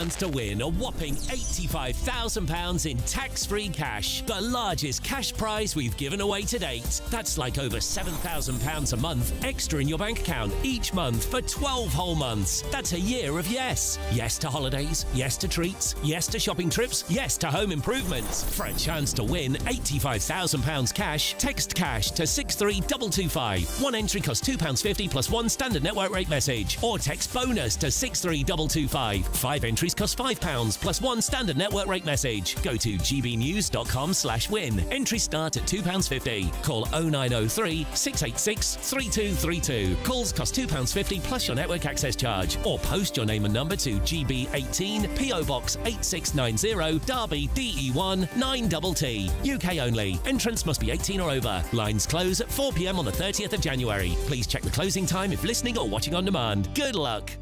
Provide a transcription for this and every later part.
To win a whopping £85,000 in tax-free cash, the largest cash prize we've given away to date. That's like over £7,000 a month extra in your bank account each month for 12 whole months. That's a year of yes. Yes to holidays, yes to treats, yes to shopping trips, yes to home improvements. For a chance to win £85,000 cash, text cash to 63225. One entry costs £2.50 plus one standard network rate message, or text bonus to 63225. 5 entries cost £5 plus one standard network rate message. Go to gbnews.com/win. Entries start at £2.50. Call 0903 686 3232. Calls cost £2.50 plus your network access charge. Or post your name and number to GB18 PO Box 8690 Derby DE1 9TT. UK only. Entrance must be 18 or over. Lines close at 4 p.m. on the 30th of January. Please check the closing time if listening or watching on demand. Good luck.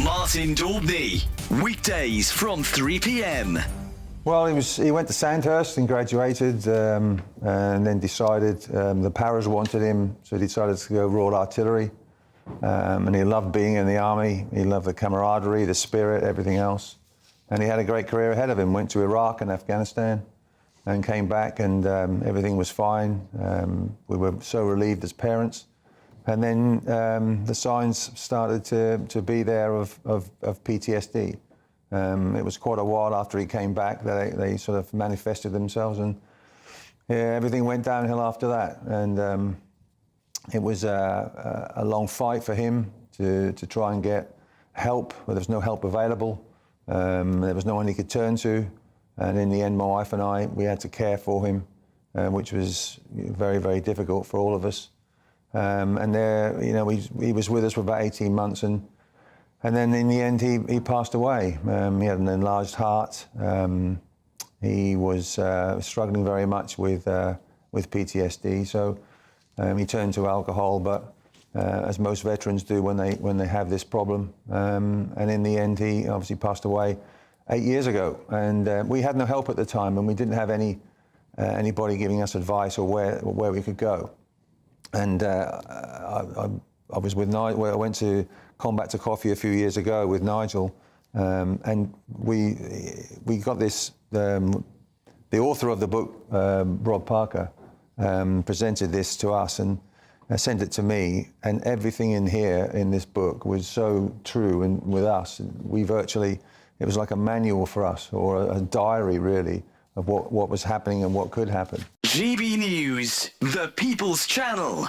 Martin Daubney, weekdays from 3 p.m. Well, he went to Sandhurst and graduated, and then decided the Paras wanted him, so he decided to go Royal Artillery. And he loved being in the army. He loved the camaraderie, the spirit, everything else. And he had a great career ahead of him. Went to Iraq and Afghanistan, and came back, and everything was fine. We were so relieved as parents. And then the signs started to be there of PTSD. It was quite a while after he came back that they sort of manifested themselves, and everything went downhill after that. And it was a long fight for him to try and get help, but there was no help available. There was no one he could turn to. And in the end, my wife and I, we had to care for him, which was very, very difficult for all of us. And there, you know, he was with us for about 18 months, and then in the end he passed away. He had an enlarged heart. He was struggling very much with PTSD, so he turned to alcohol. But as most veterans do when they have this problem, and in the end he obviously passed away 8 years ago. And we had no help at the time, and we didn't have anybody giving us advice or where we could go. And I was with Nigel. I went to Combat to Coffee a few years ago with Nigel, and we got this. The author of the book, Rob Parker, presented this to us and sent it to me. And everything in here in this book was so true. And with us, it was like a manual for us, or a diary really, of what was happening and what could happen. GB News, the People's Channel.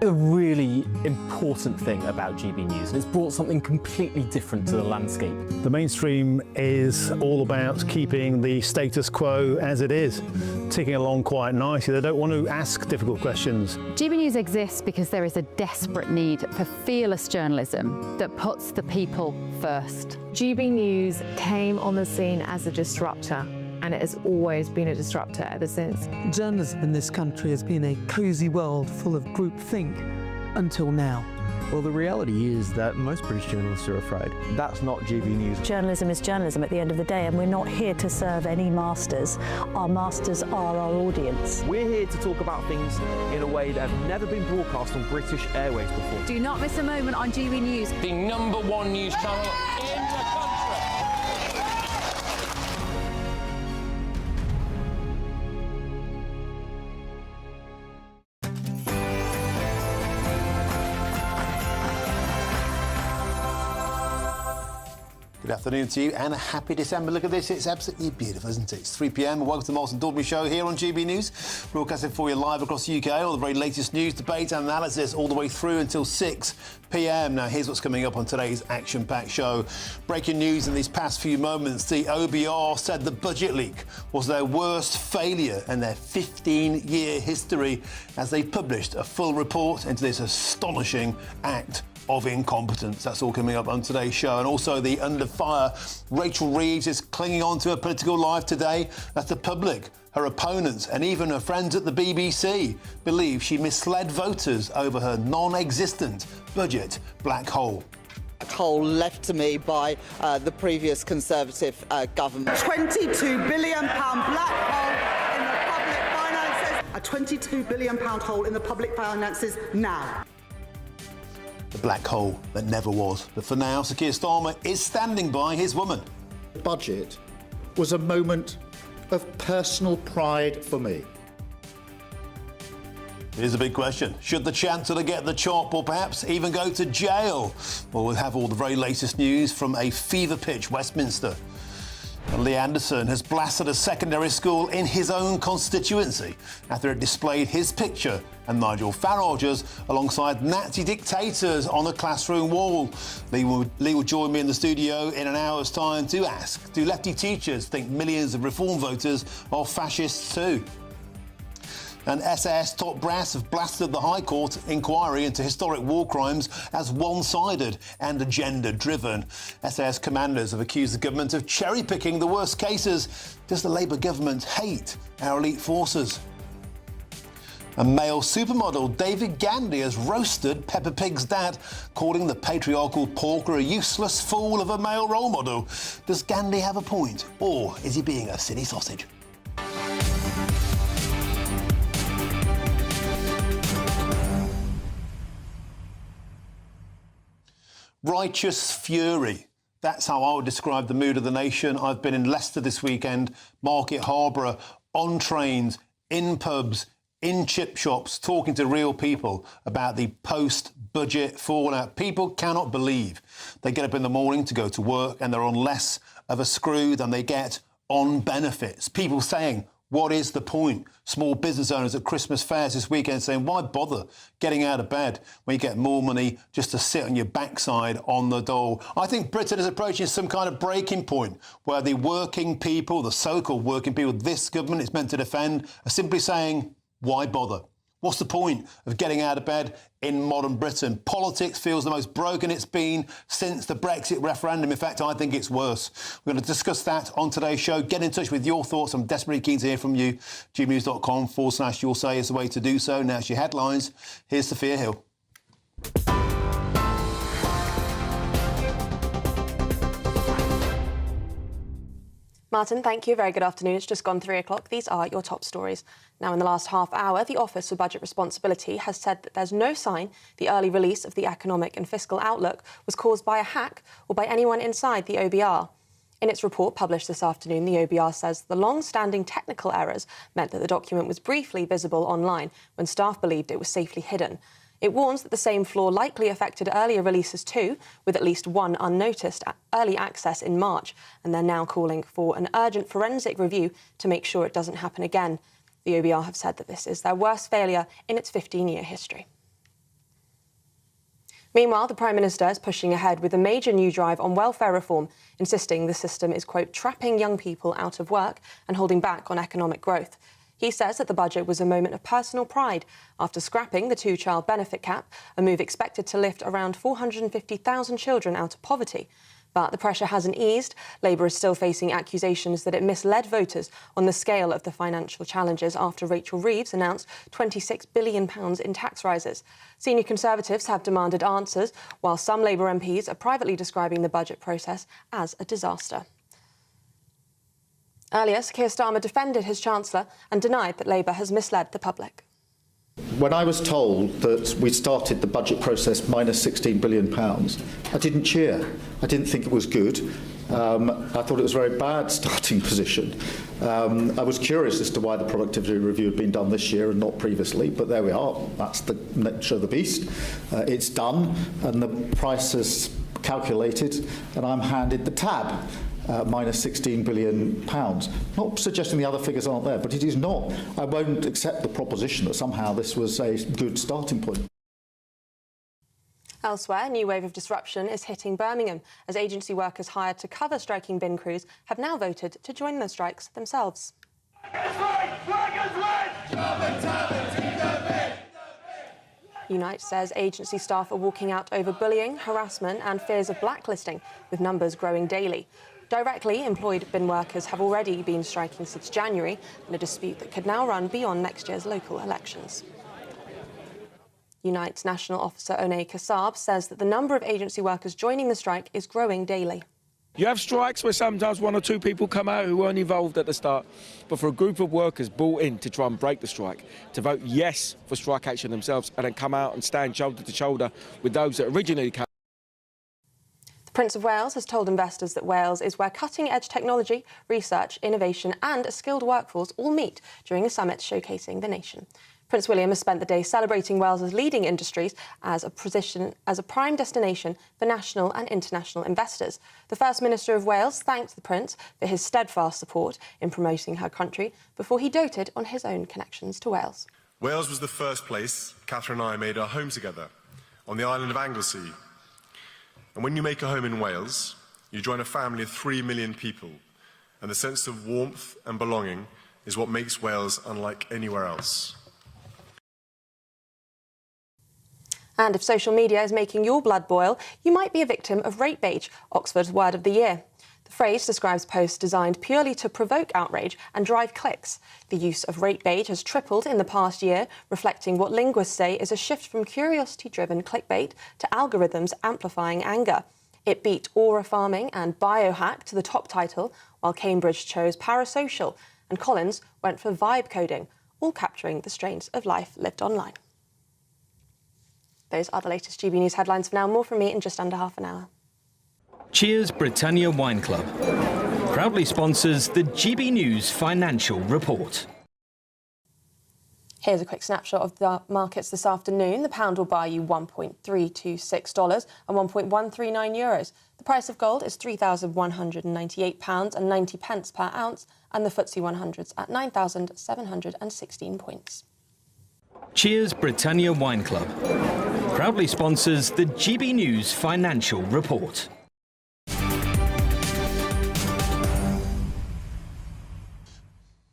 A really important thing about GB News, and it's brought something completely different to the landscape. The mainstream is all about keeping the status quo as it is, ticking along quite nicely. They don't want to ask difficult questions. GB News exists because there is a desperate need for fearless journalism that puts the people first. GB News came on the scene as a disruptor, and it has always been a disruptor ever since. Journalism in this country has been a cosy world full of groupthink until now. Well, the reality is that most British journalists are afraid. That's not GB News. Journalism is journalism at the end of the day, and we're not here to serve any masters. Our masters are our audience. We're here to talk about things in a way that have never been broadcast on British airways before. Do not miss a moment on GB News. The #1 news channel in the country. Good afternoon to you and a happy December. Look at this, it's absolutely beautiful, isn't it? It's 3 p.m. Welcome to the Martin Daubney Show here on GB News. Broadcasting for you live across the UK, all the very latest news, debate and analysis all the way through until 6 p.m. Now, here's what's coming up on today's action-packed show. Breaking news in these past few moments. The OBR said the budget leak was their worst failure in their 15-year history as they published a full report into this astonishing act of incompetence. That's all coming up on today's show. And also the under fire, Rachel Reeves is clinging on to her political life today as the public, her opponents and even her friends at the BBC believe she misled voters over her non-existent budget black hole. Hole left to me by the previous Conservative government. £22 billion black hole in the public finances. A £22 billion hole in the public finances now. the black hole that never was. But for now, Sir Keir Starmer is standing by his woman. The budget was a moment of personal pride for me. Here's a big question. Should the Chancellor get the chop or perhaps even go to jail? Well, we'll have all the very latest news from a fever pitch Westminster. And Lee Anderson has blasted a secondary school in his own constituency after it displayed his picture and Nigel Farage's alongside Nazi dictators on a classroom wall. Lee will join me in the studio in an hour's time to ask, do lefty teachers think millions of Reform voters are fascists too? And SAS top brass have blasted the High Court inquiry into historic war crimes as one-sided and agenda-driven. SAS commanders have accused the government of cherry-picking the worst cases. Does the Labour government hate our elite forces? And male supermodel David Gandy has roasted Peppa Pig's dad, calling the patriarchal porker a useless fool of a male role model. Does Gandy have a point, or is he being a silly sausage? Righteous fury. That's how I would describe the mood of the nation. I've been in Leicester this weekend, Market Harborough, on trains, in pubs, in chip shops, talking to real people about the post-budget fallout. People cannot believe they get up in the morning to go to work and they're on less of a screw than they get on benefits. People saying, what is the point? Small business owners at Christmas fairs this weekend saying, why bother getting out of bed when you get more money just to sit on your backside on the dole? I think Britain is approaching some kind of breaking point where the working people, the so-called working people this government is meant to defend, are simply saying, why bother? What's the point of getting out of bed in modern Britain? Politics feels the most broken it's been since the Brexit referendum. In fact, I think it's worse. We're going to discuss that on today's show. Get in touch with your thoughts. I'm desperately keen to hear from you. GBnews.com/you'll say is the way to do so. Now, it's your headlines. Here's Sophia Hill. Martin, thank you. Very good afternoon. It's just gone 3 o'clock. These are your top stories. Now, in the last half hour, the Office for Budget Responsibility has said that there's no sign the early release of the economic and fiscal outlook was caused by a hack or by anyone inside the OBR. In its report published this afternoon, the OBR says the long-standing technical errors meant that the document was briefly visible online when staff believed it was safely hidden. It warns that the same flaw likely affected earlier releases too, with at least one unnoticed early access in March, and they're now calling for an urgent forensic review to make sure it doesn't happen again. The OBR have said that this is their worst failure in its 15-year history. Meanwhile, the Prime Minister is pushing ahead with a major new drive on welfare reform, insisting the system is, quote, trapping young people out of work and holding back on economic growth. He says that the budget was a moment of personal pride after scrapping the two-child benefit cap, a move expected to lift around 450,000 children out of poverty. But the pressure hasn't eased. Labour is still facing accusations that it misled voters on the scale of the financial challenges after Rachel Reeves announced £26 billion in tax rises. Senior Conservatives have demanded answers, while some Labour MPs are privately describing the budget process as a disaster. Earlier, Sir Keir Starmer defended his Chancellor and denied that Labour has misled the public. When I was told that we started the budget process minus £16 billion, I didn't cheer. I didn't think it was good. I thought it was a very bad starting position. I was curious as to why the productivity review had been done this year and not previously, but there we are. That's the nature of the beast. It's done, and the price is calculated, and I'm handed the tab. Minus £16 billion. Not suggesting the other figures aren't there, but it is not. I won't accept the proposition that somehow this was a good starting point. Elsewhere, a new wave of disruption is hitting Birmingham as agency workers hired to cover striking bin crews have now voted to join the strikes themselves. Unite says agency staff are walking out over bullying, harassment and fears of blacklisting, with numbers growing daily. Directly employed bin workers have already been striking since January in a dispute that could now run beyond next year's local elections. Unite's National Officer Onay Kassab says that the number of agency workers joining the strike is growing daily. You have strikes where sometimes one or two people come out who weren't involved at the start, but for a group of workers brought in to try and break the strike, to vote yes for strike action themselves and then come out and stand shoulder to shoulder with those that originally came. The Prince of Wales has told investors that Wales is where cutting-edge technology, research, innovation and a skilled workforce all meet during a summit showcasing the nation. Prince William has spent the day celebrating Wales's leading industries as a prime destination for national and international investors. The First Minister of Wales thanked the Prince for his steadfast support in promoting her country before he doted on his own connections to Wales. Wales was the first place Catherine and I made our home together, on the island of Anglesey. And when you make a home in Wales, you join a family of 3 million people, and the sense of warmth and belonging is what makes Wales unlike anywhere else. And if social media is making your blood boil, you might be a victim of rape bait, Oxford's word of the year. The phrase describes posts designed purely to provoke outrage and drive clicks. The use of rape bait has tripled in the past year, reflecting what linguists say is a shift from curiosity-driven clickbait to algorithms amplifying anger. It beat aura farming and biohack to the top title, while Cambridge chose parasocial and Collins went for vibe coding, all capturing the strains of life lived online. Those are the latest GB News headlines for now. More from me in just under half an hour. Cheers Britannia Wine Club proudly sponsors the GB News Financial Report. Here's a quick snapshot of the markets this afternoon. The pound will buy you $1.326 and €1.139. The price of gold is £3,198.90 per ounce, and the FTSE 100's at 9,716 points. Cheers Britannia Wine Club proudly sponsors the GB News Financial Report.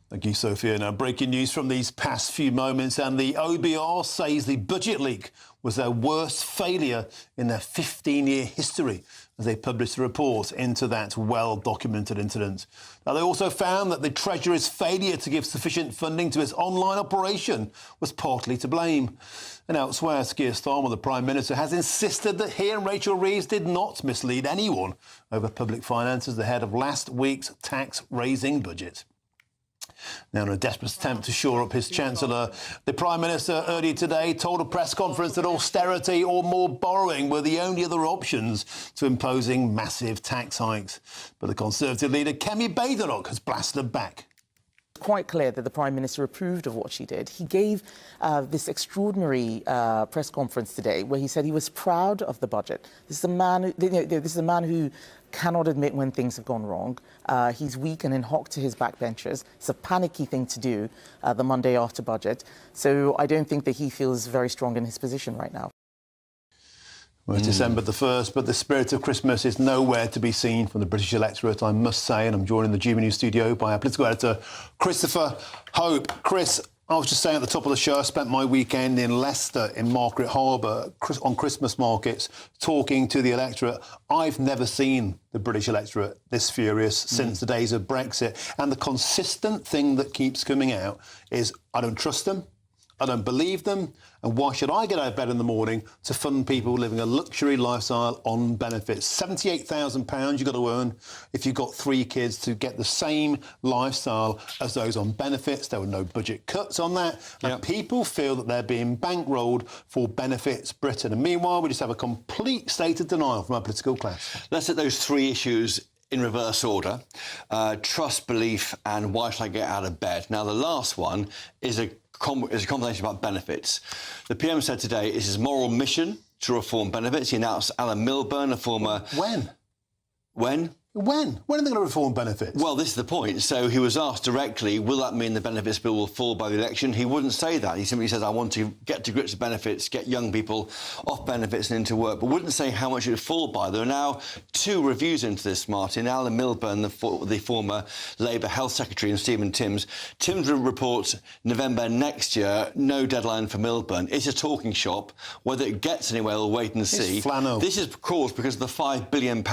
Thank you, Sophia. Now, breaking news from these past few moments, and the OBR says the budget leak was their worst failure in their 15-year history as they published a report into that well-documented incident. Now, they also found that the Treasurer's failure to give sufficient funding to its online operation was partly to blame. And elsewhere, Keir Starmer, the Prime Minister, has insisted that he and Rachel Reeves did not mislead anyone over public finances ahead of last week's tax-raising budget. Now, in a desperate attempt to shore up his Chancellor, the Prime Minister earlier today told a press conference that austerity or more borrowing were the only other options to imposing massive tax hikes. But the Conservative leader, Kemi Badenoch, has blasted back. Quite clear that the Prime Minister approved of what she did. He gave this extraordinary press conference today where he said he was proud of the budget. This is a man who cannot admit when things have gone wrong. He's weak and in hock to his backbenchers. It's a panicky thing to do the Monday after budget. So I don't think that he feels very strong in his position right now. Well, it's December the 1st, but the spirit of Christmas is nowhere to be seen from the British electorate, I must say, and I'm joined in the GB News studio by our political editor, Christopher Hope. Chris, I was just saying at the top of the show, I spent my weekend in Leicester, in Margaret Harbour, on Christmas markets, talking to the electorate. I've never seen the British electorate this furious since the days of Brexit. And the consistent thing that keeps coming out is, I don't trust them, I don't believe them, and why should I get out of bed in the morning to fund people living a luxury lifestyle on benefits? £78,000 you've got to earn if you've got 3 kids to get the same lifestyle as those on benefits. There were no budget cuts on that. And people feel that they're being bankrolled for Benefits Britain. And meanwhile, we just have a complete state of denial from our political class. Let's take those 3 issues in reverse order. Trust, belief and why should I get out of bed? Now, the last one is a conversation about benefits. The PM said today it's his moral mission to reform benefits. He announced Alan Milburn, a former... When? When? When? When are they going to reform benefits? Well, this is the point. So he was asked directly, will that mean the benefits bill will fall by the election? He wouldn't say that. He simply says, I want to get to grips with benefits, get young people off benefits and into work, but wouldn't say how much it would fall by. There are now 2 reviews into this, Martin. Alan Milburn, the former Labour Health Secretary, and Stephen Timms. Timms reports November next year, no deadline for Milburn. It's a talking shop. Whether it gets anywhere, we'll wait and see. It's flannel. This is caused because of the £5 billion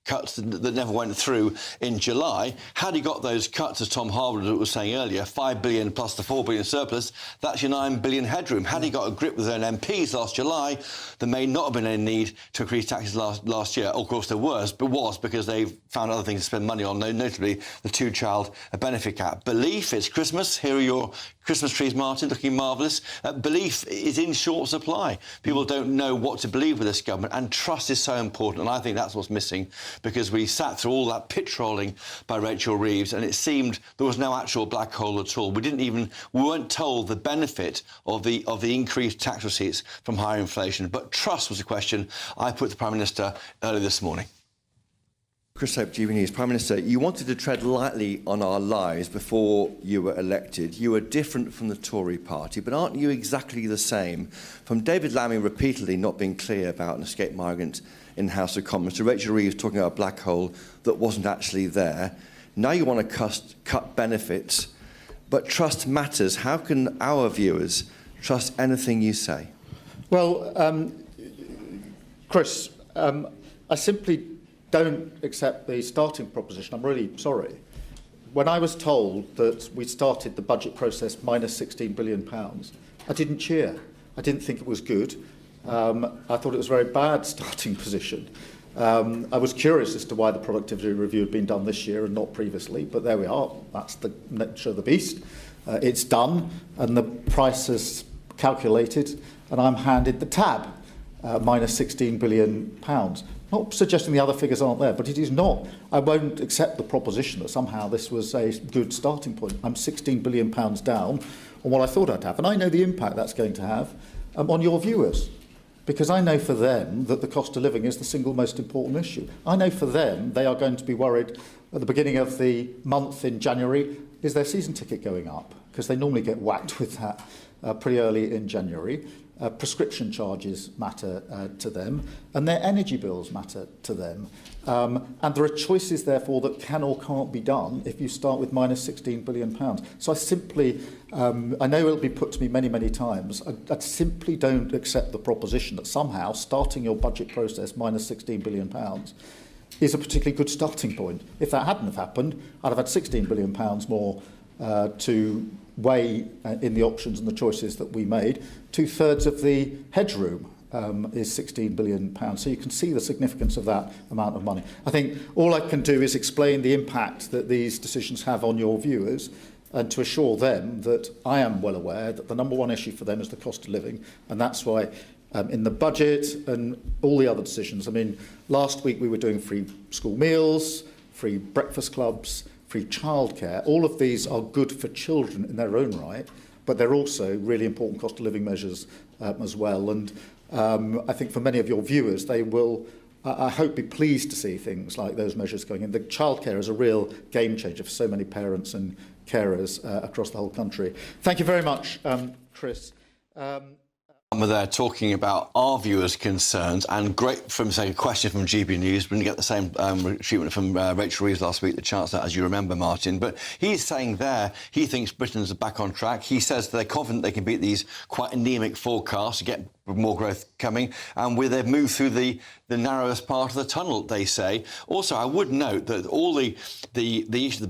cuts that never went through in July. Had he got those cuts, as Tom Harwood was saying earlier, 5 billion plus the 4 billion surplus, that's your 9 billion headroom. Had he got a grip with his own MPs last July, there may not have been any need to increase taxes last year. Of course, there was because they found other things to spend money on, notably the two-child benefit cap. Belief, it's Christmas. Here are your Christmas trees, Martin, looking marvellous. Belief is in short supply. People don't know what to believe with this government, and trust is so important. And I think that's what's missing, because we sat through all that pit trolling by Rachel Reeves, and it seemed there was no actual black hole at all. We weren't told the benefit of the increased tax receipts from higher inflation. But trust was a question I put to the Prime Minister earlier this morning. Chris Hope, GBNews. Prime Minister, you wanted to tread lightly on our lives before you were elected. You were different from the Tory party, but aren't you exactly the same? From David Lammy repeatedly not being clear about an escaped migrant in the House of Commons, to Rachel Reeves talking about a black hole that wasn't actually there. Now you want to cut benefits, but trust matters. How can our viewers trust anything you say? Well, Chris, I simply don't accept the starting proposition. I'm really sorry. When I was told that we started the budget process minus £16 billion, I didn't cheer. I didn't think it was good. I thought it was a very bad starting position. I was curious as to why the productivity review had been done this year and not previously, but there we are. That's the nature of the beast. It's done, and the price is calculated, and I'm handed the tab, minus £16 billion. Not suggesting the other figures aren't there, but it is not. I won't accept the proposition that somehow this was a good starting point. I'm £16 billion down on what I thought I'd have. And I know the impact that's going to have on your viewers, because I know for them that the cost of living is the single most important issue. I know for them they are going to be worried at the beginning of the month in January, is their season ticket going up? Because they normally get whacked with that pretty early in January. Prescription charges matter to them, and their energy bills matter to them. And there are choices, therefore, that can or can't be done if you start with minus £16 billion. So I simply, I know it'll be put to me many, many times, I simply don't accept the proposition that somehow starting your budget process minus £16 billion is a particularly good starting point. If that hadn't have happened, I'd have had £16 billion more to weigh in the options and the choices that we made. 2/3 of the headroom is £16 billion. So you can see the significance of that amount of money. I think all I can do is explain the impact that these decisions have on your viewers, and to assure them that I am well aware that the number one issue for them is the cost of living, and that's why in the budget and all the other decisions, I mean, last week we were doing free school meals, free breakfast clubs, free childcare. All of these are good for children in their own right, but they're also really important cost of living measures as well. And I think for many of your viewers, they will, I hope, be pleased to see things like those measures going in. The childcare is a real game changer for so many parents and carers across the whole country. Thank you very much, Chris. We're there talking about our viewers' concerns, and great from saying a question from GB News. We didn't get the same treatment from Rachel Reeves last week, the Chancellor, as you remember, Martin. But he's saying there he thinks Britain's back on track. He says they're confident they can beat these quite anaemic forecasts to get more growth coming, and they've moved through the narrowest part of the tunnel, they say. Also, I would note that all the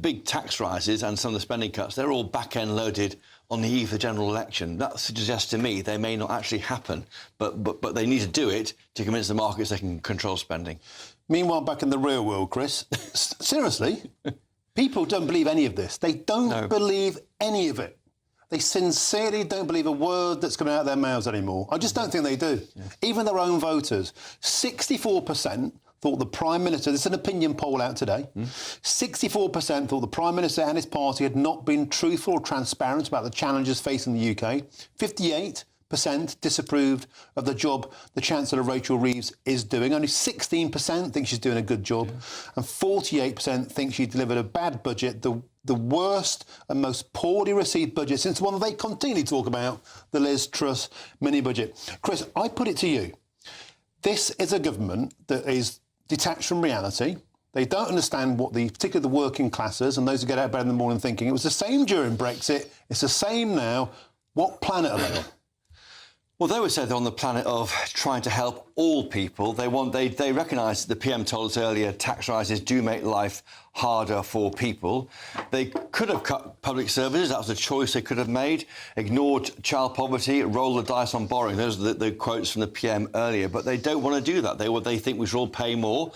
big tax rises and some of the spending cuts, they're all back-end loaded on the eve of the general election. That suggests to me they may not actually happen, but they need to do it to convince the markets they can control spending. Meanwhile, back in the real world, Chris, seriously, people don't believe any of this. They don't believe any of it. They sincerely don't believe a word that's coming out of their mouths anymore. I just don't think they do. Yeah. Even their own voters, 64% thought the Prime Minister, this is an opinion poll out today, 64% thought the Prime Minister and his party had not been truthful or transparent about the challenges facing the UK. 58% disapproved of the job the Chancellor Rachel Reeves is doing. Only 16% think she's doing a good job. And 48% think she delivered a bad budget, the worst and most poorly received budget since the one that they continually talk about, the Liz Truss mini-budget. Chris, I put it to you. This is a government that is detached from reality. They don't understand what particularly the working classes and those who get out of bed in the morning thinking. It was the same during Brexit. It's the same now. What planet are they on? Well, they would say they're on the planet of trying to help all people. They recognise, the PM told us earlier, tax rises do make life harder for people. They could have cut public services. That was a choice they could have made. Ignored child poverty, rolled the dice on borrowing. Those are the quotes from the PM earlier. But they don't want to do that. They think we should all pay more.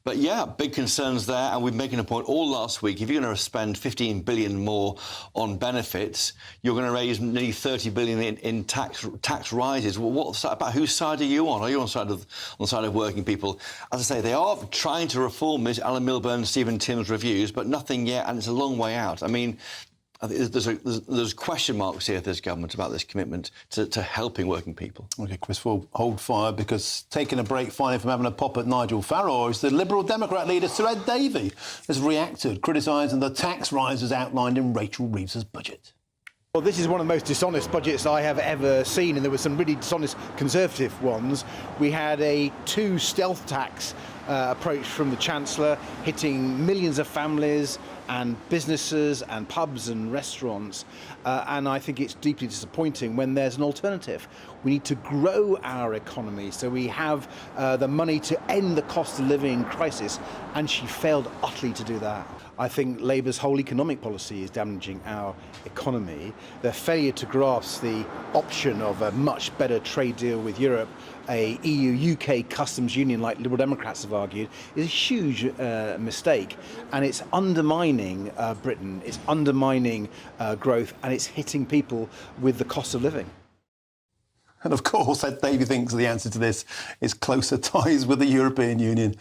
But yeah, big concerns there, and we're making a point all last week. If you're going to spend 15 billion more on benefits, you're going to raise nearly 30 billion in tax rises. Well, what's that about? Whose side are you on? Are you on the side of working people? As I say, they are trying to reform this, Alan Milburn, Stephen Timms reviews, but nothing yet, and it's a long way out. I mean, there's question marks here for this government about this commitment to helping working people. OK, Chris, we'll hold fire, because taking a break finally from having a pop at Nigel Farage, the Liberal Democrat leader Sir Ed Davey has reacted, criticising the tax rises outlined in Rachel Reeves's budget. Well, this is one of the most dishonest budgets I have ever seen, and there were some really dishonest Conservative ones. We had a stealth tax approach from the Chancellor, hitting millions of families and businesses and pubs and restaurants, and I think it's deeply disappointing when there's an alternative. We need to grow our economy so we have the money to end the cost of living crisis, and she failed utterly to do that. I think Labour's whole economic policy is damaging our economy. Their failure to grasp the option of a much better trade deal with Europe, a EU-UK customs union like Liberal Democrats have argued, is a huge mistake, and it's undermining Britain, it's undermining growth, and it's hitting people with the cost of living. And of course, Ed Davey thinks the answer to this is closer ties with the European Union.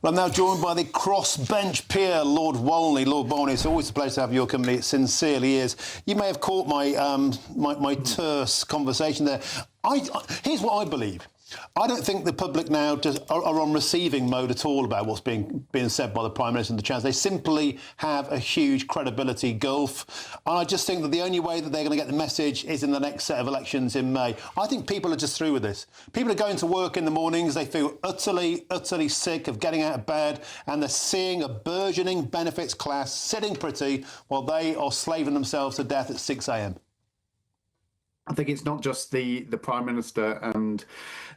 Well, I'm now joined by the crossbench peer, Lord Wolney. Lord Wolney, it's always a pleasure to have your company. It sincerely is. You may have caught my terse conversation there. Here's what I believe. I don't think the public now are on receiving mode at all about what's being said by the Prime Minister and the Chancellor. They simply have a huge credibility gulf. And I just think that the only way that they're going to get the message is in the next set of elections in May. I think people are just through with this. People are going to work in the mornings. They feel utterly, utterly sick of getting out of bed, and they're seeing a burgeoning benefits class sitting pretty while they are slaving themselves to death at 6 a.m. I think it's not just the Prime Minister and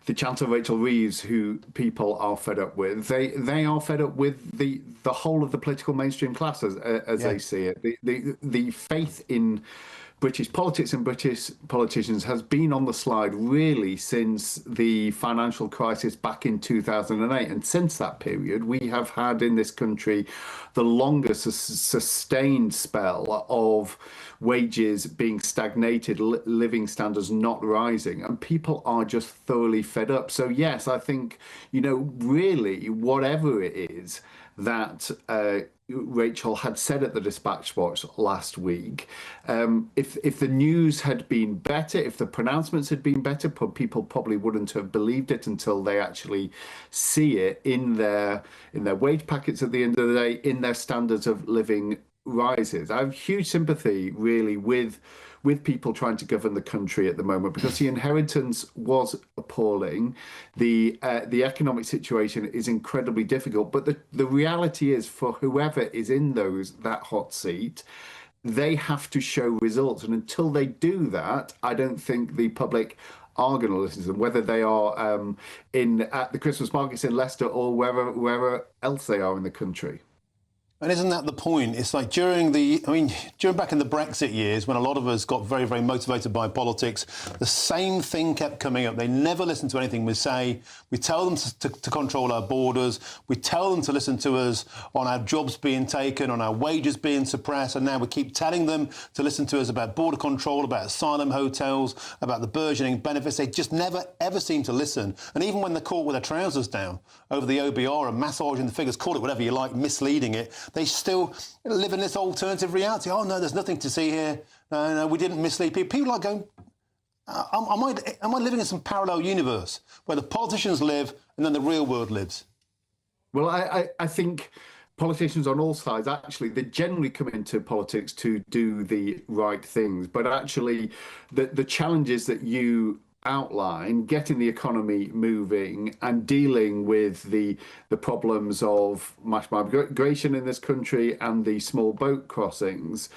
the Chancellor Rachel Reeves who people are fed up with. They are fed up with the whole of the political mainstream class as they see it. The faith in British politics and British politicians has been on the slide really since the financial crisis back in 2008. And since that period, we have had in this country the longest sustained spell of wages being stagnated, living standards not rising, and people are just thoroughly fed up. So yes, I think, really, whatever it is that Rachel had said at the Dispatch Box last week, if the news had been better, if the pronouncements had been better, people probably wouldn't have believed it until they actually see it in their wage packets at the end of the day, in their standards of living rises. I have huge sympathy, really, with people trying to govern the country at the moment, because the inheritance was appalling. The economic situation is incredibly difficult, but the reality is, for whoever is in that hot seat, they have to show results, and until they do that, I don't think the public are going to listen to them, whether they are at the Christmas markets in Leicester or wherever else they are in the country. And isn't that the point? It's like during back in the Brexit years, when a lot of us got very, very motivated by politics, the same thing kept coming up. They never listened to anything we say. We tell them to control our borders. We tell them to listen to us on our jobs being taken, on our wages being suppressed. And now we keep telling them to listen to us about border control, about asylum hotels, about the burgeoning benefits. They just never, ever seem to listen. And even when they're caught with their trousers down over the OBR and massaging the figures, call it whatever you like, misleading it, they still live in this alternative reality. Oh, no, there's nothing to see here. No, we didn't mislead people. People are going, am I living in some parallel universe where the politicians live and then the real world lives? Well, I think politicians on all sides, actually, they generally come into politics to do the right things. But actually, the challenges that you outline, getting the economy moving and dealing with the problems of mass migration in this country and the small boat crossings,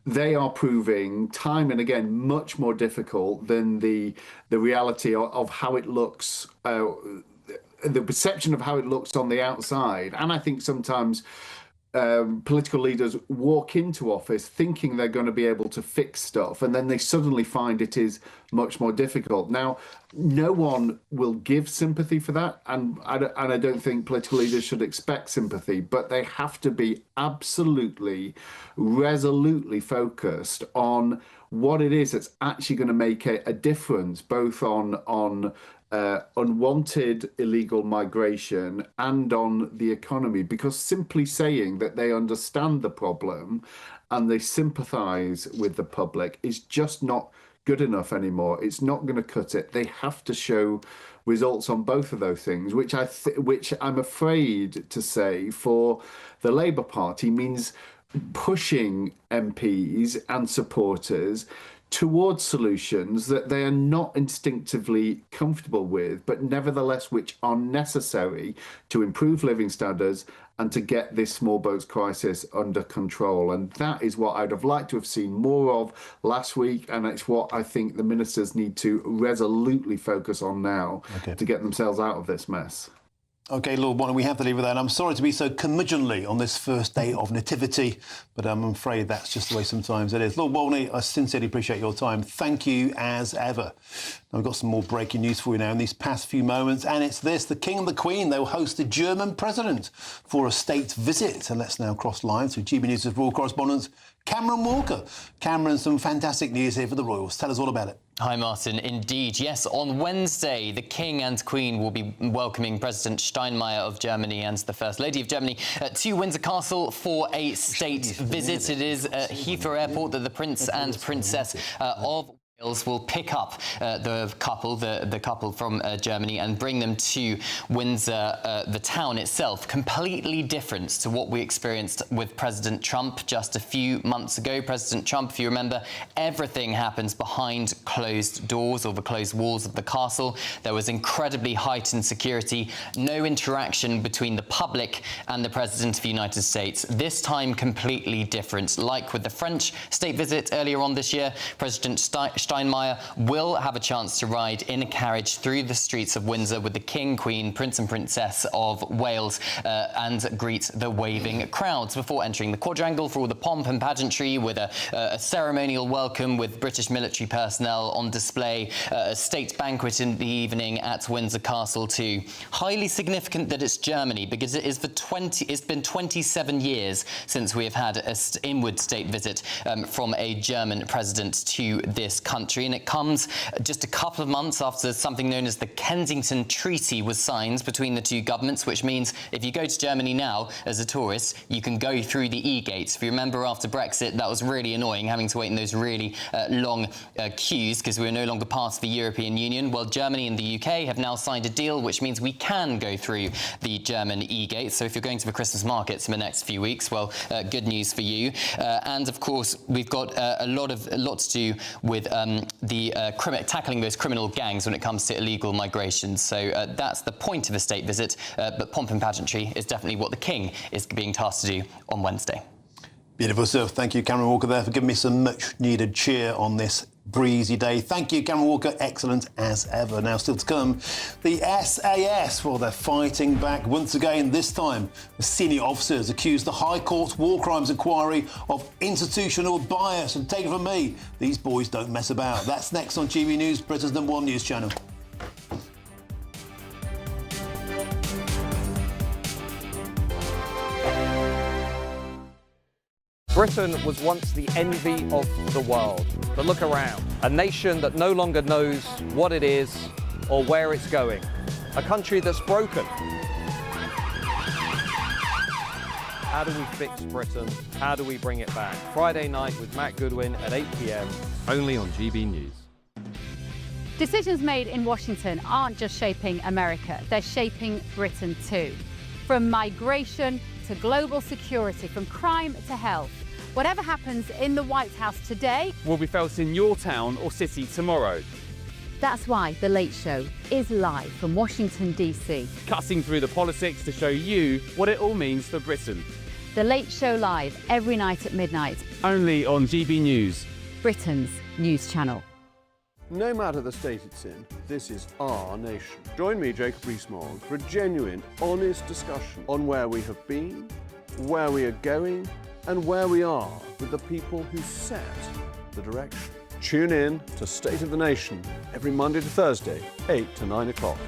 they are proving time and again much more difficult than the reality of how it looks, the perception of how it looks on the outside. And I think sometimes political leaders walk into office thinking they're going to be able to fix stuff, and then they suddenly find it is much more difficult. Now, no one will give sympathy for that, and I don't think political leaders should expect sympathy, but they have to be absolutely, resolutely focused on what it is that's actually going to make a difference, both on unwanted illegal migration and on the economy, because simply saying that they understand the problem and they sympathise with the public is just not good enough anymore. It's not going to cut it. They have to show results on both of those things, which I'm afraid to say for the Labour Party means pushing MPs and supporters towards solutions that they are not instinctively comfortable with, but nevertheless which are necessary to improve living standards and to get this small boats crisis under control. And that is what I'd have liked to have seen more of last week, and it's what I think the ministers need to resolutely focus on now to get themselves out of this mess. OK, Lord Bonner, we have to leave with that. I'm sorry to be so curmudgeonly on this first day of Nativity, but I'm afraid that's just the way sometimes it is. Lord Bonner, I sincerely appreciate your time. Thank you as ever. Now, we've got some more breaking news for you now in these past few moments, and it's this. The King and the Queen, they will host the German president for a state visit. And let's now cross lines with GBNews' royal correspondent, Cameron Walker. Cameron, some fantastic news here for the royals. Tell us all about it. Hi, Martin. Indeed, yes. On Wednesday, the King and Queen will be welcoming President Steinmeier of Germany and the First Lady of Germany to Windsor Castle for a state visit. It is at Heathrow Airport that the Prince and Princess of Wales will pick up the couple from Germany and bring them to Windsor, the town itself. Completely different to what we experienced with President Trump just a few months ago. President Trump, if you remember, everything happens behind closed doors or the closed walls of the castle. There was incredibly heightened security, no interaction between the public and the President of the United States. This time, completely different. Like with the French state visit earlier on this year, President Steinmeier will have a chance to ride in a carriage through the streets of Windsor with the King, Queen, Prince and Princess of Wales and greet the waving crowds before entering the quadrangle for all the pomp and pageantry, with a ceremonial welcome with British military personnel on display, a state banquet in the evening at Windsor Castle too. Highly significant that it's Germany, because it's been 27 years since we have had an inward state visit from a German president to this country. And it comes just a couple of months after something known as the Kensington Treaty was signed between the two governments, which means if you go to Germany now as a tourist, you can go through the E-gates. If you remember, after Brexit, that was really annoying, having to wait in those really long queues because we were no longer part of the European Union. Well, Germany and the UK have now signed a deal, which means we can go through the German E-gates. So if you're going to the Christmas markets in the next few weeks, well, good news for you. And of course, we've got a lot to do with tackling those criminal gangs when it comes to illegal migration. So that's the point of a state visit, but pomp and pageantry is definitely what the King is being tasked to do on Wednesday. Beautiful stuff. Thank you, Cameron Walker, there, for giving me some much-needed cheer on this breezy day. Thank you, Cameron Walker. Excellent as ever. Now, still to come, the SAS. Well, they're fighting back once again. This time, the senior officers accuse the High Court War Crimes Inquiry of institutional bias. And take it from me, these boys don't mess about. That's next on GB News, Britain's #1 news channel. Britain was once the envy of the world. But look around. A nation that no longer knows what it is or where it's going. A country that's broken. How do we fix Britain? How do we bring it back? Friday night with Matt Goodwin at 8 p.m. only on GB News. Decisions made in Washington aren't just shaping America, they're shaping Britain too. From migration to global security, from crime to health. Whatever happens in the White House today will be felt in your town or city tomorrow. That's why The Late Show is live from Washington, D.C. Cutting through the politics to show you what it all means for Britain. The Late Show live every night at midnight. Only on GB News, Britain's news channel. No matter the state it's in, this is our nation. Join me, Jacob Rees-Mogg, for a genuine, honest discussion on where we have been, where we are going, and where we are with the people who set the direction. Tune in to State of the Nation every Monday to Thursday, 8 to 9 o'clock.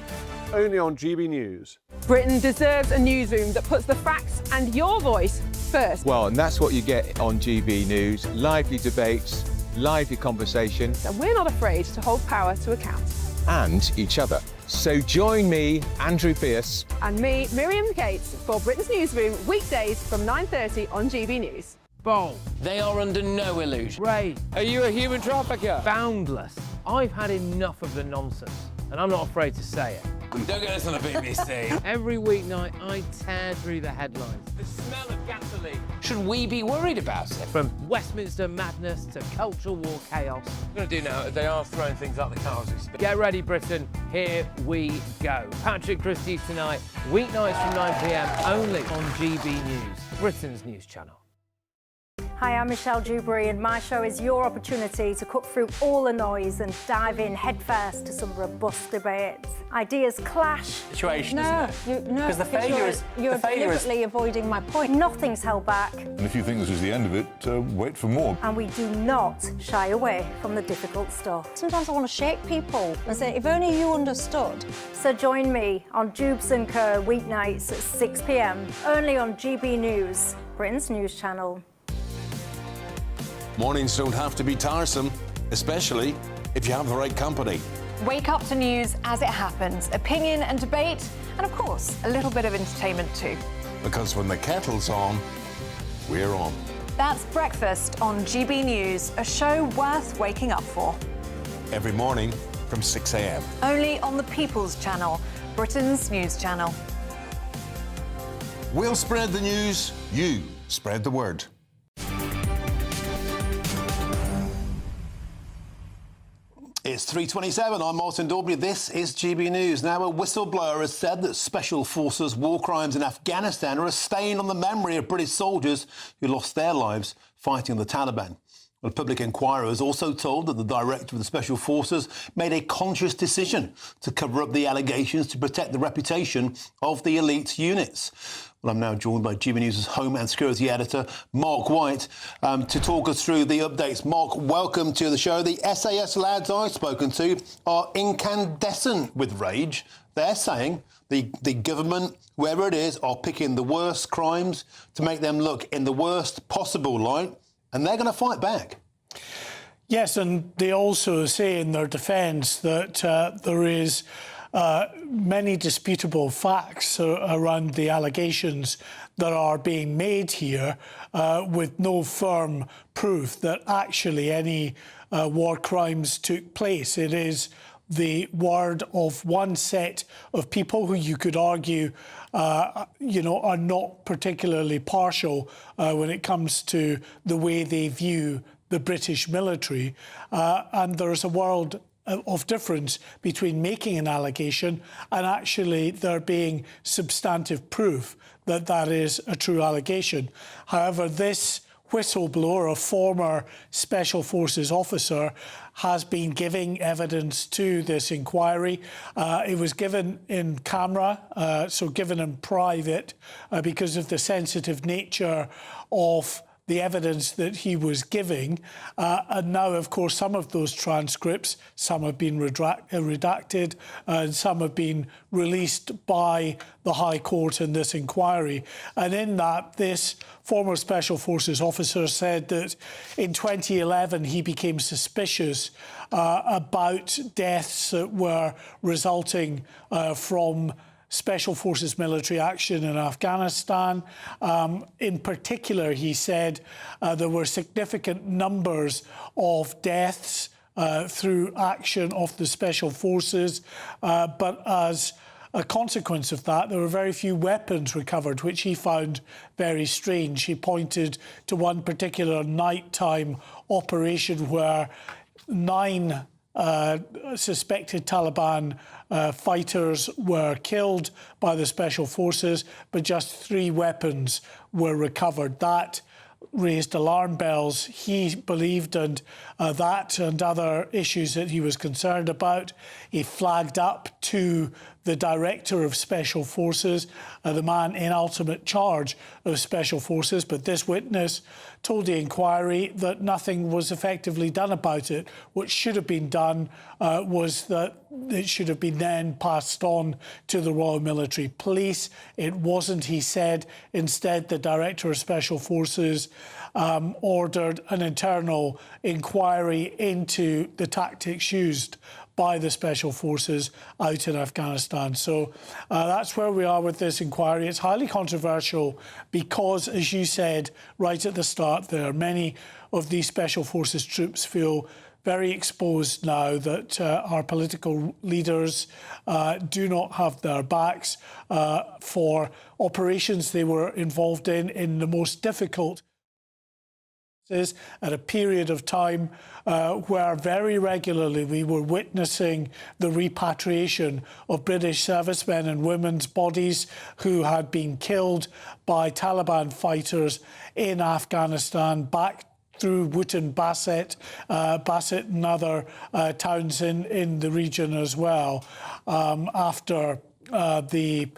Only on GB News. Britain deserves a newsroom that puts the facts and your voice first. Well, and that's what you get on GB News. Lively debates, lively conversation. And we're not afraid to hold power to account. And each other. So join me, Andrew Pearce. And me, Miriam Gates, for Britain's Newsroom, weekdays from 9:30 on GB News. Bold. They are under no illusion. Ray. Are you a human trafficker? Boundless. I've had enough of the nonsense, and I'm not afraid to say it. Don't get this on the BBC. Every weeknight, I tear through the headlines. The smell of gasoline. Should we be worried about it? From Westminster madness to cultural war chaos. What we're going to do now is they are throwing things out the car as we speak. Get ready, Britain. Here we go. Patrick Christie's tonight, weeknights from 9 p.m, only on GB News, Britain's news channel. Hi, I'm Michelle Dewberry, and my show is your opportunity to cut through all the noise and dive in headfirst to some robust debates. Ideas clash. Situation, no, isn't it? No, because the failure is you're deliberately avoiding my point. Nothing's held back. And if you think this is the end of it, wait for more. And we do not shy away from the difficult stuff. Sometimes I want to shake people and say, if only you understood. So join me on Jubes & Co. weeknights at 6 p.m, only on GB News, Britain's news channel. Mornings don't have to be tiresome, especially if you have the right company. Wake up to news as it happens, opinion and debate, and of course, a little bit of entertainment too. Because when the kettle's on, we're on. That's Breakfast on GB News, a show worth waking up for. Every morning from 6 a.m. Only on the People's Channel, Britain's news channel. We'll spread the news, you spread the word. It's 3:27. I'm Martin Daubney. This is GB News. Now, a whistleblower has said that Special Forces war crimes in Afghanistan are a stain on the memory of British soldiers who lost their lives fighting the Taliban. Well, a public inquiry was also told that the director of the Special Forces made a conscious decision to cover up the allegations to protect the reputation of the elite units. Well, I'm now joined by GB News' Home and Security Editor, Mark White, to talk us through the updates. Mark, welcome to the show. The SAS lads I've spoken to are incandescent with rage. They're saying the government, whoever it is, are picking the worst crimes to make them look in the worst possible light, and they're going to fight back. Yes, and they also say in their defence that there is many disputable facts around the allegations that are being made here with no firm proof that actually any war crimes took place. It is the word of one set of people who you could argue are not particularly partial when it comes to the way they view the British military. And there's a world of difference between making an allegation and actually there being substantive proof that that is a true allegation. However, this whistleblower, a former Special Forces officer, has been giving evidence to this inquiry. It was given in camera, so given in private, because of the sensitive nature of the evidence that he was giving. And now, of course, some of those transcripts, some have been redacted and some have been released by the High Court in this inquiry. And in that, this former Special Forces officer said that in 2011 he became suspicious about deaths that were resulting from Special Forces military action in Afghanistan. In particular, he said there were significant numbers of deaths through action of the Special Forces, but as a consequence of that, there were very few weapons recovered, which he found very strange. He pointed to one particular nighttime operation where 9 suspected Taliban fighters were killed by the special forces, but just 3 weapons were recovered. That raised alarm bells. He believed, and that and other issues that he was concerned about, he flagged up to the director of Special Forces, the man in ultimate charge of Special Forces. But this witness told the inquiry that nothing was effectively done about it. What should have been done was that it should have been then passed on to the Royal Military Police. It wasn't, he said. Instead, the director of Special Forces ordered an internal inquiry into the tactics used by the Special Forces out in Afghanistan. So that's where we are with this inquiry. It's highly controversial because, as you said right at the start there, many of these Special Forces troops feel very exposed now that our political leaders do not have their backs for operations they were involved in the most difficult at a period of time where very regularly we were witnessing the repatriation of British servicemen and women's bodies who had been killed by Taliban fighters in Afghanistan back through Wotton Bassett and other towns in the region as well, after the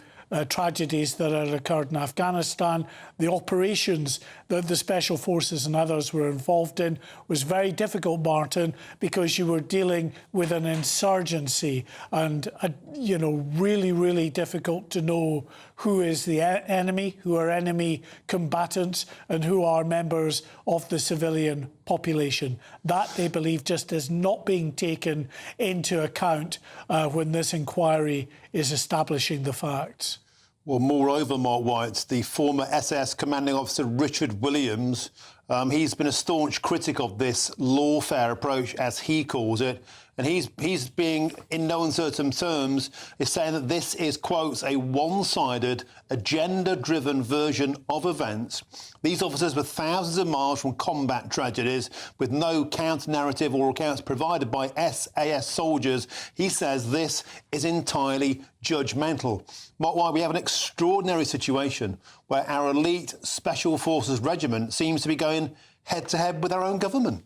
tragedies that had occurred in Afghanistan. The operations that the Special Forces and others were involved in was very difficult, Martin, because you were dealing with an insurgency and, really, really difficult to know who is the enemy, who are enemy combatants and who are members of the civilian population. That, they believe, just is not being taken into account when this inquiry is establishing the facts. Well, moreover, Mark White, the former SAS commanding officer Richard Williams, he's been a staunch critic of this lawfare approach, as he calls it. And he's being, in no uncertain terms, is saying that this is, quotes, a one-sided, agenda-driven version of events. These officers were thousands of miles from combat tragedies with no counter-narrative or accounts provided by SAS soldiers. He says this is entirely judgmental. Mark White, we have an extraordinary situation where our elite Special Forces regiment seems to be going head-to-head with our own government.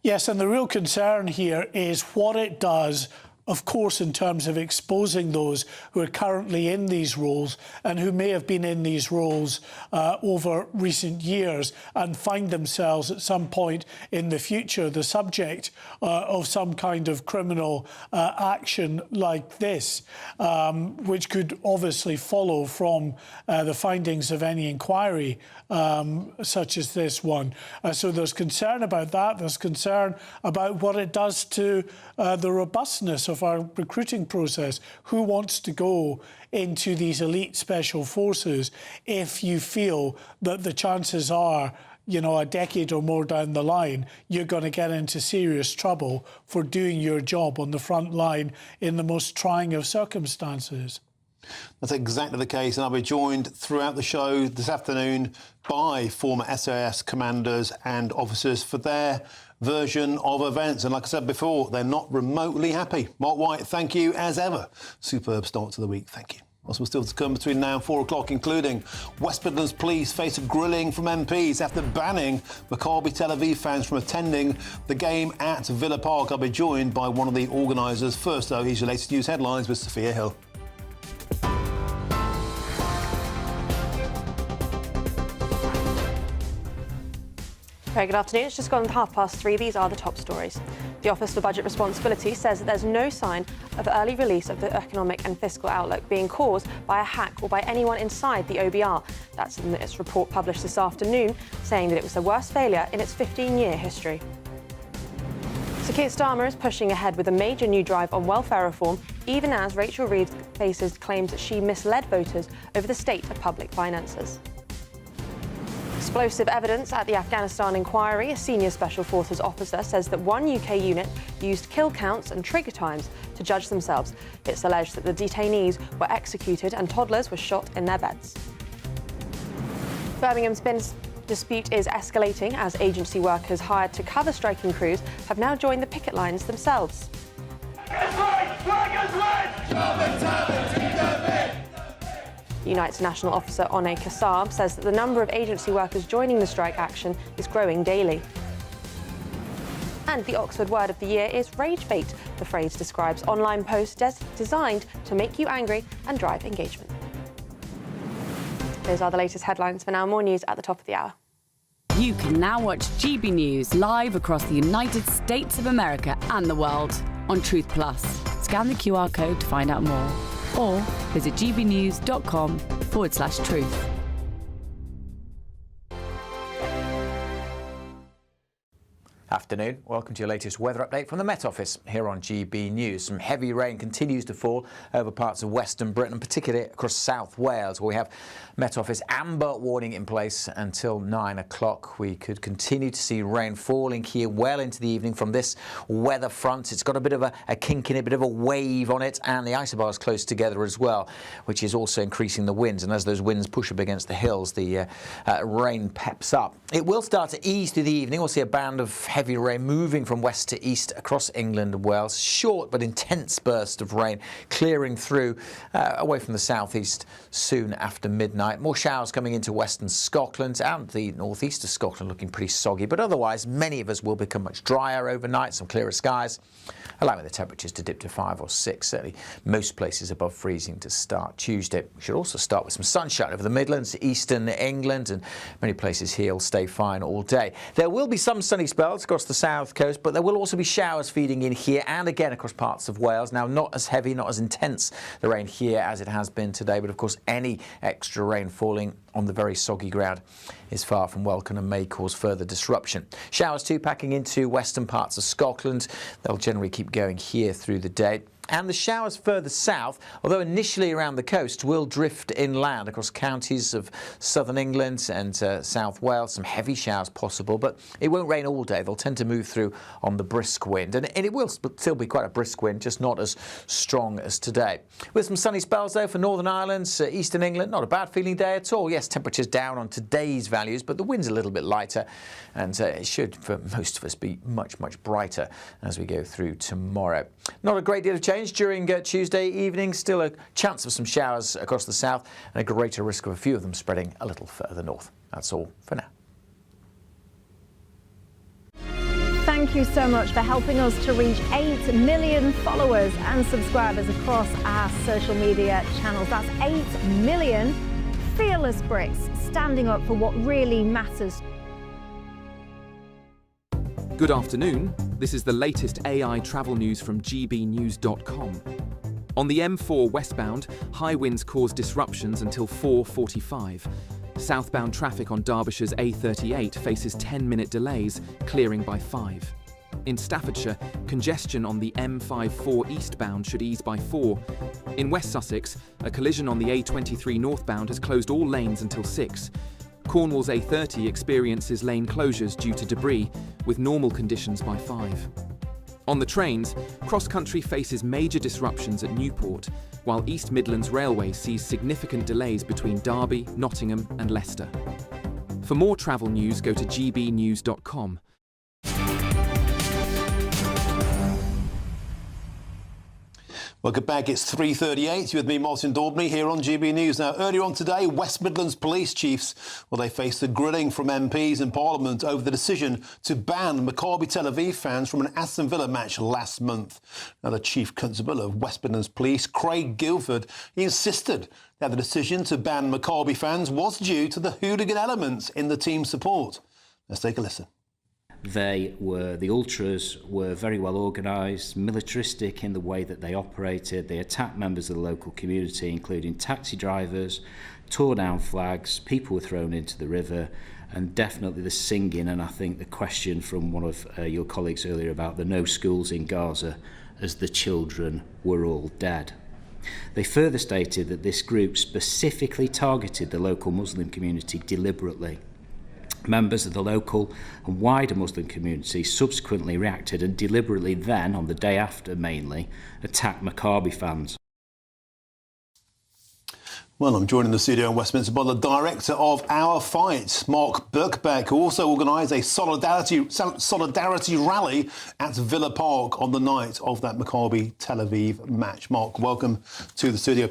Yes, and the real concern here is what it does, of course, in terms of exposing those who are currently in these roles and who may have been in these roles over recent years and find themselves at some point in the future the subject of some kind of criminal action like this, which could obviously follow from the findings of any inquiry such as this one. So there's concern about that. There's concern about what it does to the robustness of our recruiting process. Who wants to go into these elite special forces if you feel that the chances are, a decade or more down the line, you're going to get into serious trouble for doing your job on the front line in the most trying of circumstances? That's exactly the case, and I'll be joined throughout the show this afternoon by former SAS commanders and officers for their version of events. And like I said before, they're not remotely happy. Mark White, thank you as ever. Superb start to the week. Thank you. Also still to come between now and 4 o'clock, including West Midlands police face a grilling from MPs after banning Maccabi Tel Aviv fans from attending the game at Villa Park. I'll be joined by one of the organisers. First, though, here's your latest news headlines with Sophia Hill. Very good afternoon. It's just gone 3:30. These are the top stories. The Office for Budget Responsibility says that there's no sign of early release of the economic and fiscal outlook being caused by a hack or by anyone inside the OBR. That's in its report published this afternoon, saying that it was the worst failure in its 15-year history. So Keir Starmer is pushing ahead with a major new drive on welfare reform, even as Rachel Reeves faces claims that she misled voters over the state of public finances. Explosive evidence at the Afghanistan inquiry. A senior Special Forces officer says that one UK unit used kill counts and trigger times to judge themselves. It's alleged that the detainees were executed and toddlers were shot in their beds. Birmingham's been dispute is escalating as agency workers hired to cover striking crews have now joined the picket lines themselves. United's National Officer One Kassab says that the number of agency workers joining the strike action is growing daily. And the Oxford word of the year is rage bait. The phrase describes online posts designed to make you angry and drive engagement. Those are the latest headlines for now. More news at the top of the hour. You can now watch GB News live across the United States of America and the world on Truth Plus. Scan the QR code to find out more, or visit gbnews.com/truth. Afternoon. Welcome to your latest weather update from the Met Office here on GB News. Some heavy rain continues to fall over parts of Western Britain, particularly across South Wales, where we have Met Office amber warning in place until 9 o'clock. We could continue to see rain falling here well into the evening from this weather front. It's got a bit of a kink in it, a bit of a wave on it, and the isobars close together as well, which is also increasing the winds. And as those winds push up against the hills, the rain peps up. It will start to ease through the evening. We'll see a band of heavy rain moving from west to east across England and Wales. Short but intense burst of rain clearing through away from the southeast soon after midnight. More showers coming into western Scotland and the northeast of Scotland looking pretty soggy, but otherwise many of us will become much drier overnight, some clearer skies, allowing the temperatures to dip to 5 or 6, certainly most places above freezing to start Tuesday. We should also start with some sunshine over the Midlands, eastern England, and many places here will stay fine all day. There will be some sunny spells across the south coast, but there will also be showers feeding in here and again across parts of Wales. Now, not as heavy, not as intense the rain here as it has been today, but of course any extra rain falling on the very soggy ground is far from welcome and may cause further disruption. Showers too packing into western parts of Scotland. They'll generally keep going here through the day. And the showers further south, although initially around the coast, will drift inland across counties of southern England and South Wales. Some heavy showers possible, but it won't rain all day. They'll tend to move through on the brisk wind. And it will still be quite a brisk wind, just not as strong as today. With some sunny spells, though, for Northern Ireland, eastern England, not a bad feeling day at all. Yes, temperatures down on today's values, but the wind's a little bit lighter. And it should, for most of us, be much, much brighter as we go through tomorrow. Not a great deal of change during Tuesday evening. Still a chance of some showers across the south and a greater risk of a few of them spreading a little further north. That's all for now. Thank you so much for helping us to reach 8 million followers and subscribers across our social media channels. That's 8 million fearless Brits standing up for what really matters. Good afternoon. This is the latest AI travel news from gbnews.com. On the M4 westbound, high winds cause disruptions until 4:45. Southbound traffic on Derbyshire's A38 faces 10-minute delays, clearing by 5. In Staffordshire, congestion on the M54 eastbound should ease by 4. In West Sussex, a collision on the A23 northbound has closed all lanes until 6. Cornwall's A30 experiences lane closures due to debris, with normal conditions by 5. On the trains, cross-country faces major disruptions at Newport, while East Midlands Railway sees significant delays between Derby, Nottingham and Leicester. For more travel news, go to gbnews.com. Welcome back. It's 3:38. You're with me, Martin Daubney, here on GB News. Now, earlier on today, West Midlands police chiefs, well, they faced the grilling from MPs in Parliament over the decision to ban Maccabi Tel Aviv fans from an Aston Villa match last month. Now, the Chief Constable of West Midlands Police, Craig Guilford, he insisted that the decision to ban Maccabi fans was due to the hooligan elements in the team's support. Let's take a listen. The ultras were very well organised, militaristic in the way that they operated. They attacked members of the local community, including taxi drivers, tore down flags, people were thrown into the river, and definitely the singing, and I think the question from one of your colleagues earlier about the no schools in Gaza, as the children were all dead. They further stated that this group specifically targeted the local Muslim community deliberately. Members of the local and wider Muslim community subsequently reacted and deliberately then, on the day after mainly, attacked Maccabi fans. Well, I'm joined in the studio in Westminster by the director of Our Fight, Mark Birkbeck, who also organised a solidarity rally at Villa Park on the night of that Maccabi-Tel Aviv match. Mark, welcome to the studio.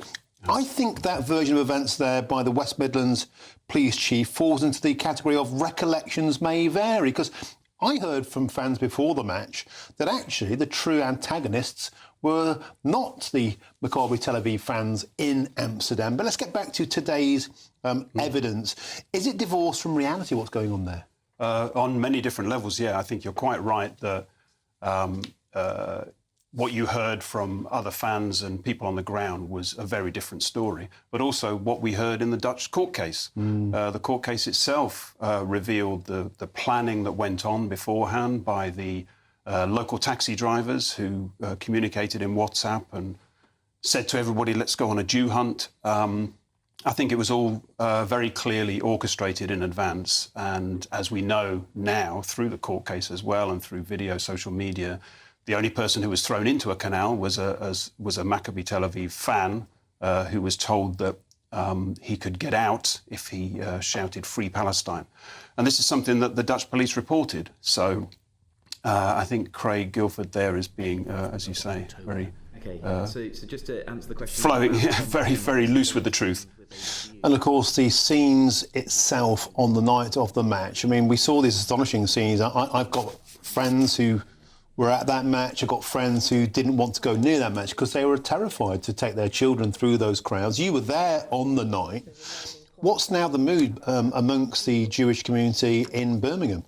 I think that version of events there by the West Midlands police chief falls into the category of recollections may vary, because I heard from fans before the match that actually the true antagonists were not the Maccabi Tel Aviv fans in Amsterdam. But let's get back to today's evidence. Is it divorced from reality, what's going on there? On many different levels, yeah. I think you're quite right that what you heard from other fans and people on the ground was a very different story. But also what we heard in the Dutch court case. The court case itself revealed the planning that went on beforehand by the local taxi drivers who communicated in WhatsApp and said to everybody, let's go on a Jew hunt. I think it was all very clearly orchestrated in advance. And as we know now, through the court case as well and through video, social media, the only person who was thrown into a canal was a Maccabi Tel Aviv fan who was told that he could get out if he shouted Free Palestine. And this is something that the Dutch police reported. So I think Craig Guilford there is being, as you say, very... Okay, so just to answer the question... Flowing, very, very loose with the truth. And of course, the scenes itself on the night of the match. I mean, we saw these astonishing scenes. I've got friends who were at that match. I've got friends who didn't want to go near that match because they were terrified to take their children through those crowds. You were there on the night. What's now the mood amongst the Jewish community in Birmingham?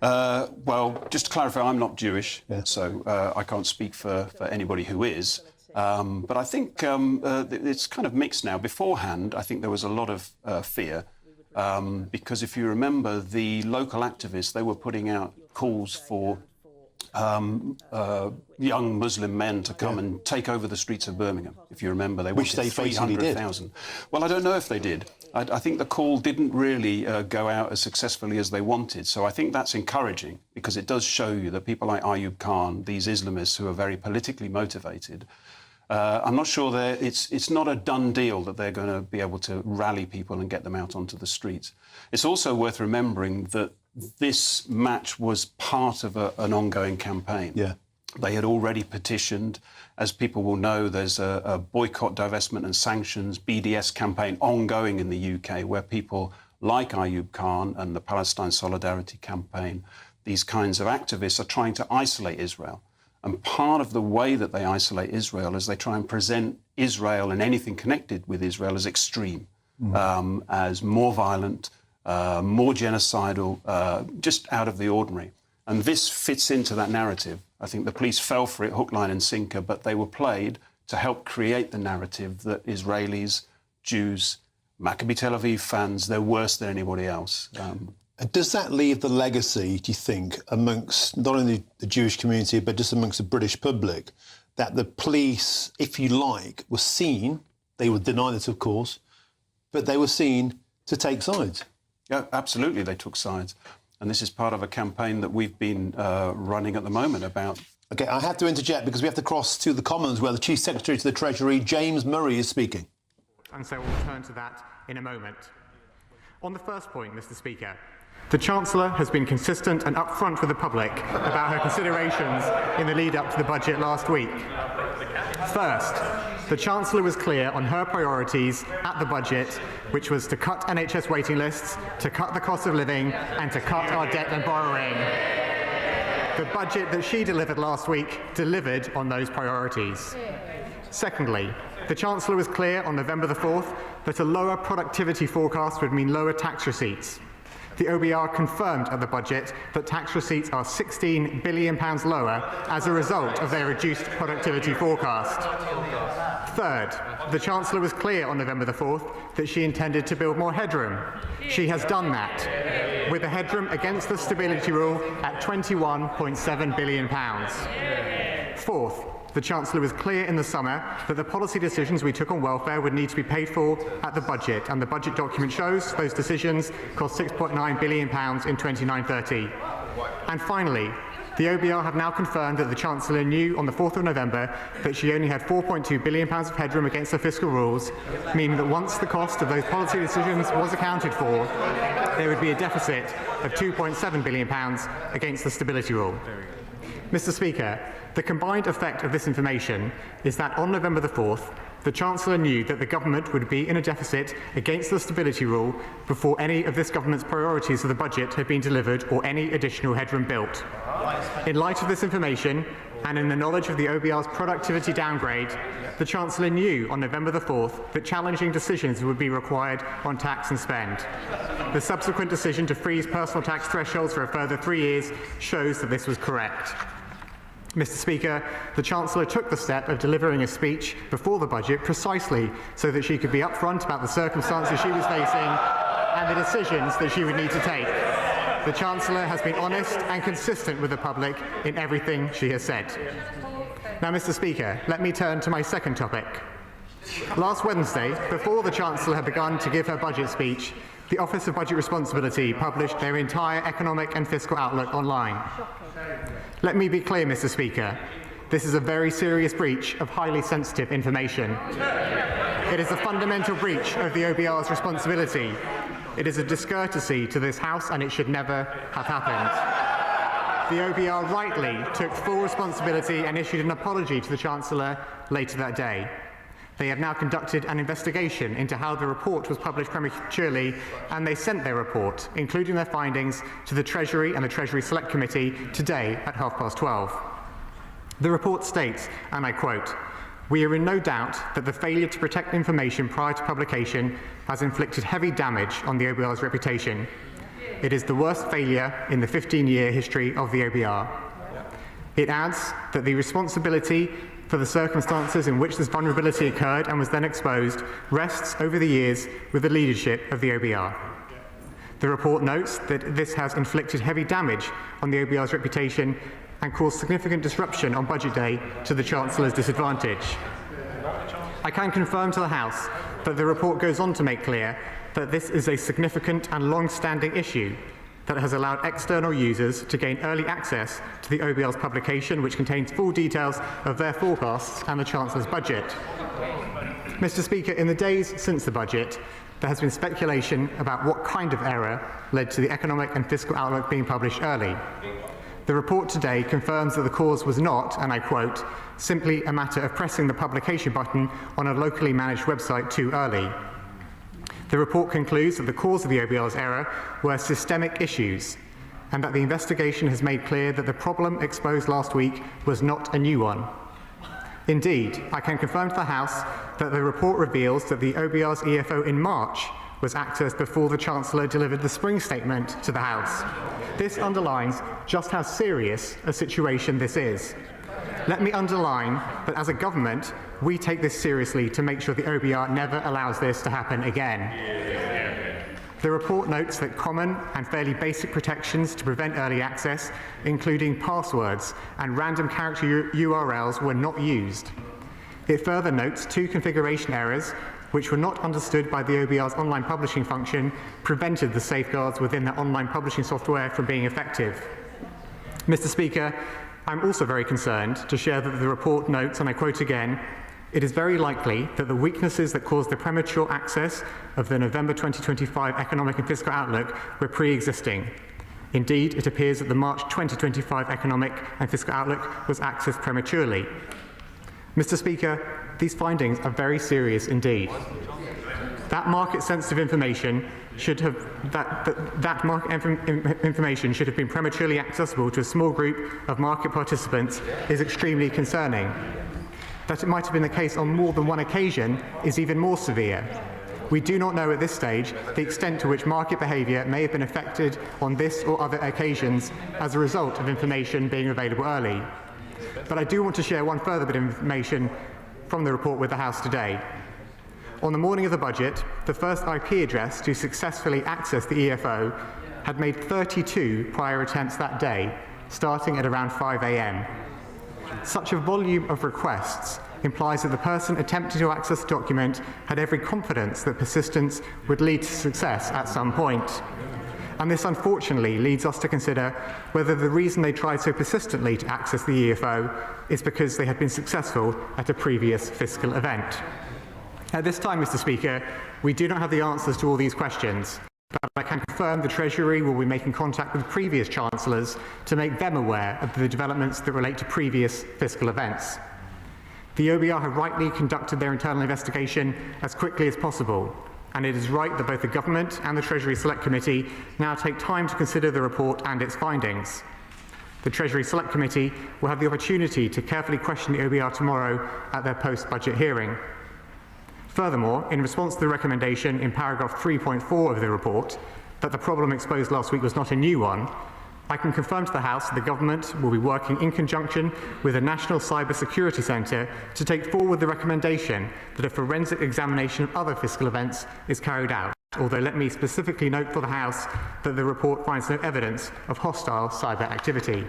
Well, just to clarify, I'm not Jewish, so I can't speak for anybody who is. But I think it's kind of mixed now. Beforehand, I think there was a lot of fear because if you remember, the local activists, they were putting out calls for young Muslim men to come and take over the streets of Birmingham. If you remember, they wanted 300,000. Well, I don't know if they did. I think the call didn't really go out as successfully as they wanted. So I think that's encouraging because it does show you that people like Ayub Khan, these Islamists who are very politically motivated, I'm not sure it's not a done deal that they're going to be able to rally people and get them out onto the streets. It's also worth remembering that this match was part of an ongoing campaign. Yeah. They had already petitioned. As people will know, there's a boycott, divestment and sanctions, BDS campaign ongoing in the UK where people like Ayub Khan and the Palestine Solidarity Campaign, these kinds of activists are trying to isolate Israel. And part of the way that they isolate Israel is they try and present Israel and anything connected with Israel as extreme, as more violent, more genocidal, just out of the ordinary. And this fits into that narrative. I think the police fell for it, hook, line and sinker, but they were played to help create the narrative that Israelis, Jews, Maccabi Tel Aviv fans, they're worse than anybody else. Does that leave the legacy, do you think, amongst not only the Jewish community, but just amongst the British public, that the police, if you like, were seen, they would deny this, of course, but they were seen to take sides? Yeah, absolutely, they took sides. And this is part of a campaign that we've been running at the moment about... OK, I have to interject because we have to cross to the Commons where the Chief Secretary to the Treasury, James Murray, is speaking. And so we'll turn to that in a moment. On the first point, Mr. Speaker, the Chancellor has been consistent and upfront with the public about her considerations in the lead-up to the budget last week. First, the Chancellor was clear on her priorities at the budget, which was to cut NHS waiting lists, to cut the cost of living, and to cut our debt and borrowing. The budget that she delivered last week delivered on those priorities. Secondly, the Chancellor was clear on November the 4th that a lower productivity forecast would mean lower tax receipts. The OBR confirmed at the budget that tax receipts are £16 billion lower as a result of their reduced productivity forecast. Third, the Chancellor was clear on November the 4th that she intended to build more headroom. She has done that, with the headroom against the stability rule at £21.7 billion. Fourth, the Chancellor was clear in the summer that the policy decisions we took on welfare would need to be paid for at the budget, and the budget document shows those decisions cost £6.9 billion in 29-30. And finally, The OBR have now confirmed that the Chancellor knew on the 4th of November that she only had £4.2 billion of headroom against the fiscal rules, meaning that once the cost of those policy decisions was accounted for, there would be a deficit of £2.7 billion against the stability rule. Mr. Speaker, the combined effect of this information is that on November the 4th, the Chancellor knew that the government would be in a deficit against the stability rule before any of this government's priorities of the budget had been delivered or any additional headroom built. In light of this information, and in the knowledge of the OBR's productivity downgrade, the Chancellor knew on November the 4th that challenging decisions would be required on tax and spend. The subsequent decision to freeze personal tax thresholds for a further 3 years shows that this was correct. Mr. Speaker, the Chancellor took the step of delivering a speech before the budget precisely so that she could be upfront about the circumstances she was facing and the decisions that she would need to take. The Chancellor has been honest and consistent with the public in everything she has said. Now, Mr. Speaker, let me turn to my second topic. Last Wednesday, before the Chancellor had begun to give her budget speech, the Office of Budget Responsibility published their entire economic and fiscal outlook online. Let me be clear, Mr. Speaker. This is a very serious breach of highly sensitive information. It is a fundamental breach of the OBR's responsibility. It is a discourtesy to this House, and it should never have happened. The OBR rightly took full responsibility and issued an apology to the Chancellor later that day. They have now conducted an investigation into how the report was published prematurely, and they sent their report, including their findings, to the Treasury and the Treasury Select Committee today at 12:30. The report states, and I quote, "We are in no doubt that the failure to protect information prior to publication has inflicted heavy damage on the OBR's reputation. It is the worst failure in the 15-year history of the OBR." It adds that the responsibility for the circumstances in which this vulnerability occurred and was then exposed rests over the years with the leadership of the OBR. The report notes that this has inflicted heavy damage on the OBR's reputation and caused significant disruption on budget day to the Chancellor's disadvantage. I can confirm to the House that the report goes on to make clear that this is a significant and long-standing issue that has allowed external users to gain early access to the OBR's publication, which contains full details of their forecasts and the Chancellor's budget. Mr. Speaker, in the days since the budget, there has been speculation about what kind of error led to the economic and fiscal outlook being published early. The report today confirms that the cause was not, and I quote, simply a matter of pressing the publication button on a locally managed website too early. The report concludes that the cause of the OBR's error were systemic issues, and that the investigation has made clear that the problem exposed last week was not a new one. Indeed, I can confirm to the House that the report reveals that the OBR's EFO in March was accessed before the Chancellor delivered the spring statement to the House. This underlines just how serious a situation this is. Let me underline that as a government, we take this seriously to make sure the OBR never allows this to happen again. The report notes that common and fairly basic protections to prevent early access, including passwords and random character URLs, were not used. It further notes 2 configuration errors which were not understood by the OBR's online publishing function, prevented the safeguards within their online publishing software from being effective. Mr. Speaker, I'm also very concerned to share that the report notes, and I quote again, "It is very likely that the weaknesses that caused the premature access of the November 2025 Economic and Fiscal Outlook were pre-existing. Indeed, it appears that the March 2025 Economic and Fiscal Outlook was accessed prematurely." Mr. Speaker, these findings are very serious indeed. That market-sensitive information should have information should have been prematurely accessible to a small group of market participants is extremely concerning. That it might have been the case on more than one occasion is even more severe. We do not know at this stage the extent to which market behaviour may have been affected on this or other occasions as a result of information being available early. But I do want to share one further bit of information from the report with the House today. On the morning of the budget, the first IP address to successfully access the EFO had made 32 prior attempts that day, starting at around 5 a.m. Such a volume of requests implies that the person attempting to access the document had every confidence that persistence would lead to success at some point. And this unfortunately leads us to consider whether the reason they tried so persistently to access the EFO is because they had been successful at a previous fiscal event. At this time, Mr. Speaker, we do not have the answers to all these questions, but I can confirm the Treasury will be making contact with previous Chancellors to make them aware of the developments that relate to previous fiscal events. The OBR have rightly conducted their internal investigation as quickly as possible, and it is right that both the Government and the Treasury Select Committee now take time to consider the report and its findings. The Treasury Select Committee will have the opportunity to carefully question the OBR tomorrow at their post-budget hearing. Furthermore, in response to the recommendation in paragraph 3.4 of the report that the problem exposed last week was not a new one, I can confirm to the House that the Government will be working in conjunction with the National Cyber Security Centre to take forward the recommendation that a forensic examination of other fiscal events is carried out, although let me specifically note for the House that the report finds no evidence of hostile cyber activity.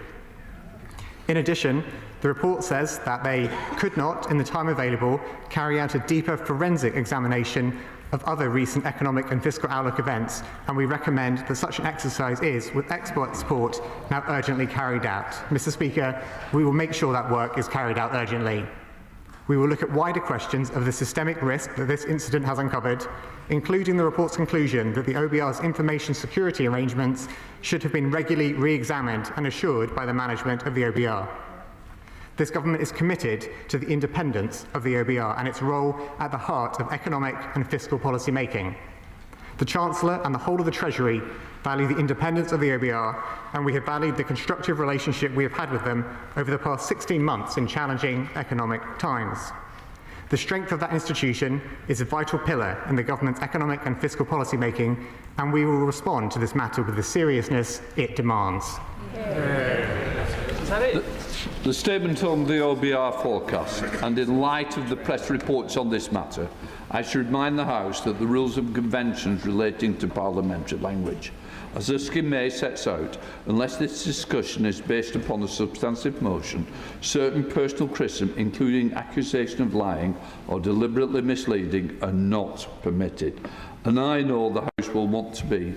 In addition, the report says that they could not, in the time available, carry out a deeper forensic examination of other recent economic and fiscal outlook events, and we recommend that such an exercise is, with expert support, now urgently carried out. Mr. Speaker, we will make sure that work is carried out urgently. We will look at wider questions of the systemic risk that this incident has uncovered, including the report's conclusion that the OBR's information security arrangements should have been regularly re-examined and assured by the management of the OBR. This Government is committed to the independence of the OBR and its role at the heart of economic and fiscal policy making. The Chancellor and the whole of the Treasury value the independence of the OBR, and we have valued the constructive relationship we have had with them over the past 16 months in challenging economic times. The strength of that institution is a vital pillar in the Government's economic and fiscal policy making, and we will respond to this matter with the seriousness it demands. The statement on the OBR forecast, and in light of the press reports on this matter, I should remind the House that the rules and conventions relating to parliamentary language, as the scheme sets out, unless this discussion is based upon a substantive motion, certain personal criticism, including accusation of lying or deliberately misleading, are not permitted. And I know the House will want to be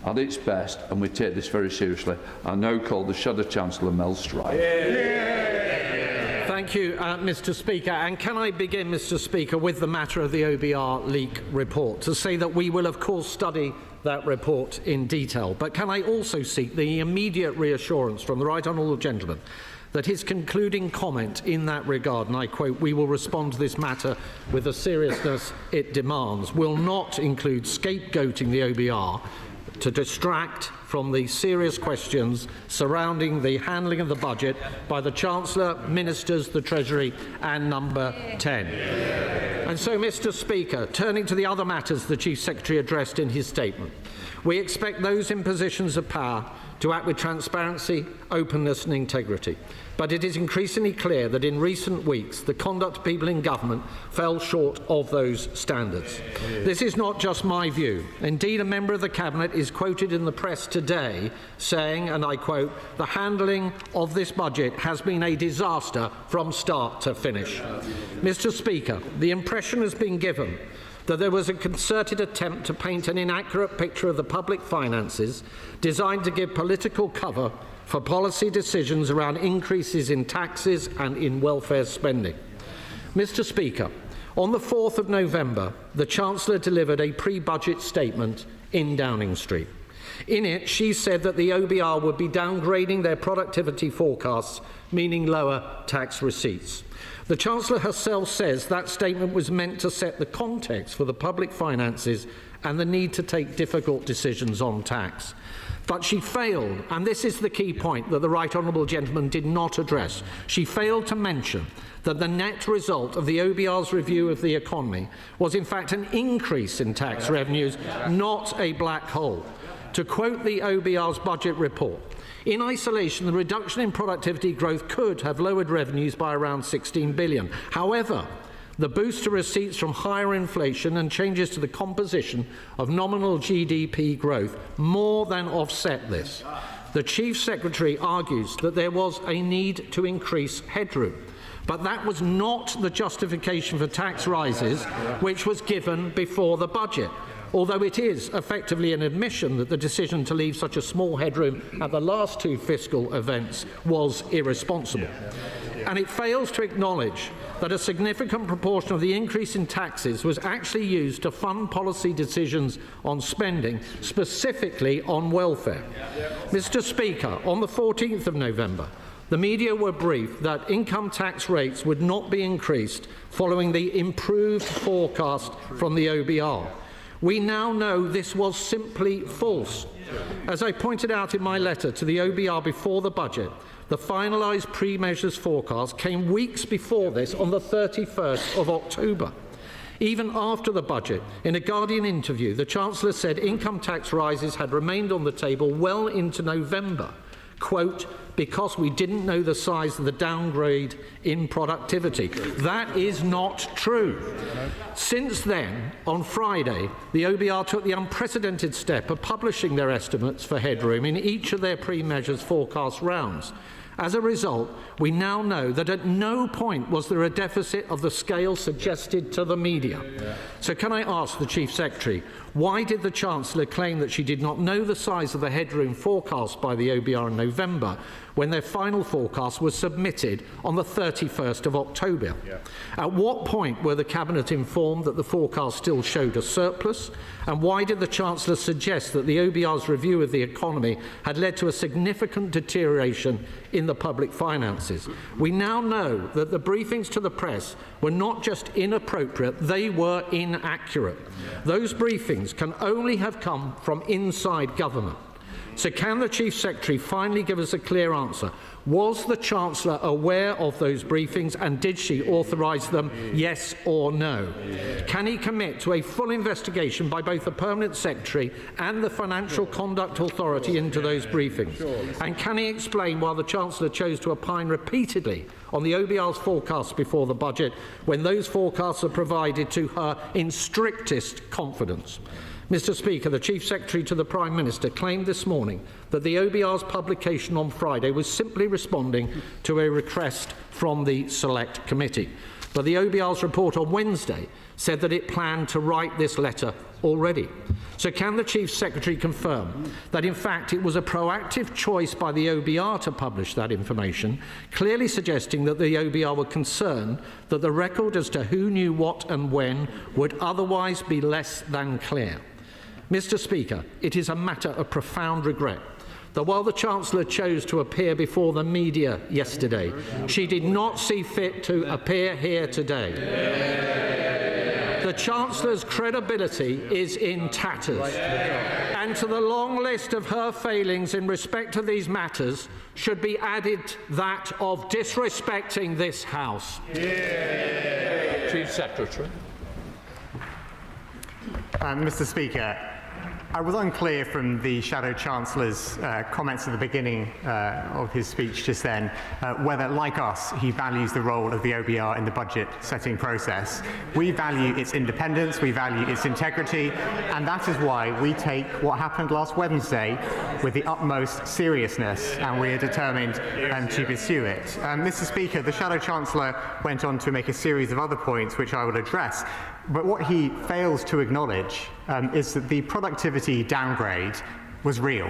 at its best, and we take this very seriously. I now call the Shadow Chancellor Mel Stride. Thank you, Mr. Speaker. And can I begin, Mr. Speaker, with the matter of the OBR leak report, to say that we will, of course, study that report in detail. But can I also seek the immediate reassurance from the Right Honourable Gentleman that his concluding comment in that regard, and I quote, "We will respond to this matter with the seriousness it demands," will not include scapegoating the OBR to distract from the serious questions surrounding the handling of the budget by the Chancellor, Ministers, the Treasury and Number 10. And so, Mr. Speaker, turning to the other matters the Chief Secretary addressed in his statement, we expect those in positions of power to act with transparency, openness and integrity. But it is increasingly clear that in recent weeks the conduct of people in government fell short of those standards. This is not just my view. Indeed, a member of the Cabinet is quoted in the press today saying, and I quote, "The handling of this budget has been a disaster from start to finish." Mr. Speaker, the impression has been given that there was a concerted attempt to paint an inaccurate picture of the public finances designed to give political cover for policy decisions around increases in taxes and in welfare spending. Mr. Speaker, on the 4th of November, the Chancellor delivered a pre-budget statement in Downing Street. In it, she said that the OBR would be downgrading their productivity forecasts, meaning lower tax receipts. The Chancellor herself says that statement was meant to set the context for the public finances and the need to take difficult decisions on tax. But she failed, and this is the key point that the Right Honourable Gentleman did not address. She failed to mention that the net result of the OBR's review of the economy was in fact an increase in tax revenues, not a black hole. To quote the OBR's budget report, "In isolation, the reduction in productivity growth could have lowered revenues by around 16 billion. However, the boost to receipts from higher inflation and changes to the composition of nominal GDP growth more than offset this." The Chief Secretary argues that there was a need to increase headroom, but that was not the justification for tax rises which was given before the budget. although it is effectively an admission that the decision to leave such a small headroom at the last two fiscal events was irresponsible. And it fails to acknowledge that a significant proportion of the increase in taxes was actually used to fund policy decisions on spending, specifically on welfare. Mr. Speaker, on the 14th of November, the media were briefed that income tax rates would not be increased following the improved forecast from the OBR. We now know this was simply false. As I pointed out in my letter to the OBR before the budget, the finalised pre-measures forecast came weeks before this, on the 31st of October. Even after the budget, in a Guardian interview, the Chancellor said income tax rises had remained on the table well into November, quote, because we didn't know the size of the downgrade in productivity. That is not true. Since then, on Friday, the OBR took the unprecedented step of publishing their estimates for headroom in each of their pre-measures forecast rounds. As a result, we now know that at no point was there a deficit of the scale suggested to the media. So can I ask the Chief Secretary, why did the Chancellor claim that she did not know the size of the headroom forecast by the OBR in November when their final forecast was submitted on the 31st of October? At what point were the Cabinet informed that the forecast still showed a surplus? And why did the Chancellor suggest that the OBR's review of the economy had led to a significant deterioration in the public finances? We now know that the briefings to the press were not just inappropriate, they were inaccurate. Those briefings can only have come from inside government. So can the Chief Secretary finally give us a clear answer? Was the Chancellor aware of those briefings and did she authorise them, yes or no? Can he commit to a full investigation by both the Permanent Secretary and the Financial Conduct Authority into those briefings? And can he explain why the Chancellor chose to opine repeatedly on the OBR's forecasts before the budget when those forecasts are provided to her in strictest confidence? Mr. Speaker, the Chief Secretary to the Prime Minister claimed this morning that the OBR's publication on Friday was simply responding to a request from the Select Committee. But the OBR's report on Wednesday said that it planned to write this letter already. So can the Chief Secretary confirm that in fact it was a proactive choice by the OBR to publish that information, clearly suggesting that the OBR were concerned that the record as to who knew what and when would otherwise be less than clear? Mr. Speaker, it is a matter of profound regret that while the Chancellor chose to appear before the media yesterday, she did not see fit to appear here today. The Chancellor's credibility is in tatters, and to the long list of her failings in respect to these matters should be added that of disrespecting this House. Chief Secretary. Mr. Speaker, I was unclear from the Shadow Chancellor's comments at the beginning of his speech just then whether, like us, he values the role of the OBR in the budget-setting process. We value its independence, we value its integrity, and that is why we take what happened last Wednesday with the utmost seriousness, and we are determined to pursue it. Mr. Speaker, the Shadow Chancellor went on to make a series of other points which I will address. But what he fails to acknowledge is that the productivity downgrade was real.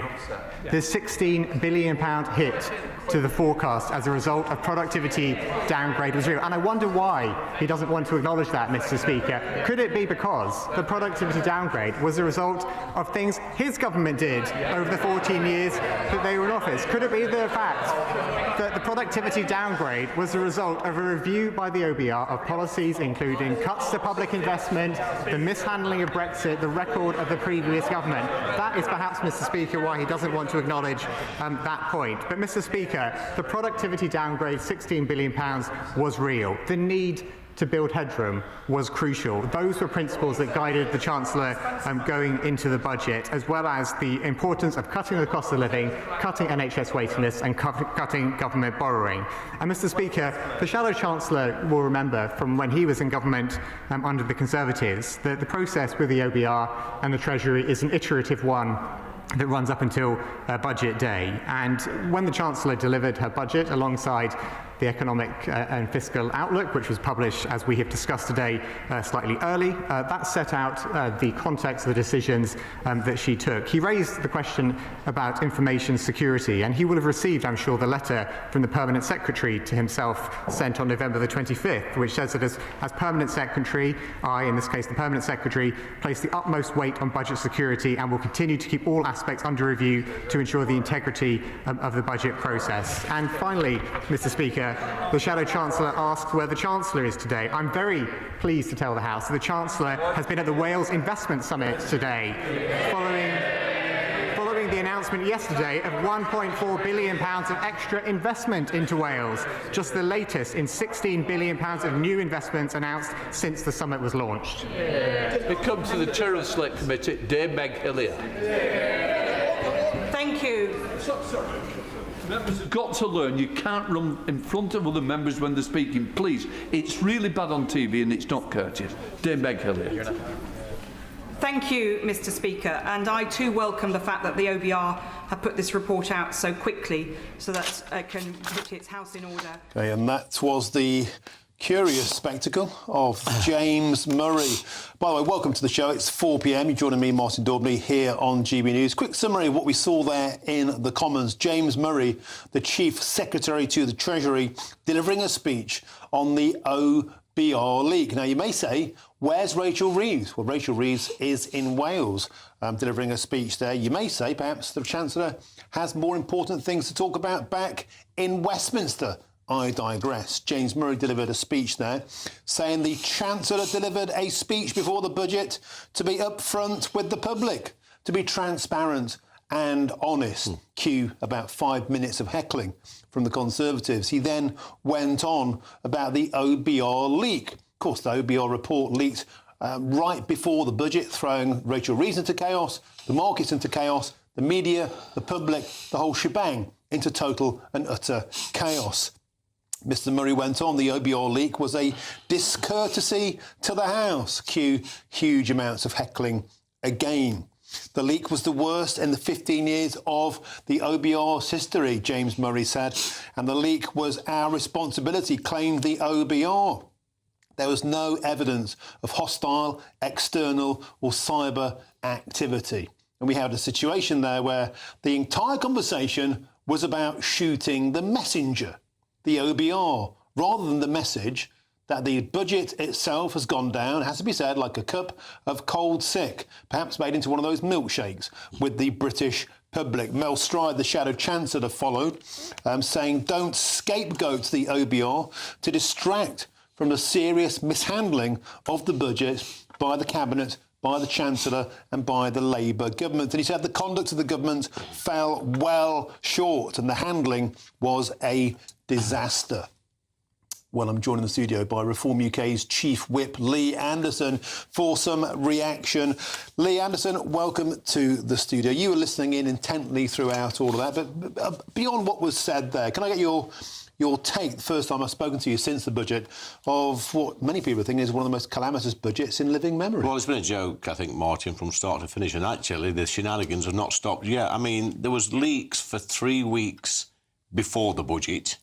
The £16 billion hit to the forecast as a result of productivity downgrade was real. And I wonder why he doesn't want to acknowledge that, Mr. Speaker. Could it be because the productivity downgrade was a result of things his government did over the 14 years that they were in office? Could it be the fact that the productivity downgrade was a result of a review by the OBR of policies including cuts to public investment, the mishandling of Brexit, the record of the previous government? That is perhaps, Mr. Speaker, why he doesn't want to acknowledge that point. But, Mr. Speaker, the productivity downgrade, £16 billion, was real. The need to build headroom was crucial. Those were principles that guided the Chancellor going into the budget, as well as the importance of cutting the cost of living, cutting NHS waiting lists and cutting government borrowing. And Mr. Speaker, the Shadow Chancellor will remember from when he was in government under the Conservatives that the process with the OBR and the Treasury is an iterative one that runs up until budget day. And when the Chancellor delivered her budget alongside the economic and fiscal outlook, which was published, as we have discussed today, slightly early. That set out the context of the decisions that she took. He raised the question about information security, and he will have received, I'm sure, the letter from the Permanent Secretary to himself sent on November the 25th, which says that as Permanent Secretary, I, in this case the Permanent Secretary, place the utmost weight on budget security and will continue to keep all aspects under review to ensure the integrity of the budget process. And finally, Mr. Speaker, the Shadow Chancellor asked where the Chancellor is today. I'm very pleased to tell the House that the Chancellor has been at the Wales Investment Summit today, following the announcement yesterday of £1.4 billion of extra investment into Wales, just the latest in £16 billion of new investments announced since the summit was launched. We come to the Chair of the Select Committee, Dame Meg Hillier. Thank you. Members have got to learn you can't run in front of other members when they're speaking. Please, it's really bad on TV and it's not courteous. Dame Meg Hillier. Thank you, Mr. Speaker, and I too welcome the fact that the OBR have put this report out so quickly so that it can put its house in order. Okay, and that was the curious spectacle of James Murray. By the way, welcome to the show. It's 4 p.m. You're joining me, Martin Daubney, here on GB News. Quick summary of what we saw there in the Commons. James Murray, the Chief Secretary to the Treasury, delivering a speech on the OBR leak. Now, you may say, where's Rachel Reeves? Well, Rachel Reeves is in Wales delivering a speech there. You may say perhaps the Chancellor has more important things to talk about back in Westminster. I digress. James Murray delivered a speech there saying the Chancellor delivered a speech before the budget to be upfront with the public, to be transparent and honest. Cue about 5 minutes of heckling from the Conservatives. He then went on about the OBR leak. Of course, the OBR report leaked right before the budget, throwing Rachel Reeves into chaos, the markets into chaos, the media, the public, the whole shebang into total and utter chaos. Mr. Murray went on, the OBR leak was a discourtesy to the House. Cue huge amounts of heckling again. The leak was the worst in the 15 years of the OBR's history, James Murray said, and the leak was our responsibility, claimed the OBR. There was no evidence of hostile, external or cyber activity. And we had a situation there where the entire conversation was about shooting the messenger, the OBR, rather than the message that the budget itself has gone down, has to be said, like a cup of cold sick, perhaps made into one of those milkshakes with the British public. Mel Stride, the Shadow Chancellor, followed, saying don't scapegoat the OBR to distract from the serious mishandling of the budget by the Cabinet, by the Chancellor and by the Labour government. And he said the conduct of the government fell well short and the handling was a disaster. Well, I'm joined in the studio by Reform UK's Chief Whip, Lee Anderson, for some reaction. Lee Anderson, welcome to the studio. You were listening in intently throughout all of that, but beyond what was said there, can I get your take, the first time I've spoken to you since the budget, of what many people think is one of the most calamitous budgets in living memory? Well, it's been a joke, I think, Martin, from start to finish, and actually the shenanigans have not stopped yet. I mean, there was leaks for 3 weeks before the budget,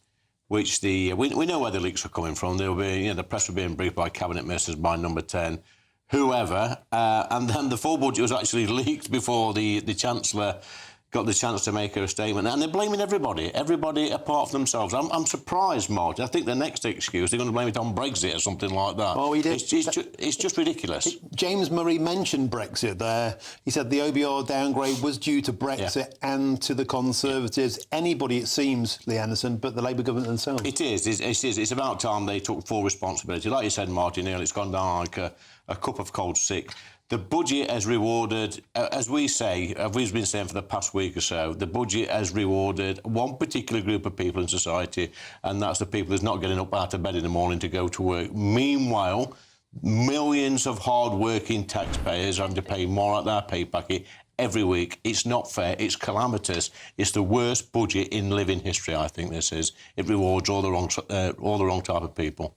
which we know where the leaks were coming from. They were being, the press were being briefed by Cabinet Ministers, by Number 10, whoever, and then the full budget was actually leaked before the Chancellor got the chance to make her statement, and they're blaming everybody apart from themselves. I'm surprised, Martin. I think the next excuse, they're going to blame it on Brexit or something like that. Oh, he did. It's just ridiculous. James Murray mentioned Brexit there. He said the OBR downgrade was due to Brexit and to the Conservatives. Anybody, it seems, Lee Anderson, but the Labour government themselves. It is. It's about time they took full responsibility. Like you said, Martin, earlier, it's gone down like a cup of cold sick. The budget has rewarded, as we say, as we've been saying for the past week or so, the budget has rewarded one particular group of people in society, and that's the people who's not getting up out of bed in the morning to go to work. Meanwhile, millions of hard-working taxpayers having to pay more out their pay packet every week. It's not fair. It's calamitous. It's the worst budget in living history, I think this is. It rewards all the wrong type of people.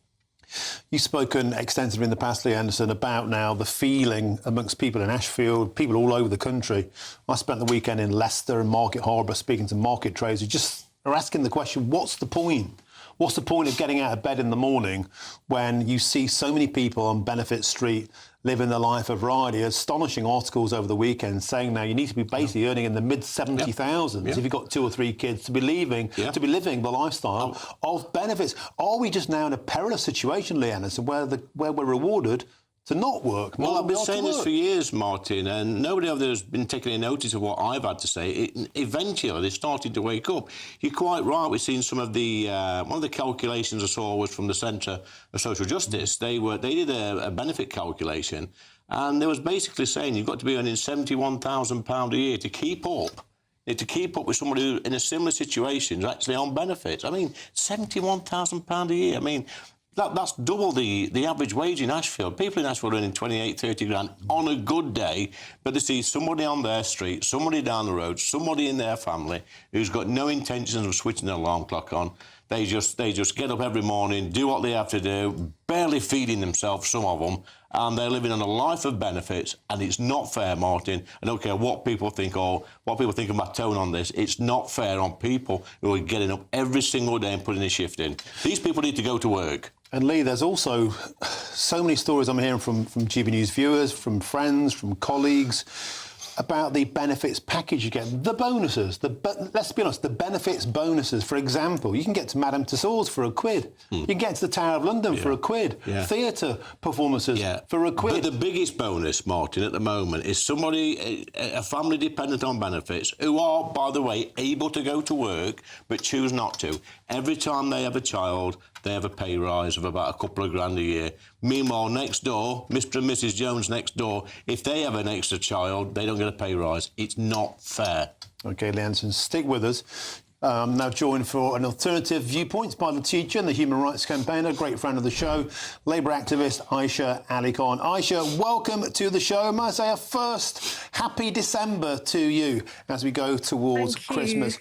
You've spoken extensively in the past, Lee Anderson, about now the feeling amongst people in Ashfield, people all over the country. I spent the weekend in Leicester and Market Harbour speaking to market traders who just are asking the question, what's the point? What's the point of getting out of bed in the morning when you see so many people on Benefit Street living their life of variety? Astonishing articles over the weekend saying now you need to be basically earning in the mid 70,000s if you've got 2 or 3 kids to be living the lifestyle of benefits. Are we just now in a perilous situation, Lee Anderson, where we're rewarded to not work? Well, I've been saying this for years, Martin, and nobody over there has been taking any notice of what I've had to say. Eventually, they started to wake up. You're quite right. We've seen some of the one of the calculations I saw was from the Centre of Social Justice. They did a benefit calculation, and they was basically saying you've got to be earning £71,000 a year to keep up. To keep up with somebody who, in a similar situation, is actually on benefits. I mean, £71,000 a year. I mean, that's double the average wage in Ashfield. People in Ashfield are earning 28, 30 grand on a good day, but they see somebody on their street, somebody down the road, somebody in their family who's got no intentions of switching their alarm clock on. They just get up every morning, do what they have to do, barely feeding themselves, some of them, and they're living on a life of benefits, and it's not fair, Martin. I don't care what people think or what people think of my tone on this. It's not fair on people who are getting up every single day and putting a shift in. These people need to go to work. And Lee, there's also so many stories I'm hearing from GB News viewers, from friends, from colleagues, about the benefits package you get, the bonuses. Let's be honest, the benefits bonuses. For example, you can get to Madame Tussauds for £1. You can get to the Tower of London for £1. Theatre performances for £1. But the biggest bonus, Martin, at the moment is somebody, a family dependent on benefits, who are, by the way, able to go to work but choose not to. Every time they have a child, they have a pay rise of about a couple of grand a year. Meanwhile, next door, Mr. and Mrs. Jones next door, if they have an extra child, they don't get a pay rise. It's not fair. OK, Lee Anderson, stick with us. Now joined for an alternative viewpoint by the teacher and the human rights campaigner, great friend of the show, Labour activist Aisha Ali Khan. Aisha, welcome to the show. May I say a first happy December to you as we go towards Christmas.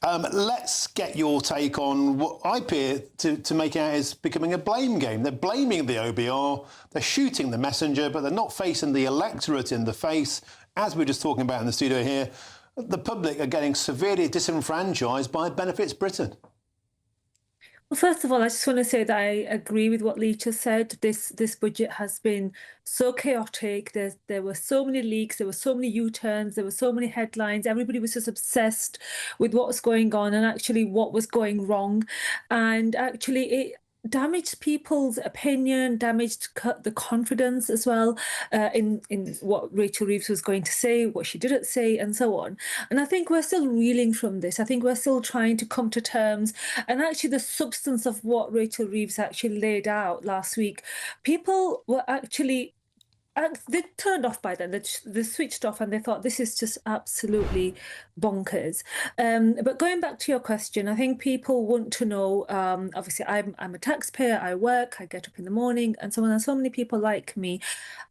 Let's get your take on what I appear to make out is becoming a blame game. They're blaming the OBR, they're shooting the messenger, but they're not facing the electorate in the face. As we were just talking about in the studio here, the public are getting severely disenfranchised by Benefits Britain. Well, first of all, I just want to say that I agree with what Lee just said. This budget has been so chaotic. There were so many leaks, there were so many U-turns, there were so many headlines. Everybody was just obsessed with what was going on and actually what was going wrong. And actually it damaged people's opinion, damaged the confidence as well in what Rachel Reeves was going to say, what she didn't say, and so on. And I think we're still reeling from this. I think we're still trying to come to terms. And actually the substance of what Rachel Reeves actually laid out last week, people were actually... they turned off by then. They switched off and they thought this is just absolutely bonkers. But going back to your question, I think people want to know, obviously I'm a taxpayer, I work, I get up in the morning and so on, and so many people like me.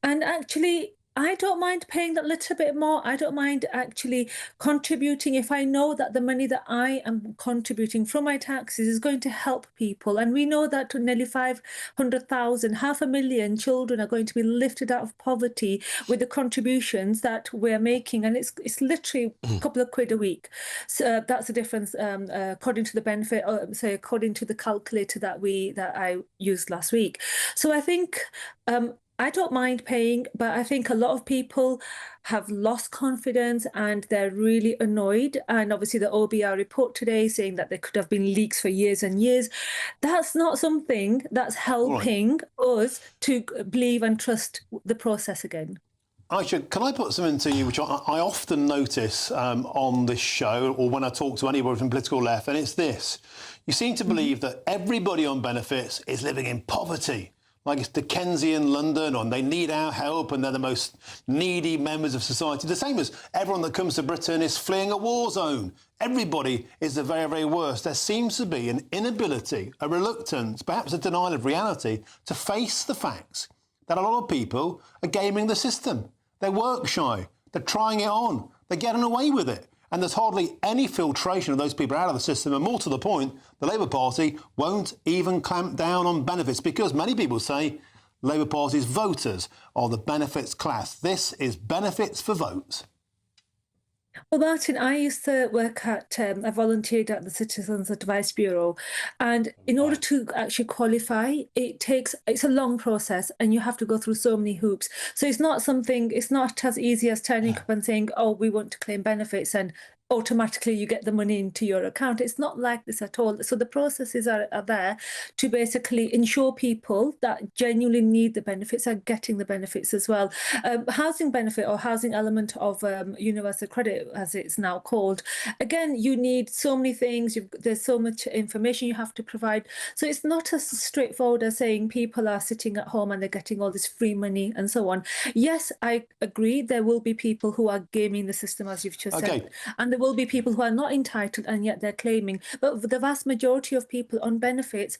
And actually, I don't mind paying that little bit more. I don't mind actually contributing if I know that the money that I am contributing from my taxes is going to help people. And we know that nearly 500,000, 500,000 children are going to be lifted out of poverty with the contributions that we're making. And it's literally a couple of quid a week. So that's the difference according to the benefit, say according to the calculator that I used last week. So I think I don't mind paying, but I think a lot of people have lost confidence and they're really annoyed. And obviously the OBR report today saying that there could have been leaks for years and years. That's not something that's helping us to believe and trust the process again. Aisha, can I put something to you which I often notice on this show or when I talk to anybody from political left, and it's this. You seem to believe that everybody on benefits is living in poverty. Like it's Dickensian London, and they need our help, and they're the most needy members of society. The same as everyone that comes to Britain is fleeing a war zone. Everybody is the very, very worst. There seems to be an inability, a reluctance, perhaps a denial of reality, to face the facts that a lot of people are gaming the system. They're work shy. They're trying it on. They're getting away with it. And there's hardly any filtration of those people out of the system. And more to the point, the Labour Party won't even clamp down on benefits because many people say Labour Party's voters are the benefits class. This is benefits for votes. Well, Martin, I used to work at, I volunteered at the Citizens Advice Bureau, and in order to actually qualify, it's a long process and you have to go through so many hoops. So it's not as easy as turning up and saying, oh, we want to claim benefits and automatically you get the money into your account. It's not like this at all. So the processes are there to basically ensure people that genuinely need the benefits are getting the benefits as well. Housing benefit or housing element of universal credit, as it's now called, again, you need so many things. There's so much information you have to provide. So it's not as straightforward as saying people are sitting at home and they're getting all this free money and so on. Yes, I agree. There will be people who are gaming the system, as you've just said. And there will be people who are not entitled and yet they're claiming. But the vast majority of people on benefits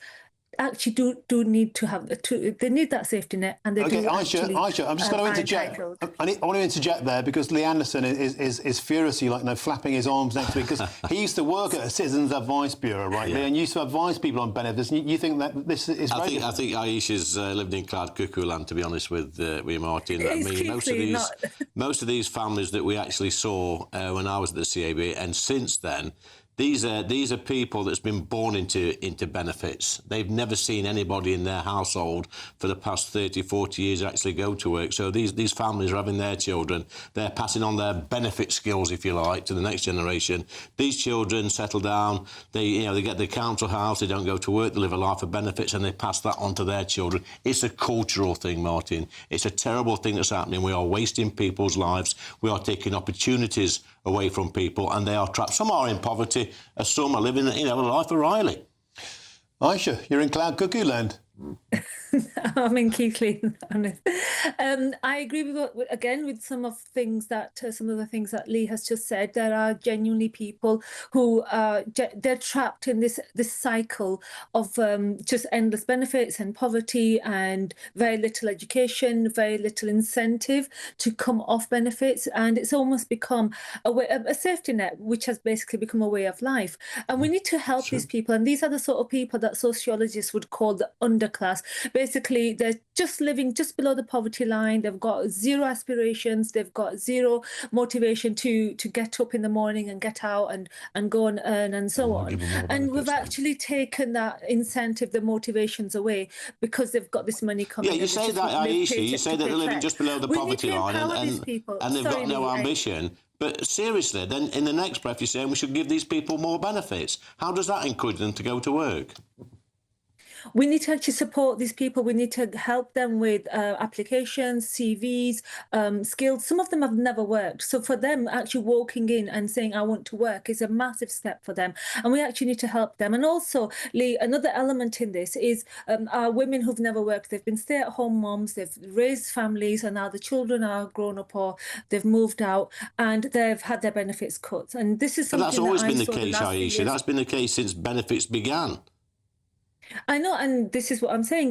actually do need to have they need that safety net, and they do actually. Aisha, I'm just going to interject. I want to interject there because Lee Anderson is furiously flapping his arms next to me because he used to work at a Citizens Advice Bureau, right? Lee, and used to advise people on benefits. And you think that this is? I think Aisha's lived in cloud cuckoo land, to be honest with Martin. I mean, most of these families that we actually saw when I was at the CAB, and since then. These are people that's been born into benefits. They've never seen anybody in their household for the past 30, 40 years actually go to work. So these families are having their children. They're passing on their benefit skills, if you like, to the next generation. These children settle down. They get the council house. They don't go to work. They live a life of benefits, and they pass that on to their children. It's a cultural thing, Martin. It's a terrible thing that's happening. We are wasting people's lives. We are taking opportunities away from people, and they are trapped. Some are in poverty, some are living, a life of Riley. Aisha, you're in cloud cuckoo land. I'm in Keighley. I agree with some of the things that Lee has just said. There are genuinely people who they're trapped in this cycle of just endless benefits and poverty and very little education, very little incentive to come off benefits, and it's almost become a safety net, which has basically become a way of life. And we need to help these people, and these are the sort of people that sociologists would call the underclass. Basically, they're just living just below the poverty line. They've got zero aspirations. They've got zero motivation to get up in the morning and get out and go and earn and so on. And we've actually taken that incentive, the motivations away because they've got this money coming. Yeah, you say that, Aisha. You say that they're living just below the poverty line and they've got no ambition. But seriously, then in the next breath, you're saying we should give these people more benefits. How does that encourage them to go to work? We need to actually support these people. We need to help them with applications, CVs, skills. Some of them have never worked. So for them, actually walking in and saying, I want to work is a massive step for them. And we actually need to help them. And also, Lee, another element in this is our women who've never worked. They've been stay-at-home moms. They've raised families, and now the children are grown up or they've moved out and they've had their benefits cut. And this is something that's always been the case, Aisha. That's been the case since benefits began. I know, and this is what I'm saying.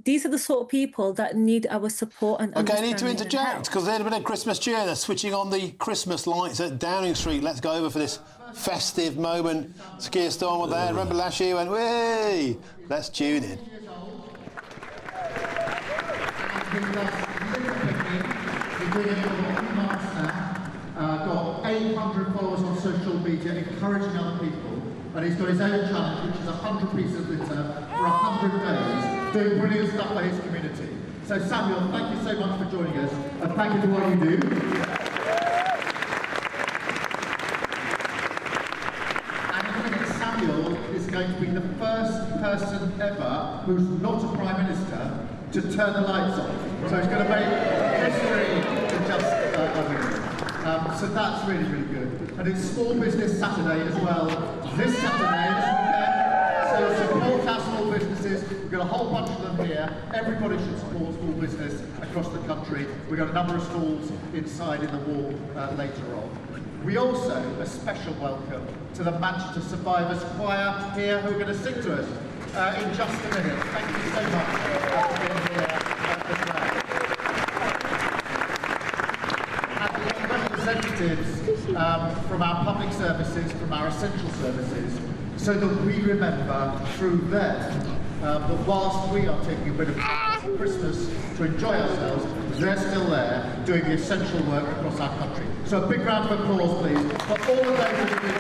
These are the sort of people that need our support and okay, I need to interject because there's been a Christmas cheer. They're switching on the Christmas lights at Downing Street. Let's go over for this festive moment. Keir Starmer there. Remember last year when way? Let's tune in. Got 800 followers on social media, encouraging other people. And he's got his own challenge, which is 100 pieces of litter for 100 days, doing brilliant stuff for his community. So Samuel, thank you so much for joining us, and thank you for what you do. And I think Samuel is going to be the first person ever who's not a Prime Minister to turn the lights off. So he's going to make history in just a minute. So that's really, really good. And it's Small Business Saturday as well. This Saturday, this weekend. So support our small businesses. We've got a whole bunch of them here. Everybody should support small business across the country. We've got a number of stalls inside in the walk later on. We also, a special welcome to the Manchester Survivors Choir here who are going to sing to us in just a minute. Thank you so much for being here as well. Representatives from our public services, from our essential services, so that we remember through them that whilst we are taking a bit of Christmas to enjoy ourselves, because they're still there doing the essential work across our country. So a big round of applause, please, for all of those who have been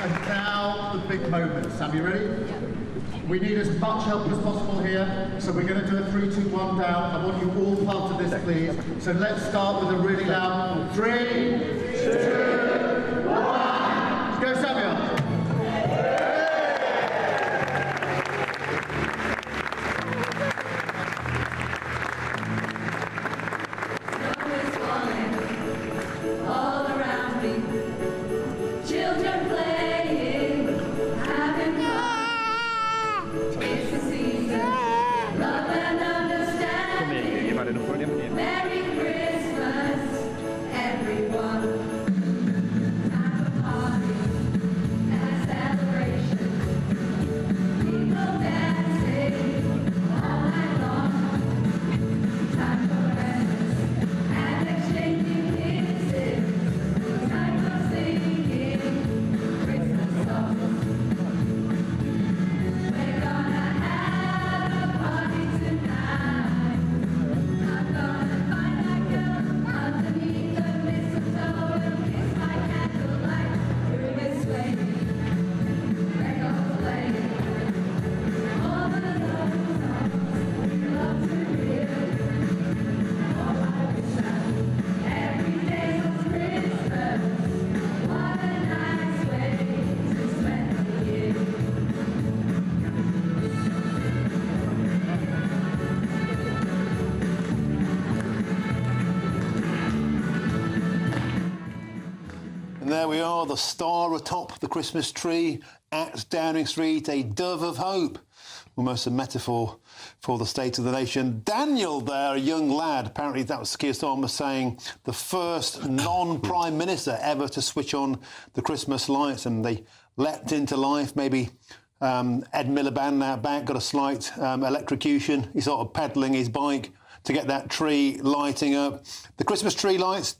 And now the big moment. Sam, you ready? Yeah. We need as much help as possible here, so we're going to do a 3, 2, 1 down. I want you all part of this, please. So let's start with a really loud 3, 2, 1. Go, Samuel. There we are, the star atop the Christmas tree at Downing Street, a dove of hope. Almost a metaphor for the state of the nation. Daniel there, a young lad, apparently that was Keir Starmer saying, the first non-Prime Minister ever to switch on the Christmas lights, and they leapt into life. Maybe Ed Miliband out back got a slight electrocution. He's sort of pedalling his bike to get that tree lighting up. The Christmas tree lights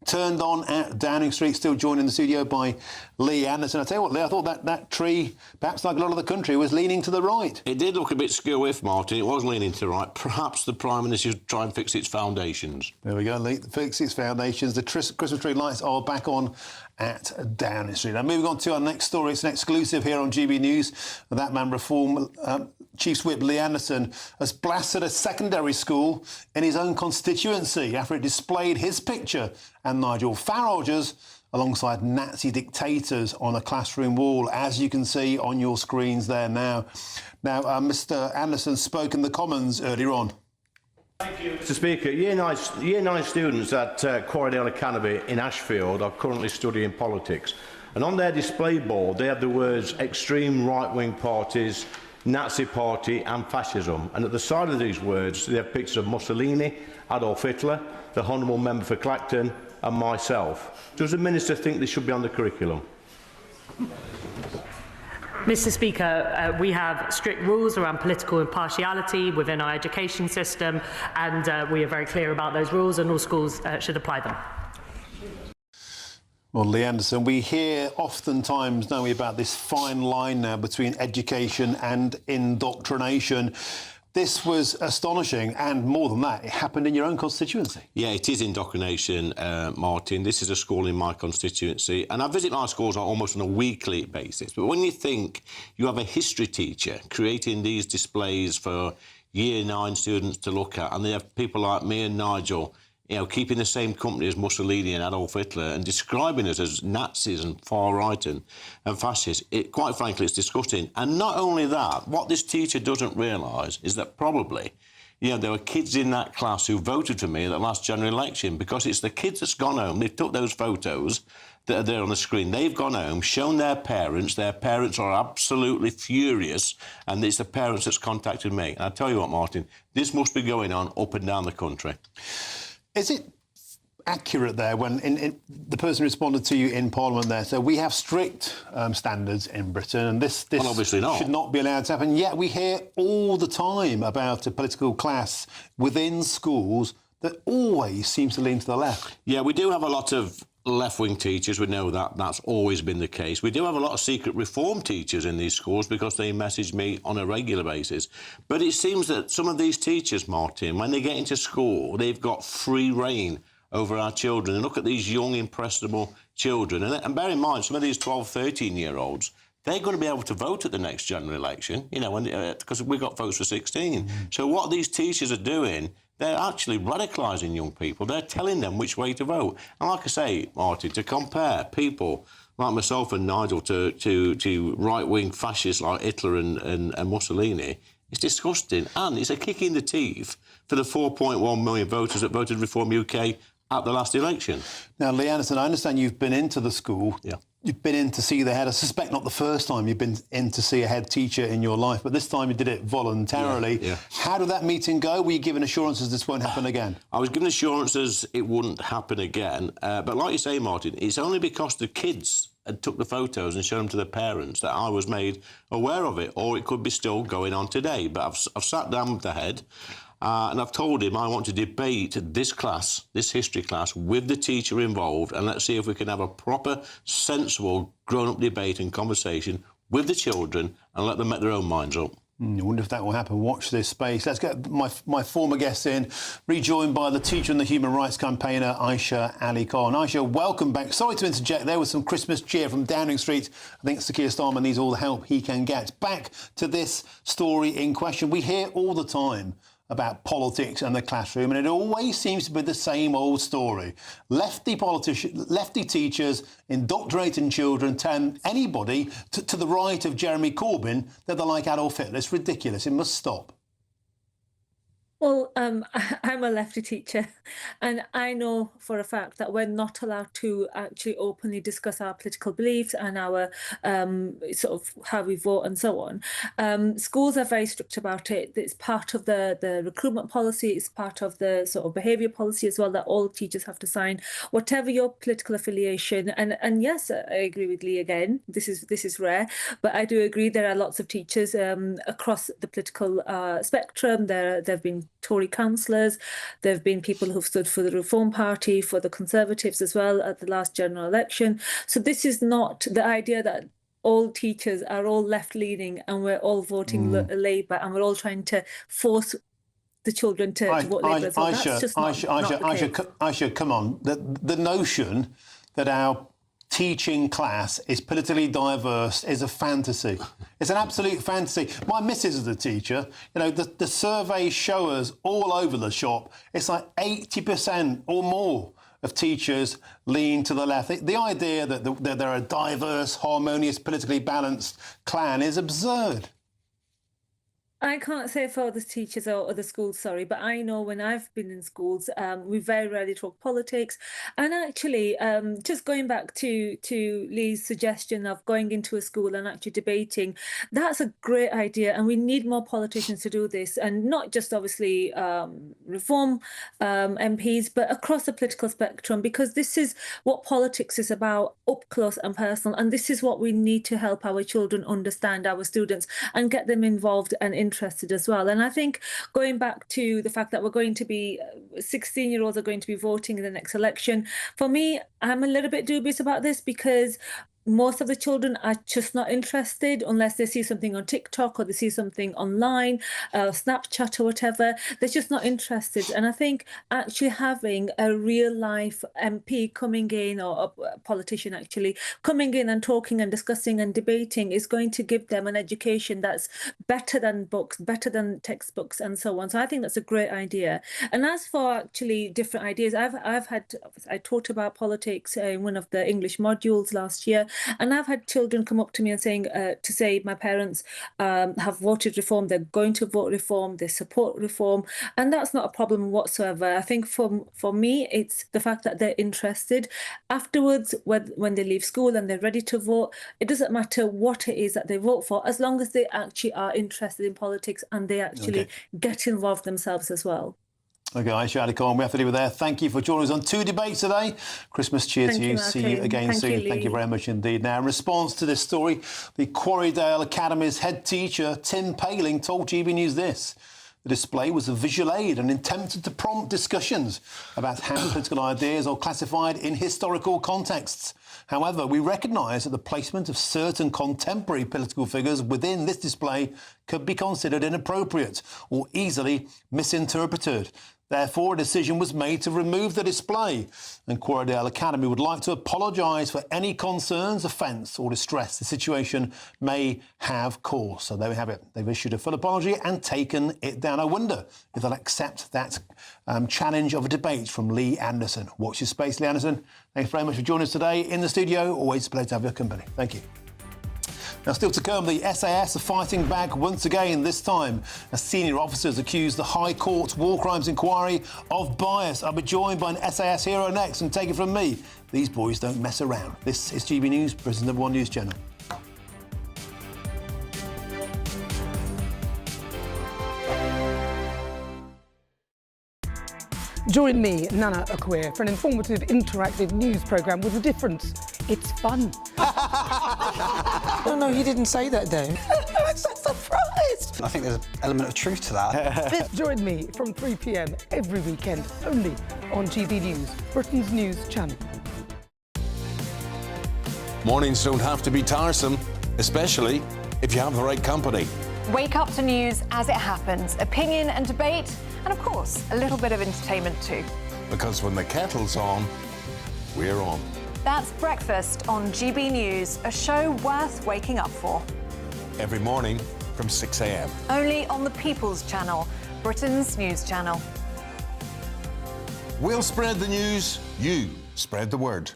turned on at Downing Street, still joined in the studio by Lee Anderson. I tell you what, Lee, I thought that tree, perhaps like a lot of the country, was leaning to the right. It did look a bit skew-whiff, Martin. It was leaning to the right. Perhaps the Prime Minister should try and fix its foundations. There we go, Lee. Fix its foundations. The Christmas tree lights are back on at Downing Street. Now, moving on to our next story. It's an exclusive here on GB News. That man, Reform Chief Whip Lee Anderson, has blasted a secondary school in his own constituency after it displayed his picture and Nigel Farage's alongside Nazi dictators on a classroom wall, as you can see on your screens there now. Now, Mr Anderson spoke in the Commons earlier on. Mr Speaker, Year 9 students at Quarrydale Academy in Ashfield are currently studying politics, and on their display board they have the words extreme right-wing parties, Nazi party and fascism, and at the side of these words they have pictures of Mussolini, Adolf Hitler, the Honourable Member for Clacton and myself. Does the Minister think this should be on the curriculum? Mr Speaker, we have strict rules around political impartiality within our education system, and we are very clear about those rules, and all schools should apply them. Well, Lee Anderson, we hear oftentimes, don't we, about this fine line now between education and indoctrination. This was astonishing, and more than that, it happened in your own constituency. Yeah, it is indoctrination, Martin. This is a school in my constituency, and I visit my schools almost on a weekly basis. But when you think you have a history teacher creating these displays for Year 9 students to look at, and they have people like me and Nigel, you know, keeping the same company as Mussolini and Adolf Hitler and describing us as Nazis and far-right and fascists, quite frankly, it's disgusting. And not only that, what this teacher doesn't realise is that probably, you know, there were kids in that class who voted for me at the last general election, because it's the kids that's gone home. They've took those photos that are there on the screen. They've gone home, shown their parents. Their parents are absolutely furious, and it's the parents that's contacted me. And I tell you what, Martin, this must be going on up and down the country. Is it accurate there when the person responded to you in Parliament there? So we have strict standards in Britain, and this well, obviously not. Should not be allowed to happen. Yet we hear all the time about a political class within schools that always seems to lean to the left. Yeah, we do have a lot of left-wing teachers, we know that that's always been the case. We do have a lot of secret reform teachers in these schools because they message me on a regular basis. But it seems that some of these teachers, Martin, when they get into school, they've got free rein over our children. And look at these young, impressionable children. And bear in mind, some of these 12, 13-year-olds, they're going to be able to vote at the next general election, you know, because we got votes for 16. So what these teachers are doing, they're actually radicalising young people. They're telling them which way to vote. And like I say, Martin, to compare people like myself and Nigel to right-wing fascists like Hitler and Mussolini, it's disgusting. And it's a kick in the teeth for the 4.1 million voters that voted Reform UK at the last election. Now, Lee Anderson, I understand you've been into the school. Yeah. You've been in to see the head. I suspect not the first time you've been in to see a head teacher in your life, but this time you did it voluntarily. Yeah. How did that meeting go? Were you given assurances this won't happen again? I was given assurances it wouldn't happen again. But like you say, Martin, it's only because the kids had took the photos and showed them to the parents that I was made aware of it, or it could be still going on today. But I've sat down with the head and I've told him I want to debate this class, this history class, with the teacher involved, and let's see if we can have a proper, sensible, grown-up debate and conversation with the children and let them make their own minds up. I wonder if that will happen. Watch this space. Let's get my former guests in, rejoined by the teacher and the human rights campaigner, Aisha Ali Khan. Aisha, welcome back. Sorry to interject. There was some Christmas cheer from Downing Street. I think Sir Keir Starmer needs all the help he can get. Back to this story in question. We hear all the time about politics and the classroom, and it always seems to be the same old story. Lefty teachers indoctrinating children, telling anybody to the right of Jeremy Corbyn that they're like Adolf Hitler. It's ridiculous. It must stop. Well, I'm a lefty teacher, and I know for a fact that we're not allowed to actually openly discuss our political beliefs and our sort of how we vote and so on. Schools are very strict about it. It's part of the recruitment policy. It's part of the sort of behaviour policy as well, that all teachers have to sign, whatever your political affiliation. And yes, I agree with Lee again. This is rare, but I do agree there are lots of teachers across the political spectrum. There have been Tory councillors, there have been people who've stood for the Reform Party, for the Conservatives as well at the last general election. So this is not the idea that all teachers are all left-leaning and we're all voting Labour and we're all trying to force the children to vote Labour as well. That's just not the case. Aisha, come on. The notion that our teaching class is politically diverse is a fantasy. It's an absolute fantasy. My missus is a teacher. You know, the surveys show us all over the shop. It's like 80% or more of teachers lean to the left. The idea that they're a diverse, harmonious, politically balanced clan is absurd. I can't say for other teachers or other schools, sorry, but I know when I've been in schools, we very rarely talk politics. And actually, just going back to Lee's suggestion of going into a school and actually debating, that's a great idea. And we need more politicians to do this, and not just obviously Reform MPs, but across the political spectrum, because this is what politics is about, up close and personal. And this is what we need to help our children understand, our students, and get them involved and interested as well. And I think going back to the fact that we're going to be 16-year-olds are going to be voting in the next election, for me, I'm a little bit dubious about this, because most of the children are just not interested unless they see something on TikTok or they see something online, Snapchat or whatever. They're just not interested. And I think actually having a real life MP coming in, or a politician actually coming in and talking and discussing and debating, is going to give them an education that's better than books, better than textbooks and so on. So I think that's a great idea. And as for actually different ideas, I taught about politics in one of the English modules last year. And I've had children come up to me and saying, to say my parents have voted Reform, they're going to vote Reform, they support Reform, and that's not a problem whatsoever. I think for me, it's the fact that they're interested. Afterwards, when they leave school and they're ready to vote, it doesn't matter what it is that they vote for, as long as they actually are interested in politics and they actually get involved themselves as well. OK, Aisha Ali Khan, we have to leave it there. Thank you for joining us on 2 Debates today. Christmas cheer to you. See you again soon. Thank you very much indeed. Now, in response to this story, the Quarrydale Academy's head teacher, Tim Paling, told GB News this. The display was a visual aid and intended to prompt discussions about how political ideas are classified in historical contexts. However, we recognise that the placement of certain contemporary political figures within this display could be considered inappropriate or easily misinterpreted. Therefore, a decision was made to remove the display, and Quarrydale Academy would like to apologise for any concerns, offence or distress the situation may have caused. So there we have it. They've issued a full apology and taken it down. I wonder if they'll accept that challenge of a debate from Lee Anderson. Watch your space, Lee Anderson. Thanks very much for joining us today in the studio. Always a pleasure to have your company. Thank you. Now, still to come, the SAS are fighting back once again, this time as senior officers accuse the High Court War Crimes Inquiry of bias. I'll be joined by an SAS hero next, and take it from me, these boys don't mess around. This is GB News, Britain's #1 news channel. Join me, Nana Akwe, for an informative, interactive news programme with a difference. It's fun. No, he didn't say that, Dave. I'm so surprised. I think there's an element of truth to that. Join me from 3 p.m. every weekend, only on GB News, Britain's news channel. Mornings don't have to be tiresome, especially if you have the right company. Wake up to news as it happens, opinion and debate, and of course, a little bit of entertainment too. Because when the kettle's on, we're on. That's Breakfast on GB News, a show worth waking up for. Every morning from 6 a.m. Only on the People's Channel, Britain's news channel. We'll spread the news, you spread the word.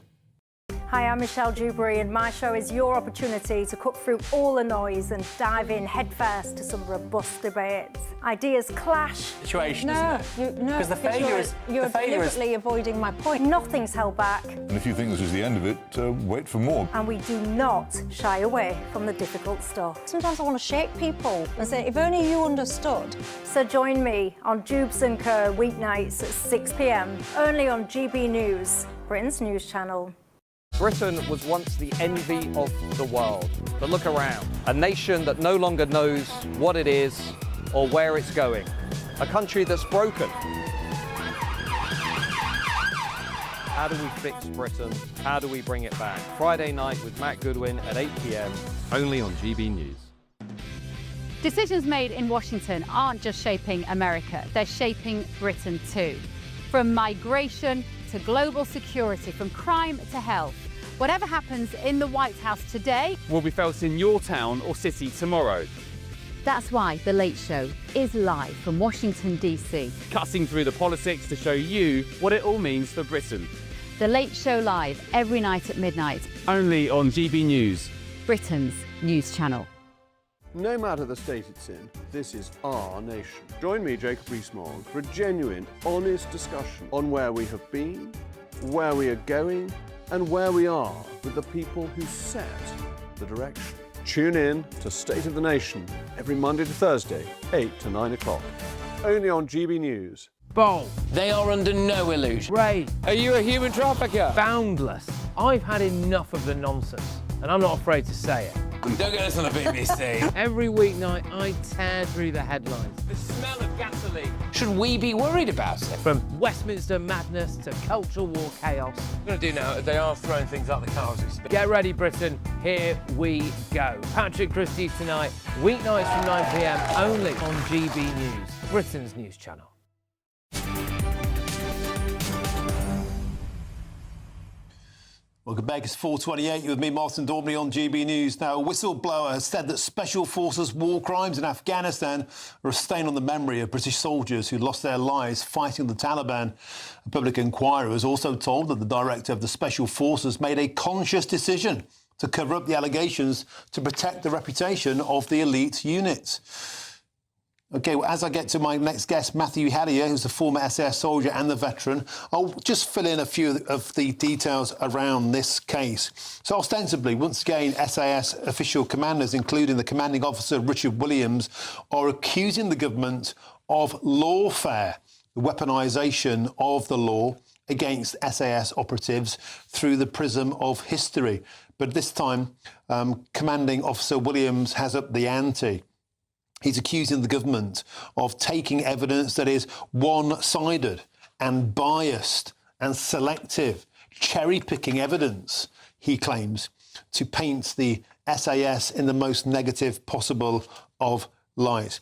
Hi, I'm Michelle Dewberry, and my show is your opportunity to cut through all the noise and dive in headfirst to some robust debates. Ideas clash. Situation, No, isn't it? because the failure is you're deliberately avoiding my point. Nothing's held back, And if you think this is the end of it, wait for more. and we do not shy away from the difficult stuff. Sometimes I want to shake people and say, if only you understood. So join me on Jubes and Kerr weeknights at 6 p.m. only on GB News, Britain's news channel. Britain was once the envy of the world. But look around. A nation that no longer knows what it is or where it's going. A country that's broken. How do we fix Britain? How do we bring it back? Friday night with Matt Goodwin at 8 p.m. only on GB News. Decisions made in Washington aren't just shaping America, they're shaping Britain too. From migration to global security, from crime to health. Whatever happens in the White House today will be felt in your town or city tomorrow. That's why The Late Show is live from Washington, D.C. Cutting through the politics to show you what it all means for Britain. The Late Show live every night at midnight. Only on GB News, Britain's news channel. No matter the state it's in, this is our nation. Join me, Jacob Rees-Mogg, for a genuine, honest discussion on where we have been, where we are going, and where we are with the people who set the direction. Tune in to State of the Nation every Monday to Thursday, 8 to 9 o'clock. Only on GB News. Bold. They are under no illusion. Ray. Are you a human trafficker? Boundless. I've had enough of the nonsense, and I'm not afraid to say it. Don't get us on the BBC. Every weeknight, I tear through the headlines. The smell of gasoline. Should we be worried about it? From Westminster madness to cultural war chaos. What I'm going to do now is they are throwing things out the car as we speak. Get ready, Britain. Here we go. Patrick Christie's tonight, weeknights from 9 p.m. only on GB News, Britain's news channel. Welcome back. It's 4:28. You're with me, Martin Daubney, on GB News. Now, a whistleblower has said that Special Forces war crimes in Afghanistan are a stain on the memory of British soldiers who lost their lives fighting the Taliban. A public inquiry was also told that the director of the Special Forces made a conscious decision to cover up the allegations to protect the reputation of the elite unit. OK, well, as I get to my next guest, Matthew Hallier, who's a former SAS soldier and the veteran, I'll just fill in a few of the details around this case. So ostensibly, once again, SAS official commanders, including the commanding officer Richard Williams, are accusing the government of lawfare, the weaponisation of the law against SAS operatives through the prism of history. But this time, commanding officer Williams has upped the ante. He's accusing the government of taking evidence that is one-sided and biased and selective, cherry-picking evidence, he claims, to paint the SAS in the most negative possible of light.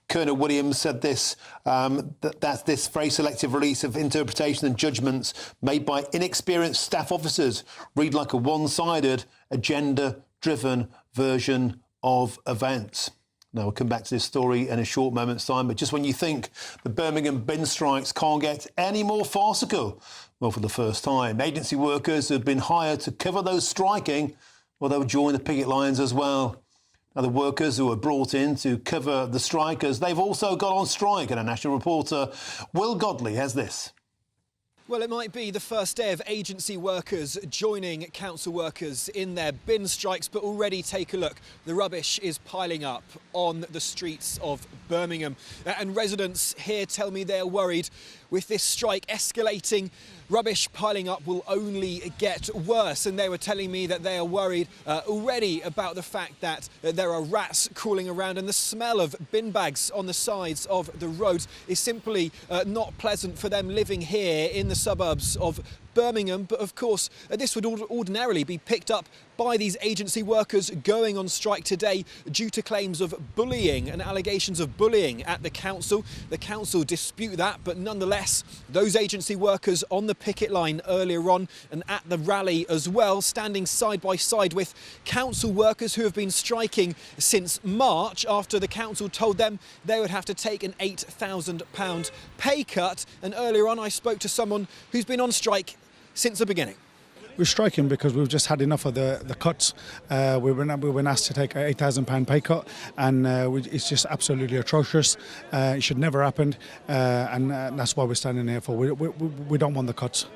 Colonel Williams said this, that this very selective release of interpretation and judgments made by inexperienced staff officers read like a one-sided, agenda-driven version of events. Now, we'll come back to this story in a short moment's time, but just when you think the Birmingham bin strikes can't get any more farcical, well, for the first time, agency workers have been hired to cover those striking, well, they'll join the picket lines as well. Now, the workers who were brought in to cover the strikers, they've also got on strike, and our national reporter, Will Godley, has this. Well, it might be the first day of agency workers joining council workers in their bin strikes, but already take a look. The rubbish is piling up on the streets of Birmingham. And residents here tell me they're worried with this strike escalating. Rubbish piling up will only get worse, and they were telling me that they are worried already about the fact that there are rats crawling around, and the smell of bin bags on the sides of the roads is simply not pleasant for them living here in the suburbs of Birmingham. But of course, this would ordinarily be picked up by these agency workers going on strike today due to claims of bullying and allegations of bullying at the council. The council dispute that, but nonetheless, those agency workers on the picket line earlier on and at the rally as well, standing side by side with council workers who have been striking since March after the council told them they would have to take an £8,000 pay cut. And earlier on, I spoke to someone who's been on strike since the beginning. We're striking because we've just had enough of the cuts. We've been asked to take an £8,000 pay cut, and it's just absolutely atrocious. It should never happen, and that's why we're standing here for. We don't want the cuts.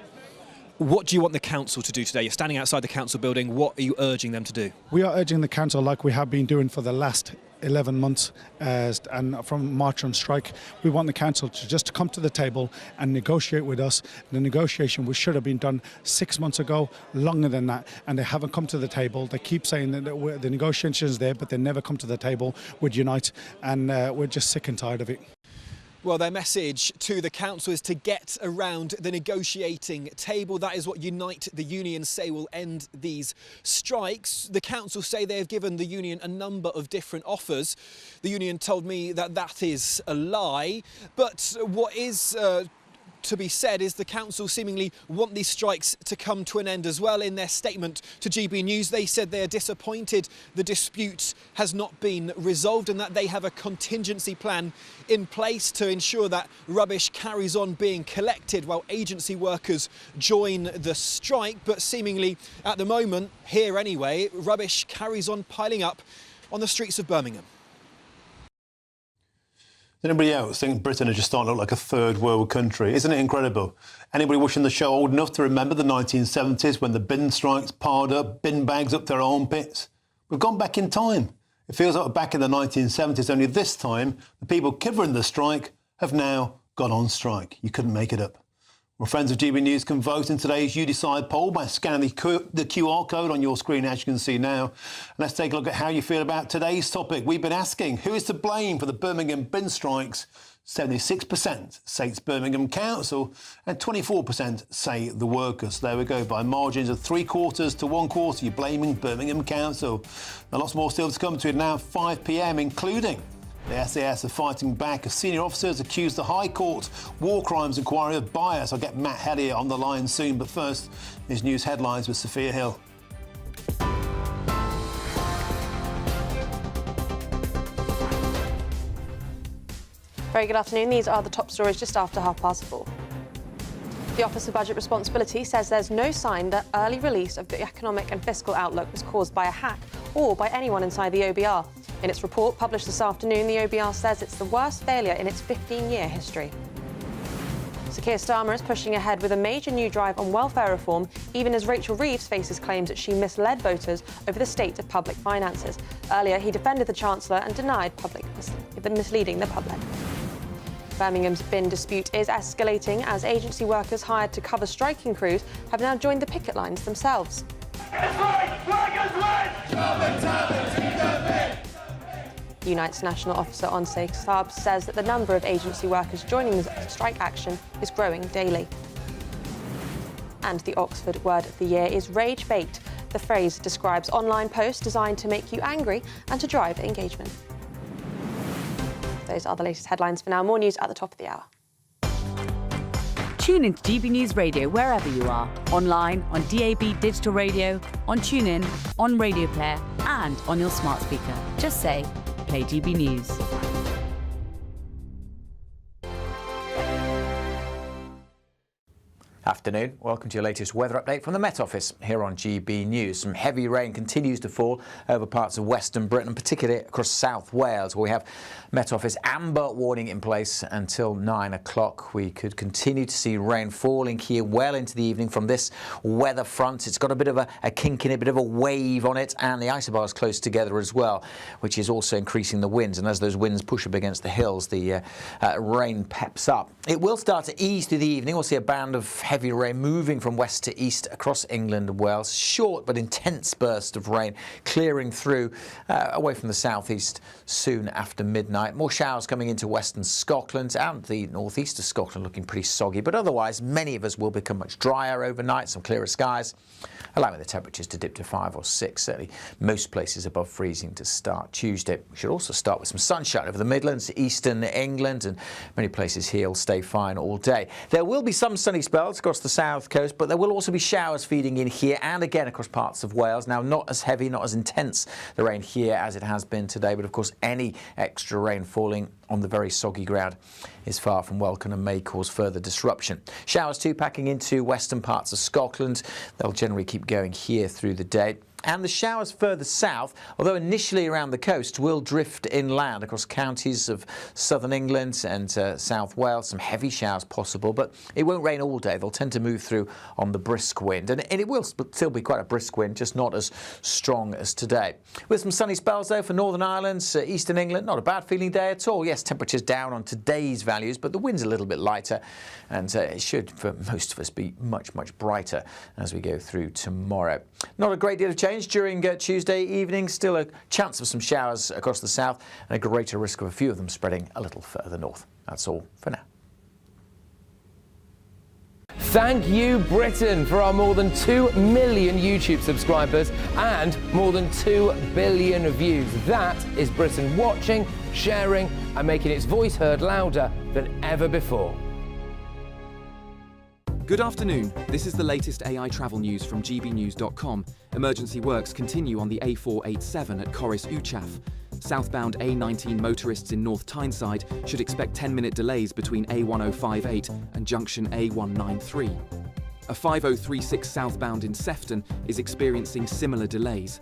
What do you want the council to do today? You're standing outside the council building. What are you urging them to do? We are urging the council, like we have been doing for the last 11 months and from March on strike, we want the council to just come to the table and negotiate with us. The negotiation which should have been done 6 months ago, longer than that, and they haven't come to the table. They keep saying that the negotiation is there, but they never come to the table with Unite, and we're just sick and tired of it. Well, their message to the council is to get around the negotiating table. That is what Unite, the union, say will end these strikes. The council say they have given the union a number of different offers. The union told me that that is a lie. But what is to be said is the council seemingly want these strikes to come to an end as well. In their statement to GBNews, they said they are disappointed the dispute has not been resolved and that they have a contingency plan in place to ensure that rubbish carries on being collected while agency workers join the strike. But seemingly at the moment, here anyway, rubbish carries on piling up on the streets of Birmingham. Anybody else think Britain is just starting to look like a third world country? Isn't it incredible? Anybody watching the show old enough to remember the 1970s when the bin strikes piled up, bin bags up their armpits? We've gone back in time. It feels like we're back in the 1970s, only this time the people covering the strike have now gone on strike. You couldn't make it up. Well, friends of GB News can vote in today's You Decide poll by scanning the QR code on your screen, as you can see now. And let's take a look at how you feel about today's topic. We've been asking, who is to blame for the Birmingham bin strikes? 76% say it's Birmingham Council and 24% say the workers. There we go, by margins of 3/4 to 1/4, you're blaming Birmingham Council. Now, lots more still to come to it now, 5 p.m, including the SAS are fighting back as senior officers accuse the High Court War Crimes Inquiry of bias. I'll get Matt Hellier on the line soon, but first, these news headlines with Sophia Hill. Very good afternoon. These are the top stories just after 4:30. The Office of Budget Responsibility says there's no sign that early release of the economic and fiscal outlook was caused by a hack or by anyone inside the OBR. In its report published this afternoon, the OBR says it's the worst failure in its 15-year history. Sir Keir Starmer is pushing ahead with a major new drive on welfare reform, even as Rachel Reeves faces claims that she misled voters over the state of public finances. Earlier, he defended the Chancellor and denied misleading the public. Birmingham's bin dispute is escalating as agency workers hired to cover striking crews have now joined the picket lines themselves. Unite's National Officer on Saab says that the number of agency workers joining the strike action is growing daily. And the Oxford word of the year is rage bait. The phrase describes online posts designed to make you angry and to drive engagement. Those are the latest headlines for now. More news at the top of the hour. Tune into GB News Radio wherever you are. Online, on DAB digital radio, on TuneIn, on Radio Player and on your smart speaker. Just say, play GB News. Afternoon. Welcome to your latest weather update from the Met Office here on GB News. Some heavy rain continues to fall over parts of Western Britain, particularly across South Wales, where we have Met Office amber warning in place until 9 o'clock. We could continue to see rain falling here well into the evening from this weather front. It's got a bit of a kink in it, a bit of a wave on it, and the isobars close together as well, which is also increasing the winds. And as those winds push up against the hills, the rain peps up. It will start to ease through the evening. We'll see a band of heavy rain moving from west to east across England and Wales. Short but intense burst of rain clearing through away from the southeast soon after midnight. More showers coming into western Scotland and the northeast of Scotland looking pretty soggy, but otherwise many of us will become much drier overnight, some clearer skies, allowing the temperatures to dip to 5 or 6, certainly most places above freezing to start Tuesday. We should also start with some sunshine over the Midlands, eastern England, and many places here will stay fine all day. There will be some sunny spells across the south coast, but there will also be showers feeding in here and again across parts of Wales. Now, not as heavy, not as intense the rain here as it has been today, but of course any extra rain falling on the very soggy ground is far from welcome and may cause further disruption. Showers too packing into western parts of Scotland. They'll generally keep going here through the day. And the showers further south, although initially around the coast, will drift inland across counties of southern England and South Wales. Some heavy showers possible, but it won't rain all day. They'll tend to move through on the brisk wind. And it will still be quite a brisk wind, just not as strong as today. With some sunny spells, though, for Northern Ireland, eastern England, not a bad feeling day at all. Yes, temperatures down on today's values, but the wind's a little bit lighter. And it should, for most of us, be much, much brighter as we go through tomorrow. Not a great deal of change during Tuesday evening. Still a chance of some showers across the south and a greater risk of a few of them spreading a little further north. That's all for now. Thank you, Britain, for our more than 2 million YouTube subscribers and more than 2 billion views. That is Britain watching, sharing and making its voice heard louder than ever before. Good afternoon. This is the latest AI travel news from GBnews.com. Emergency works continue on the A487 at Corris Uchaf. Southbound A19 motorists in North Tyneside should expect 10-minute delays between A1058 and junction A193. A 5036 southbound in Sefton is experiencing similar delays.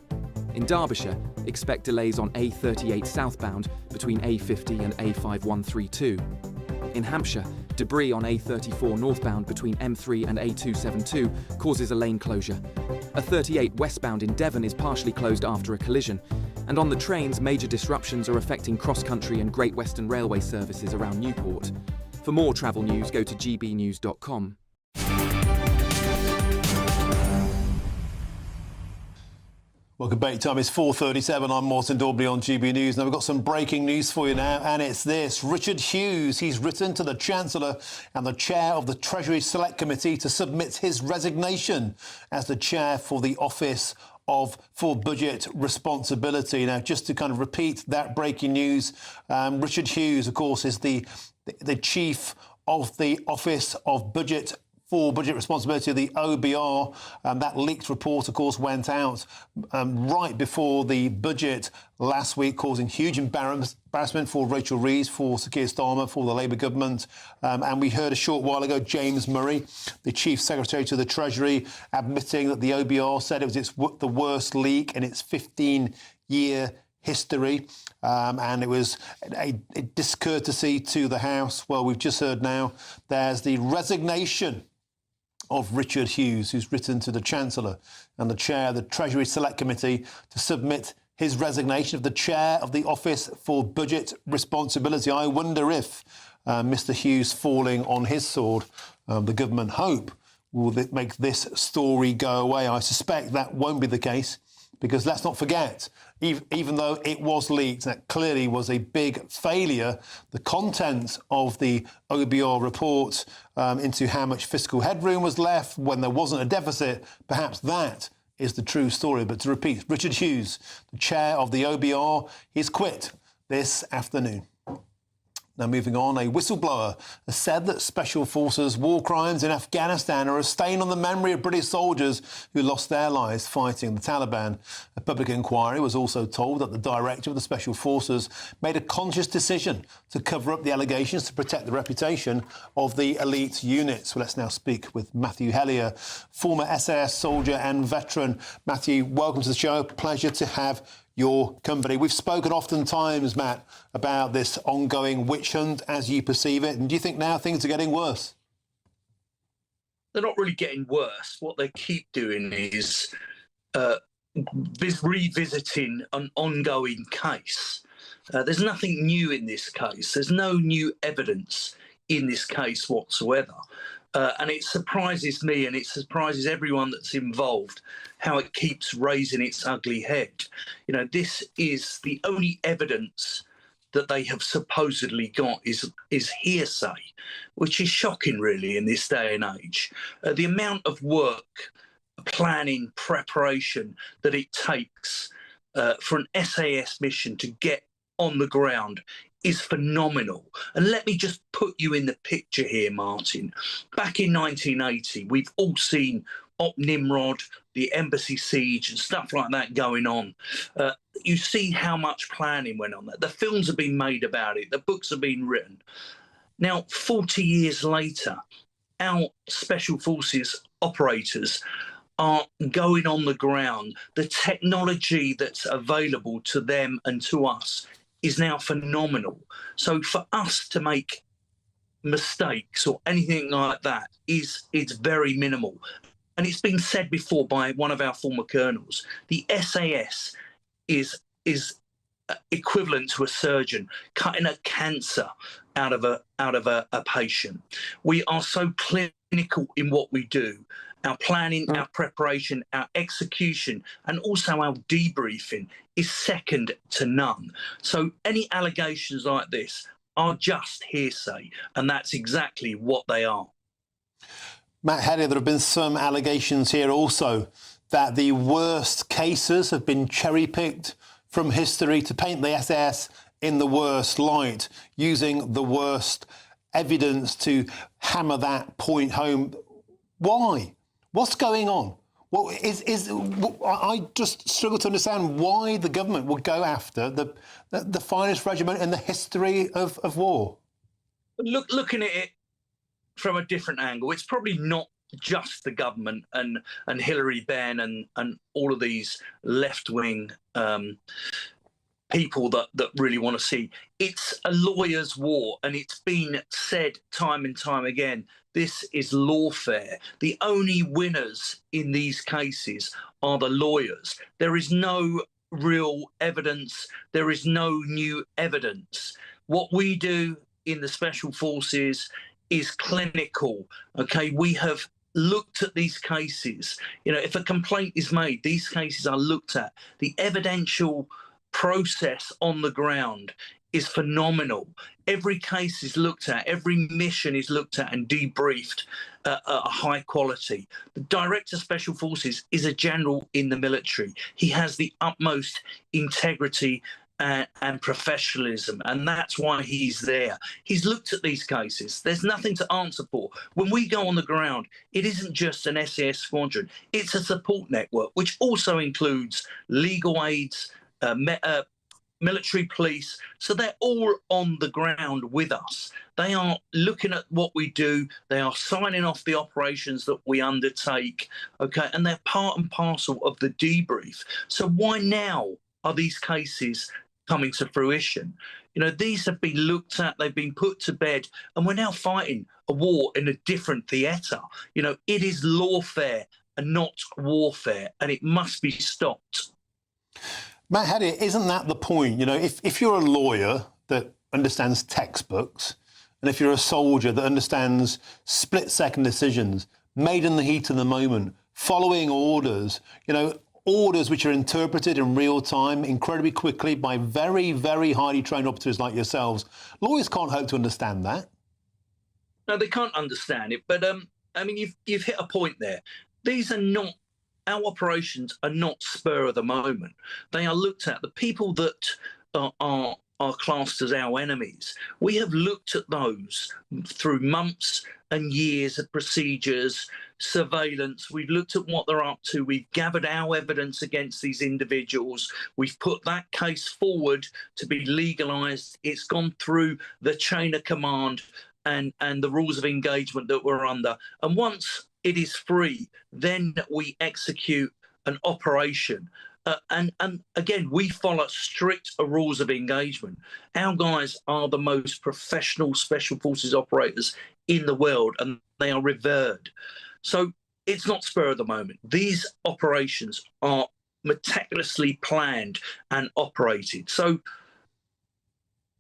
In Derbyshire, expect delays on A38 southbound between A50 and A5132. In Hampshire, debris on A34 northbound between M3 and A272 causes a lane closure. A 38 westbound in Devon is partially closed after a collision. And on the trains, major disruptions are affecting cross-country and Great Western Railway services around Newport. For more travel news, go to gbnews.com. Welcome back. Time is 4:37. I'm Martin Daubney on GB News. Now we've got some breaking news for you now, and it's this. Richard Hughes, he's written to the Chancellor and the Chair of the Treasury Select Committee to submit his resignation as the Chair for the Office for Budget Responsibility. Now, just to kind of repeat that breaking news, Richard Hughes, of course, is the Chief of the Office of Budget for Budget Responsibility of the OBR. That leaked report, of course, went out right before the budget last week, causing huge embarrassment for Rachel Reeves, for Sir Keir Starmer, for the Labour government. And we heard a short while ago James Murray, the Chief Secretary to the Treasury, admitting that the OBR said it was the worst leak in its 15-year history, and it was a discourtesy to the House. Well, we've just heard now there's the resignation of Richard Hughes, who's written to the Chancellor and the Chair of the Treasury Select Committee to submit his resignation of the Chair of the Office for Budget Responsibility. I wonder if Mr Hughes falling on his sword, the government hope, will make this story go away. I suspect that won't be the case. Because let's not forget, even though it was leaked, that clearly was a big failure, the content of the OBR report into how much fiscal headroom was left when there wasn't a deficit, perhaps that is the true story. But to repeat, Richard Hughes, the chair of the OBR, he's quit this afternoon. Now, moving on, a whistleblower has said that Special Forces war crimes in Afghanistan are a stain on the memory of British soldiers who lost their lives fighting the Taliban. A public inquiry was also told that the director of the Special Forces made a conscious decision to cover up the allegations to protect the reputation of the elite units. Well, let's now speak with Matthew Hellier, former SAS soldier and veteran. Matthew, welcome to the show. Pleasure to have your company. We've spoken oftentimes, Matt, about this ongoing witch hunt as you perceive it. And do you think now things are getting worse? They're not really getting worse. What they keep doing is revisiting an ongoing case. There's nothing new in this case. There's no new evidence in this case whatsoever. And it surprises me and it surprises everyone that's involved how it keeps raising its ugly head. You know, this is the only evidence that they have supposedly got is hearsay, which is shocking, really, in this day and age. The amount of work, planning, preparation that it takes for an SAS mission to get on the ground is phenomenal. And let me just put you in the picture here, Martin. Back in 1980, we've all seen Op Nimrod, the embassy siege and stuff like that going on. You see how much planning went on there. The films have been made about it. The books have been written. Now, 40 years later, our Special Forces operators are going on the ground. The technology that's available to them and to us is now phenomenal. So for us to make mistakes or anything like that it's very minimal. And it's been said before by one of our former colonels, the SAS is equivalent to a surgeon cutting a cancer out of a patient. We are so clinical in what we do. Our planning, our preparation, our execution, and also our debriefing is second to none. So any allegations like this are just hearsay, and that's exactly what they are. Matt Hellier, there have been some allegations here also that the worst cases have been cherry-picked from history to paint the SAS in the worst light, using the worst evidence to hammer that point home. Why? What's going on? I just struggle to understand why the government would go after the finest regiment in the history of war. Looking at it from a different angle, it's probably not just the government and Hilary Benn and all of these left-wing people that really want to see. It's a lawyer's war, and it's been said time and time again, this is lawfare. The only winners in these cases are the lawyers. There is no real evidence. There is no new evidence. What we do in the Special Forces is clinical, okay? We have looked at these cases. You know, if a complaint is made, these cases are looked at. The evidential process on the ground is phenomenal. Every case is looked at, every mission is looked at and debriefed at a high quality. The Director of Special Forces is a general in the military. He has the utmost integrity and professionalism, and that's why he's there. He's looked at these cases. There's nothing to answer for. When we go on the ground, it isn't just an SAS squadron. It's a support network, which also includes legal aids, military police. So they're all on the ground with us. They are looking at what we do. They are signing off the operations that we undertake, okay? And they're part and parcel of the debrief. So why now are these cases coming to fruition? You know, these have been looked at, they've been put to bed, and we're now fighting a war in a different theatre. You know, it is lawfare and not warfare, and it must be stopped. Matt Hellier, isn't that the point? You know, if you're a lawyer that understands textbooks, and if you're a soldier that understands split-second decisions made in the heat of the moment, following orders, you know, orders which are interpreted in real time, incredibly quickly, by very, very highly trained operatives like yourselves. Lawyers can't hope to understand that. No, they can't understand it. But I mean, you've hit a point there. These are not, our operations are not spur of the moment. They are looked at. The people that are classed as our enemies, we have looked at those through months and years of procedures, surveillance. We've looked at what they're up to. We've gathered our evidence against these individuals. We've put that case forward to be legalised. It's gone through the chain of command and the rules of engagement that we're under. And once it is free, then we execute an operation. And again, we follow strict rules of engagement. Our guys are the most professional special forces operators in the world, and they are revered. So it's not spur of the moment. These operations are meticulously planned and operated. So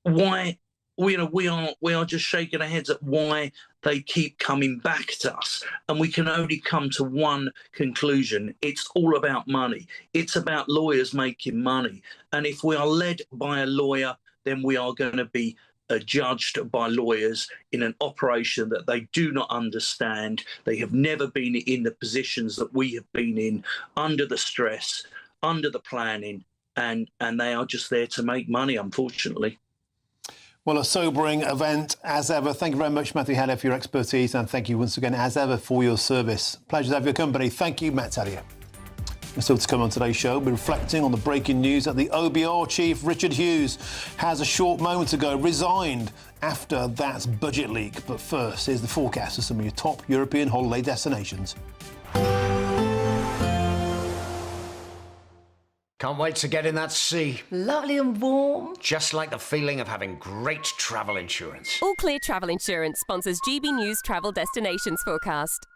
why, we are just shaking our heads at why they keep coming back to us. And we can only come to one conclusion. It's all about money. It's about lawyers making money. And if we are led by a lawyer, then we are going to be judged by lawyers in an operation that they do not understand. They have never been in the positions that we have been in, under the stress, under the planning, and they are just there to make money, unfortunately. Well, a sobering event as ever. Thank you very much, Matthew Haller, for your expertise, and thank you once again, as ever, for your service. Pleasure to have your company. Thank you, Matt Talia. Still to come on today's show, we're reflecting on the breaking news that the OBR chief, Richard Hughes, has a short moment ago resigned after that budget leak. But first, here's the forecast of some of your top European holiday destinations. Can't wait to get in that sea. Lovely and warm. Just like the feeling of having great travel insurance. All Clear Travel Insurance sponsors GB News Travel Destinations Forecast.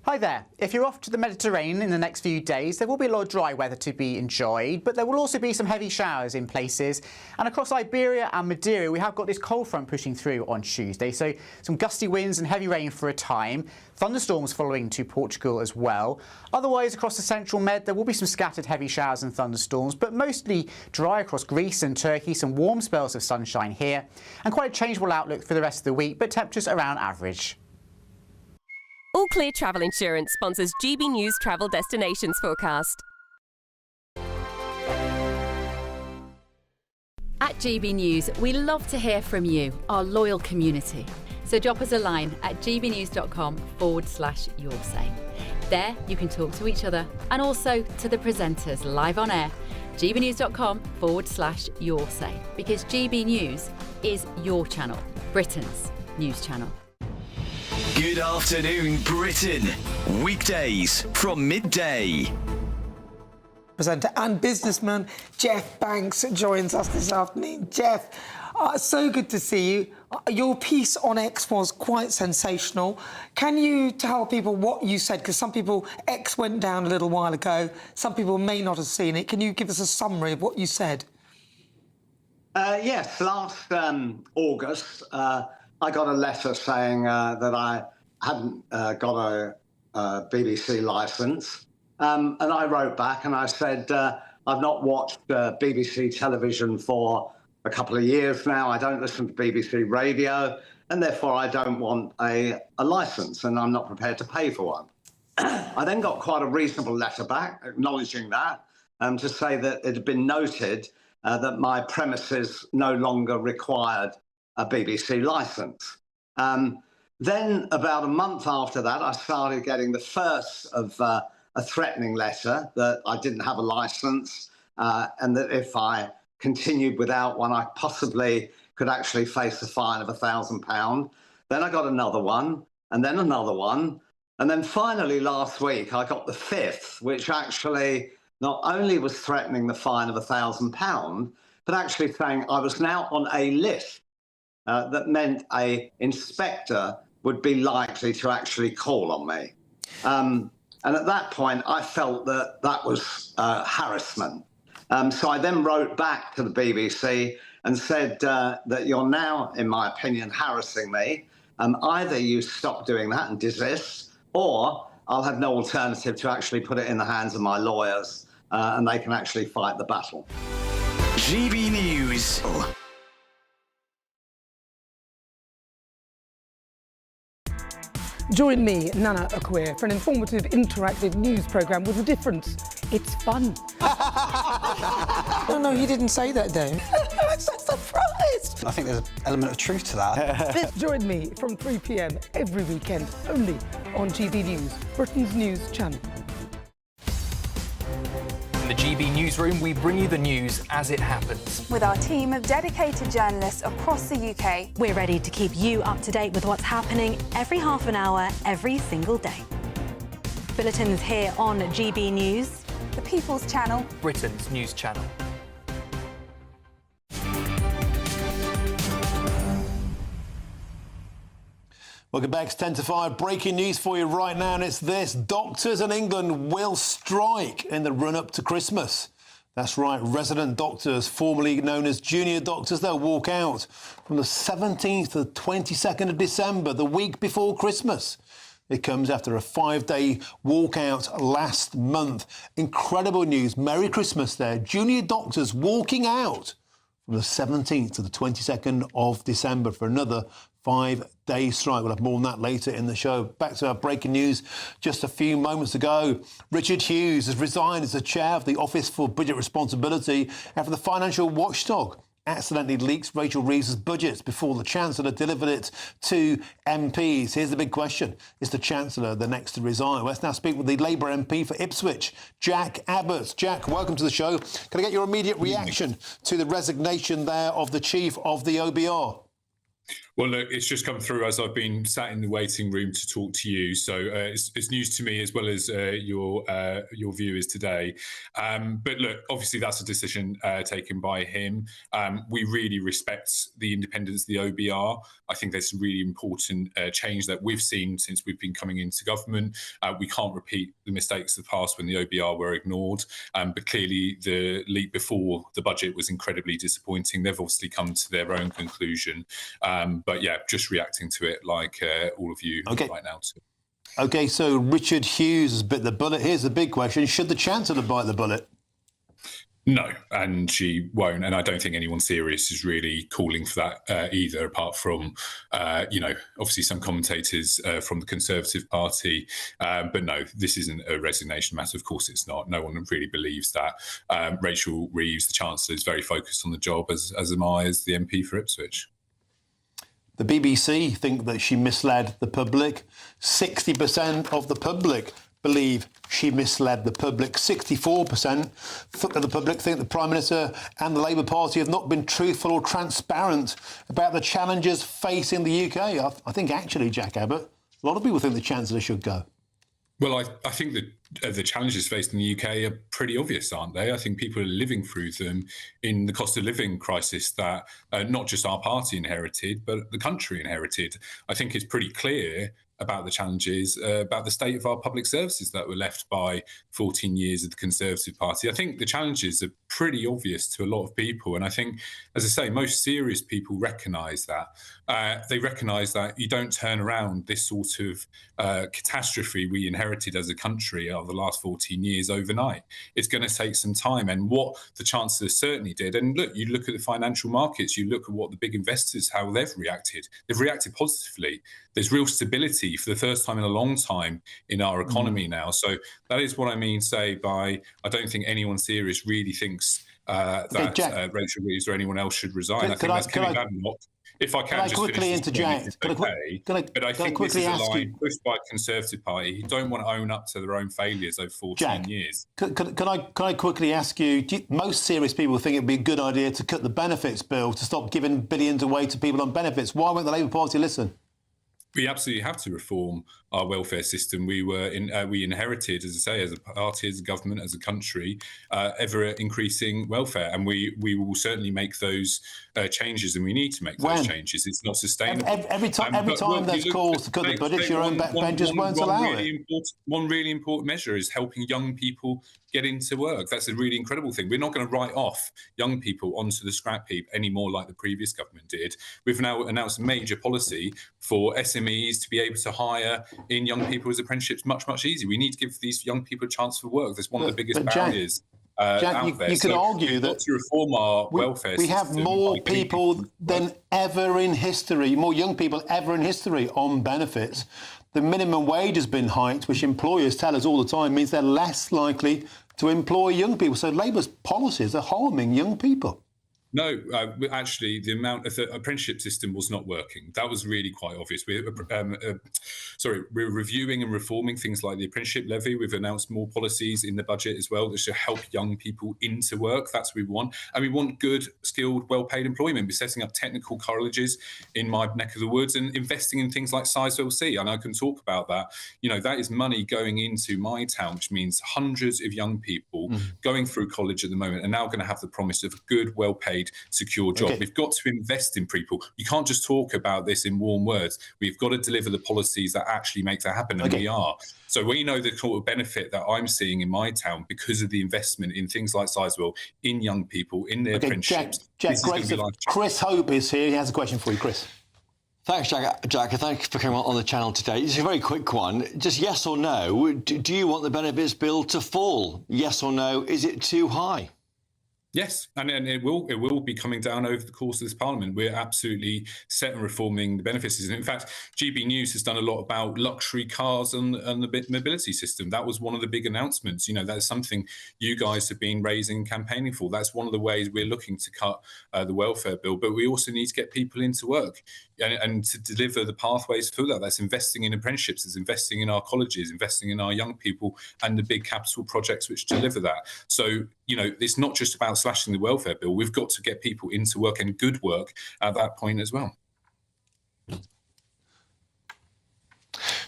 Hi there. If you're off to the Mediterranean in the next few days, there will be a lot of dry weather to be enjoyed, but there will also be some heavy showers in places. And across Iberia and Madeira, we have got this cold front pushing through on Tuesday, so some gusty winds and heavy rain for a time. Thunderstorms following to Portugal as well. Otherwise, across the central Med, there will be some scattered heavy showers and thunderstorms, but mostly dry across Greece and Turkey, some warm spells of sunshine here, and quite a changeable outlook for the rest of the week, but temperatures around average. All Clear Travel Insurance sponsors GB News Travel Destinations Forecast. At GB News, we love to hear from you, our loyal community. So drop us a line at gbnews.com/yoursay. There you can talk to each other and also to the presenters live on air. gbnews.com/yoursay, because GB News is your channel, Britain's news channel. Good afternoon, Britain. Weekdays from midday. Presenter and businessman Jeff Banks joins us this afternoon. Jeff, so good to see you. Your piece on X was quite sensational. Can you tell people what you said? Because some people, X went down a little while ago. Some people may not have seen it. Can you give us a summary of what you said? Yes, last August, I got a letter saying that I hadn't got a BBC licence. And I wrote back and I said, I've not watched BBC television for a couple of years now. I don't listen to BBC radio, and therefore I don't want a licence, and I'm not prepared to pay for one. I then got quite a reasonable letter back acknowledging that, to say that it had been noted that my premises no longer required a BBC licence. Then about a month after that, I started getting the first of a threatening letter that I didn't have a licence, and that if I continued without one, I possibly could actually face a fine of £1,000. Then I got another one, and then another one. And then finally last week, I got the fifth, which actually not only was threatening the fine of £1,000, but actually saying I was now on a list that meant an inspector would be likely to actually call on me. And at that point, I felt that that was harassment. So I then wrote back to the BBC and said that you're now, in my opinion, harassing me. Either you stop doing that and desist, or I'll have no alternative to actually put it in the hands of my lawyers and they can actually fight the battle. GB News. Join me, Nana Akweer, for an informative, interactive news programme with a difference. It's fun. No, he didn't say that, Dave. I'm so surprised. I think there's an element of truth to that. Join me from 3 p.m. every weekend, only on GB News, Britain's news channel. In the GB Newsroom, we bring you the news as it happens. With our team of dedicated journalists across the UK, we're ready to keep you up to date with what's happening every half an hour, every single day. Bulletins here on GB News, the People's Channel, Britain's news channel. Welcome back. It's 10 to 5. Breaking news for you right now, and it's this. Doctors in England will strike in the run-up to Christmas. That's right, resident doctors, formerly known as junior doctors, they'll walk out from the 17th to the 22nd of December, the week before Christmas. It comes after a 5-day walkout last month. Incredible news. Merry Christmas there. Junior doctors walking out from the 17th to the 22nd of December for another 5-day strike. We'll have more on that later in the show. Back to our breaking news just a few moments ago. Richard Hughes has resigned as the chair of the Office for Budget Responsibility after the financial watchdog accidentally leaks Rachel Reeves's budget before the Chancellor delivered it to MPs. Here's the big question. Is the Chancellor the next to resign? Let's now speak with the Labour MP for Ipswich, Jack Abbott. Jack, welcome to the show. Can I get your immediate reaction to the resignation there of the Chief of the OBR? Well, look, it's just come through as I've been sat in the waiting room to talk to you. So it's news to me as well as your viewers today. But look, obviously that's a decision taken by him. We really respect the independence of the OBR. I think there's some really important change that we've seen since we've been coming into government. We can't repeat the mistakes of the past when the OBR were ignored. But clearly the leak before the budget was incredibly disappointing. They've obviously come to their own conclusion. But yeah, just reacting to it like all of you right now too. OK, so Richard Hughes has bit the bullet. Here's the big question. Should the Chancellor bite the bullet? No, and she won't. And I don't think anyone serious is really calling for that either, apart from, obviously some commentators from the Conservative Party. But no, this isn't a resignation matter. Of course it's not. No one really believes that. Rachel Reeves, the Chancellor, is very focused on the job, as am I as the MP for Ipswich. The BBC think that she misled the public. 60% of the public believe she misled the public. 64% of the public think the Prime Minister and the Labour Party have not been truthful or transparent about the challenges facing the UK. I think actually, Jack Abbott, a lot of people think the Chancellor should go. Well, I think that the challenges faced in the UK are pretty obvious, aren't they? I think people are living through them in the cost of living crisis that not just our party inherited, but the country inherited. I think it's pretty clear about the challenges, about the state of our public services that were left by 14 years of the Conservative Party. I think the challenges are pretty obvious to a lot of people. And I think, as I say, most serious people recognise that. They recognise that you don't turn around this sort of catastrophe we inherited as a country over the last 14 years overnight. It's going to take some time. And what the Chancellor certainly did, and look, you look at the financial markets, you look at what the big investors, how they've reacted. They've reacted positively. There's real stability for the first time in a long time in our economy now. So that is what I mean, say, by I don't think anyone serious really thinks that Rachel Reeves or anyone else should resign. I think that's Kenny Badenoch. If I can just quickly interject, but I think this is a line pushed by the Conservative Party who don't want to own up to their own failures over 14 years. Can I quickly ask you, most serious people think it would be a good idea to cut the benefits bill, to stop giving billions away to people on benefits. Why won't the Labour Party listen? We absolutely have to reform our welfare system. We inherited, as I say, as a party, as a government, as a country, ever increasing welfare, and we will certainly make those changes, and we need to make those changes. It's not sustainable. Every time there's calls to cut the budget, your own backbenchers won't allow it. One really important measure is helping young people get into work. That's a really incredible thing. We're not going to write off young people onto the scrap heap anymore like the previous government did. We've now announced a major policy for SMEs to be able to hire in young people as apprenticeships much, much easier. We need to give these young people a chance for work. That's one of the biggest barriers Jack, out there. you could argue we've that got to reform our welfare we have system more by getting people than ever in history, more young people ever in history on benefits. The minimum wage has been hiked, which employers tell us all the time means they're less likely to employ young people. So Labour's policies are harming young people. No, actually, the amount of the apprenticeship system was not working. That was really quite obvious. We're reviewing and reforming things like the apprenticeship levy. We've announced more policies in the budget as well that should help young people into work. That's what we want. And we want good, skilled, well-paid employment. We're setting up technical colleges in my neck of the woods and investing in things like Sizewell C. And I can talk about that. You know, that is money going into my town, which means hundreds of young people going through college at the moment are now going to have the promise of a good, well-paid, secure job. Okay. We've got to invest in people. You can't just talk about this in warm words. We've got to deliver the policies that actually make that happen, and we are. So we know the sort of benefit that I'm seeing in my town because of the investment in things like Sizewell, in young people, in their apprenticeships. Jack, Chris Hope is here. He has a question for you, Chris. Thanks, Jack. Thanks for coming on the channel today. It's a very quick one. Just yes or no, do you want the benefits bill to fall? Yes or no, is it too high? Yes, and it will be coming down over the course of this Parliament. We're absolutely set on reforming the benefits system. In fact, GBNews has done a lot about luxury cars and the mobility system. That was one of the big announcements. You know, that's something you guys have been raising, campaigning for. That's one of the ways we're looking to cut the welfare bill. But we also need to get people into work and to deliver the pathways for that. That's investing in apprenticeships, it's investing in our colleges, investing in our young people and the big capital projects which deliver that. So, you know, it's not just about slashing the welfare bill. We've got to get people into work and good work at that point as well.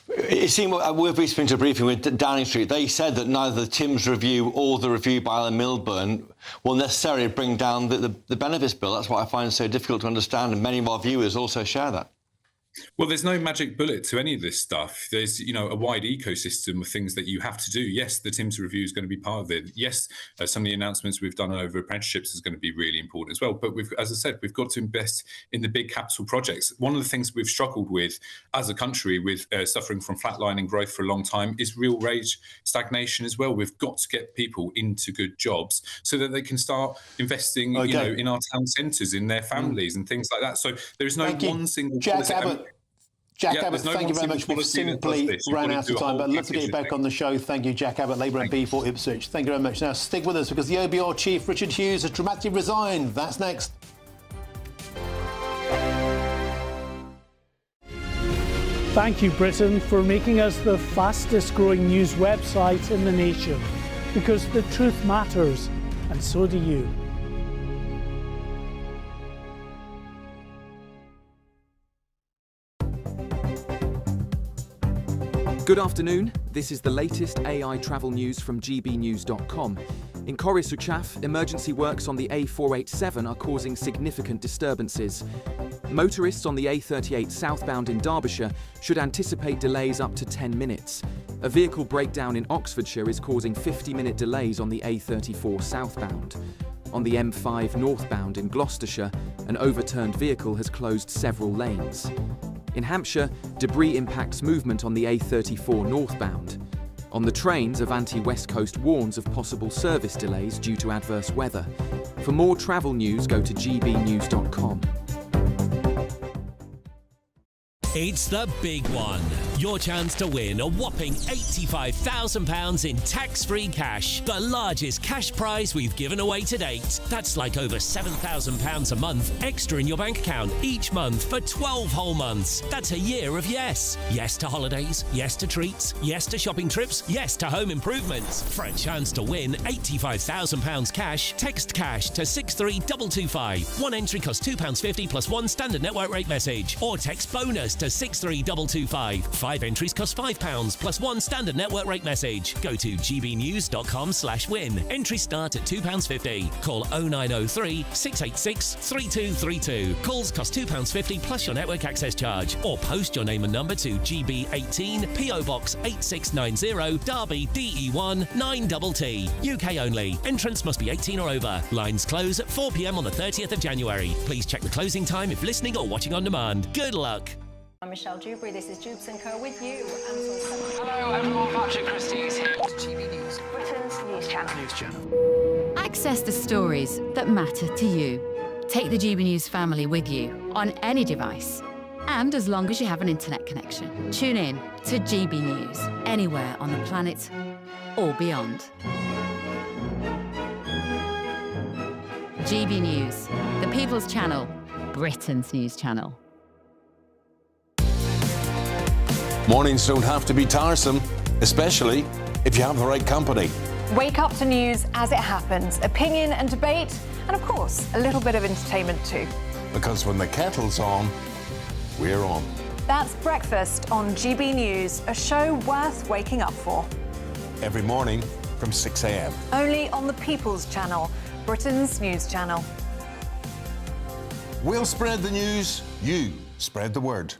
It seemed we've recently been to a briefing with Downing Street. They said that neither the Timms review or the review by Alan Milburn will necessarily bring down the benefits bill. That's what I find so difficult to understand, and many of our viewers also share that. Well, there's no magic bullet to any of this stuff. There's, you know, a wide ecosystem of things that you have to do. Yes, the Timms review is going to be part of it. Yes, some of the announcements we've done over apprenticeships is going to be really important as well. But as I said, we've got to invest in the big capital projects. One of the things we've struggled with as a country, with suffering from flatlining growth for a long time, is real wage stagnation as well. We've got to get people into good jobs so that they can start investing, you know, in our town centres, in their families and things like that. So there is no one single policy. Jack Abbott, thank you very much. We've simply ran out of time, but I'd love to get you back on the show. Thank you, Jack Abbott, Labour MP for Ipswich. Thank you very much. Now, stick with us because the OBR chief, Richard Hughes, has dramatically resigned. That's next. Thank you, Britain, for making us the fastest growing news website in the nation. Because the truth matters, and so do you. Good afternoon. This is the latest AI travel news from GBNews.com. In Corris Uchaf, emergency works on the A487 are causing significant disturbances. Motorists on the A38 southbound in Derbyshire should anticipate delays up to 10 minutes. A vehicle breakdown in Oxfordshire is causing 50-minute delays on the A34 southbound. On the M5 northbound in Gloucestershire, an overturned vehicle has closed several lanes. In Hampshire, debris impacts movement on the A34 northbound. On the trains, Avanti West Coast warns of possible service delays due to adverse weather. For more travel news, go to gbnews.com. It's the big one. Your chance to win a whopping £85,000 in tax-free cash. The largest cash prize we've given away to date. That's like over £7,000 a month extra in your bank account each month for 12 whole months. That's a year of yes. Yes to holidays, yes to treats, yes to shopping trips, yes to home improvements. For a chance to win £85,000 cash, text cash to 63225. One entry costs £2.50 plus one standard network rate message. Or text bonus to 63225. 5 entries cost £5 plus one standard network rate message. Go to gbnews.com/win. Entries start at £2.50. Call 0903 686 3232. Calls cost £2.50 plus your network access charge. Or post your name and number to GB18 PO Box 8690 Derby DE1 9TT. UK only. Entrance must be 18 or over. Lines close at 4 p.m. on the 30th of January. Please check the closing time if listening or watching on demand. Good luck. I'm Michelle Dewberry, this is Jubes & Co with you. Hello everyone, Patrick Christie is here. GB News, Britain's news channel. Access the stories that matter to you. Take the GB News family with you on any device. And as long as you have an internet connection, tune in to GB News anywhere on the planet or beyond. GB News, the People's Channel, Britain's news channel. Mornings don't have to be tiresome, especially if you have the right company. Wake up to news as it happens, opinion and debate, and of course, a little bit of entertainment too. Because when the kettle's on, we're on. That's Breakfast on GB News, a show worth waking up for. Every morning from 6 a.m. Only on the People's Channel, Britain's news channel. We'll spread the news, you spread the word.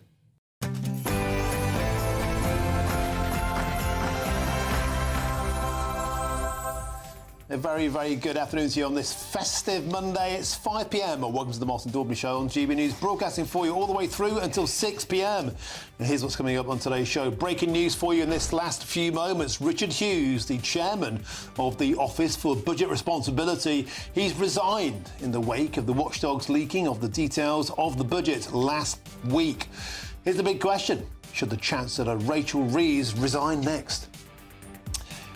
A very, very good afternoon to you on this festive Monday. It's 5 p.m. Welcome to the Martin Daubney Show on GB News, broadcasting for you all the way through until 6 p.m. And here's what's coming up on today's show. Breaking news for you in this last few moments. Richard Hughes, the chairman of the Office for Budget Responsibility, he's resigned in the wake of the watchdogs leaking of the details of the budget last week. Here's the big question. Should the Chancellor, Rachel Reeves, resign next?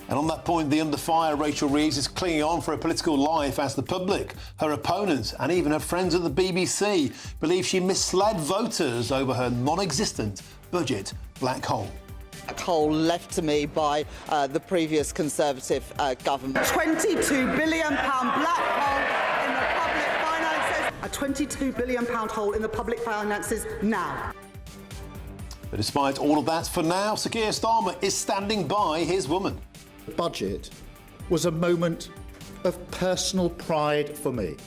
And on that point, the under fire Rachel Reeves is clinging on for her political life as the public, her opponents and even her friends at the BBC believe she misled voters over her non-existent budget black hole. Black hole left to me by the previous Conservative government. £22 billion black hole in the public finances. A £22 billion hole in the public finances now. But despite all of that, for now, Sir Keir Starmer is standing by his woman. The budget was a moment of personal pride for me.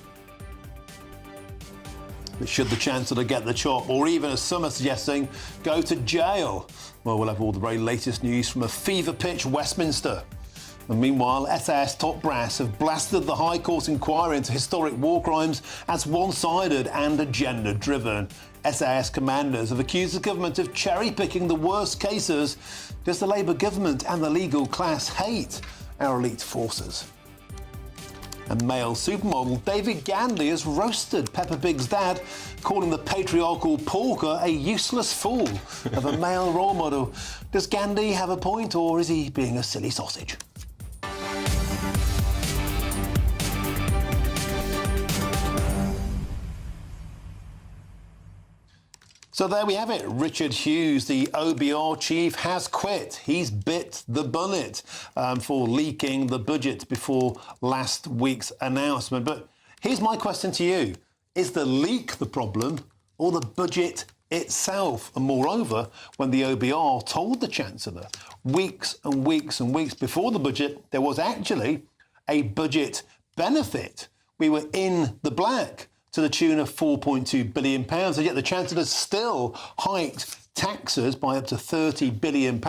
But should the Chancellor get the chop, or even, as some are suggesting, go to jail? Well, we'll have all the very latest news from a fever pitch Westminster. And meanwhile, SAS top brass have blasted the High Court inquiry into historic war crimes as one-sided and agenda-driven. SAS commanders have accused the government of cherry-picking the worst cases because the Labour government and the legal class hate our elite forces. And male supermodel David Gandy has roasted Peppa Pig's dad, calling the patriarchal porker a useless fool of a male role model. Does Gandy have a point, or is he being a silly sausage? So there we have it. Richard Hughes, the OBR chief, has quit. He's bit the bullet for leaking the budget before last week's announcement. But here's my question to you. Is the leak the problem or the budget itself? And moreover, when the OBR told the Chancellor weeks and weeks and weeks before the budget, there was actually a budget benefit. We were in the black to the tune of £4.2 billion, and yet the Chancellor still hiked taxes by up to £30 billion.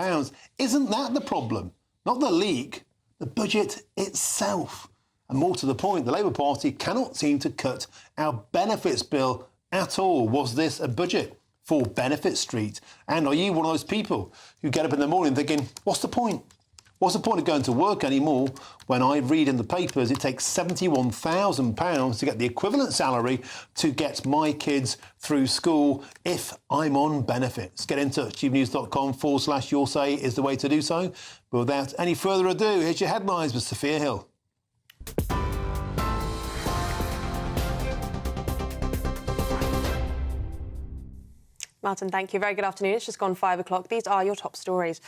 Isn't that the problem? Not the leak, the budget itself. And more to the point, the Labour Party cannot seem to cut our benefits bill at all. Was this a budget for Benefit Street? And are you one of those people who get up in the morning thinking, what's the point? What's the point of going to work anymore when I read in the papers it takes £71,000 to get the equivalent salary to get my kids through school if I'm on benefits? Get in touch. gbnews.com/your say is the way to do so. But without any further ado, here's your headlines with Sophia Hill. Martin, thank you. Very good afternoon. It's just gone 5 o'clock. These are your top stories.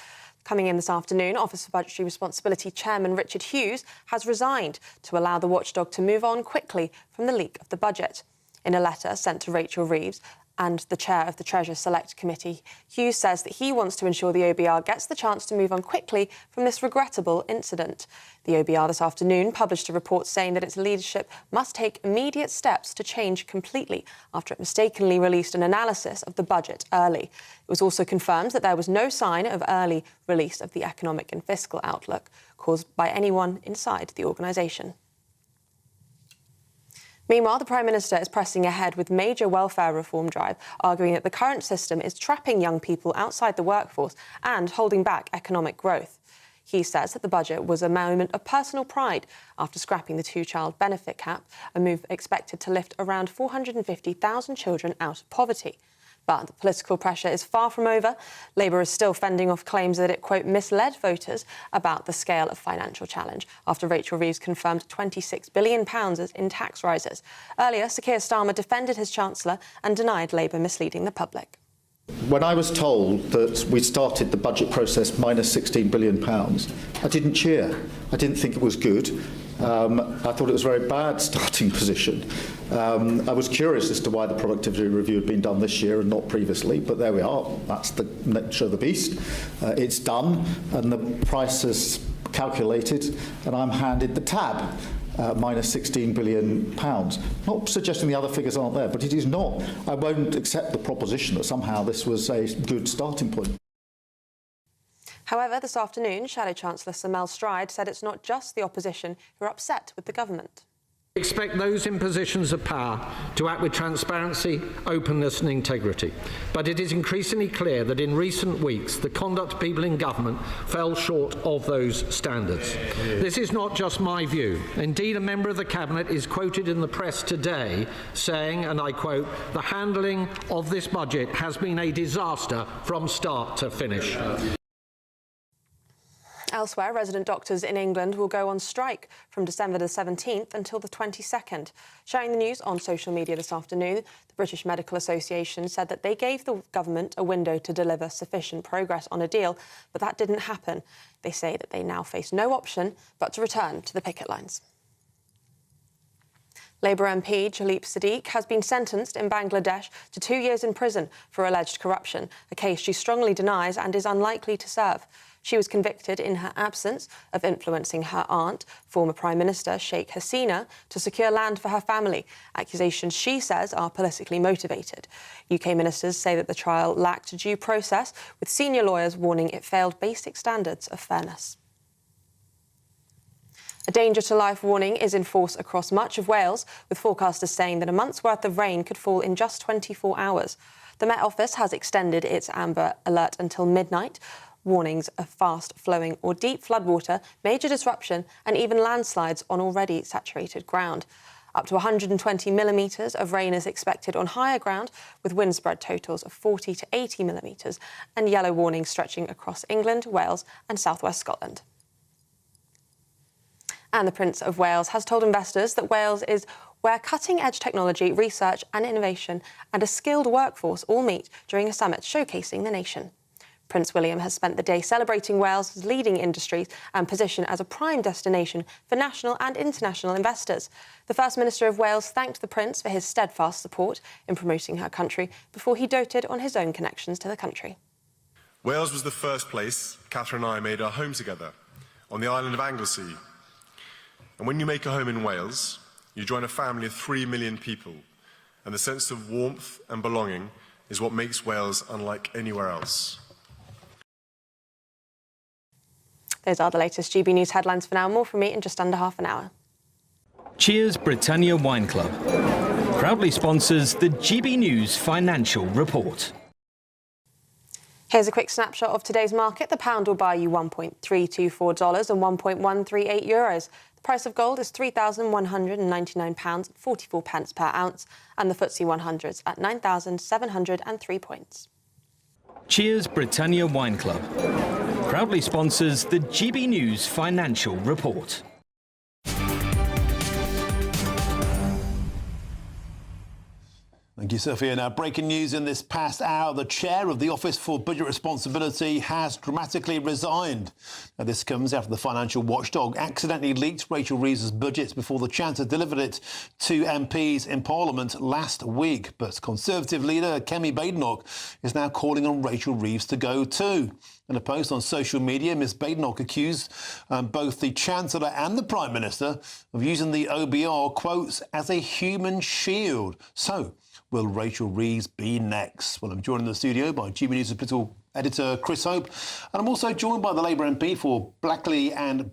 Coming in this afternoon, Office for Budgetary Responsibility Chairman Richard Hughes has resigned to allow the watchdog to move on quickly from the leak of the budget. In a letter sent to Rachel Reeves and the chair of the Treasury Select Committee, Hughes says that he wants to ensure the OBR gets the chance to move on quickly from this regrettable incident. The OBR this afternoon published a report saying that its leadership must take immediate steps to change completely after it mistakenly released an analysis of the budget early. It was also confirmed that there was no sign of early release of the economic and fiscal outlook caused by anyone inside the organisation. Meanwhile, the Prime Minister is pressing ahead with major welfare reform drive, arguing that the current system is trapping young people outside the workforce and holding back economic growth. Hughes says that the budget was a moment of personal pride after scrapping the two-child benefit cap, a move expected to lift around 450,000 children out of poverty. But the political pressure is far from over. Labour is still fending off claims that it, quote, misled voters about the scale of financial challenge after Rachel Reeves confirmed £26 billion in tax rises. Earlier, Sir Keir Starmer defended his Chancellor and denied Labour misleading the public. When I was told that we started the budget process minus £16 billion, I didn't cheer. I didn't think it was good. I thought it was a very bad starting position. I was curious as to why the productivity review had been done this year and not previously, but there we are. That's the nature of the beast. It's done, and the price is calculated, and I'm handed the tab. Minus £16 billion. Not suggesting the other figures aren't there, but it is not. I won't accept the proposition that somehow this was a good starting point. However, this afternoon, Shadow Chancellor Sir Mel Stride said it's not just the opposition who are upset with the government. We expect those in positions of power to act with transparency, openness and integrity. But it is increasingly clear that in recent weeks the conduct of people in government fell short of those standards. This is not just my view. Indeed, a member of the Cabinet is quoted in the press today saying, and I quote, "The handling of this budget has been a disaster from start to finish." Elsewhere, resident doctors in England will go on strike from December the 17th until the 22nd. Sharing the news on social media this afternoon, the British Medical Association said that they gave the government a window to deliver sufficient progress on a deal, but that didn't happen. They say that they now face no option but to return to the picket lines. Labour MP Jalip Sadiq has been sentenced in Bangladesh to 2 years in prison for alleged corruption, a case she strongly denies and is unlikely to serve. She was convicted in her absence of influencing her aunt, former Prime Minister Sheikh Hasina, to secure land for her family, accusations she says are politically motivated. UK ministers say that the trial lacked due process, with senior lawyers warning it failed basic standards of fairness. A danger to life warning is in force across much of Wales, with forecasters saying that a month's worth of rain could fall in just 24 hours. The Met Office has extended its amber alert until midnight. Warnings of fast-flowing or deep floodwater, major disruption and even landslides on already saturated ground. Up to 120 millimetres of rain is expected on higher ground, with wind spread totals of 40 to 80 millimetres and yellow warnings stretching across England, Wales and southwest Scotland. And the Prince of Wales has told investors that Wales is where cutting-edge technology, research and innovation and a skilled workforce all meet during a summit showcasing the nation. Prince William has spent the day celebrating Wales' leading industries and position as a prime destination for national and international investors. The First Minister of Wales thanked the Prince for his steadfast support in promoting her country before he doted on his own connections to the country. Wales was the first place Catherine and I made our home together, on the island of Anglesey. And when you make a home in Wales, you join a family of 3 million people, and the sense of warmth and belonging is what makes Wales unlike anywhere else. Those are the latest GB News headlines for now. More from me in just under half an hour. Cheers Britannia Wine Club proudly sponsors the GB News Financial Report. Here's a quick snapshot of today's market. The pound will buy you $1.324 and €1.138. The price of gold is £3,199.44 per ounce, and the FTSE 100's at 9,703 points. Cheers Britannia Wine Club proudly sponsors the GB News Financial Report. Thank you, Sophia. Now, breaking news in this past hour, the chair of the Office for Budget Responsibility has dramatically resigned. Now, this comes after the financial watchdog accidentally leaked Rachel Reeves' budget before the Chancellor delivered it to MPs in Parliament last week. But Conservative leader Kemi Badenoch is now calling on Rachel Reeves to go too. In a post on social media, Ms Badenoch accused both the Chancellor and the Prime Minister of using the OBR, quotes, as a human shield. So, will Rachel Reeves be next? Well, I'm joined in the studio by GB News political editor Chris Hope, and I'm also joined by the Labour MP for Blackley and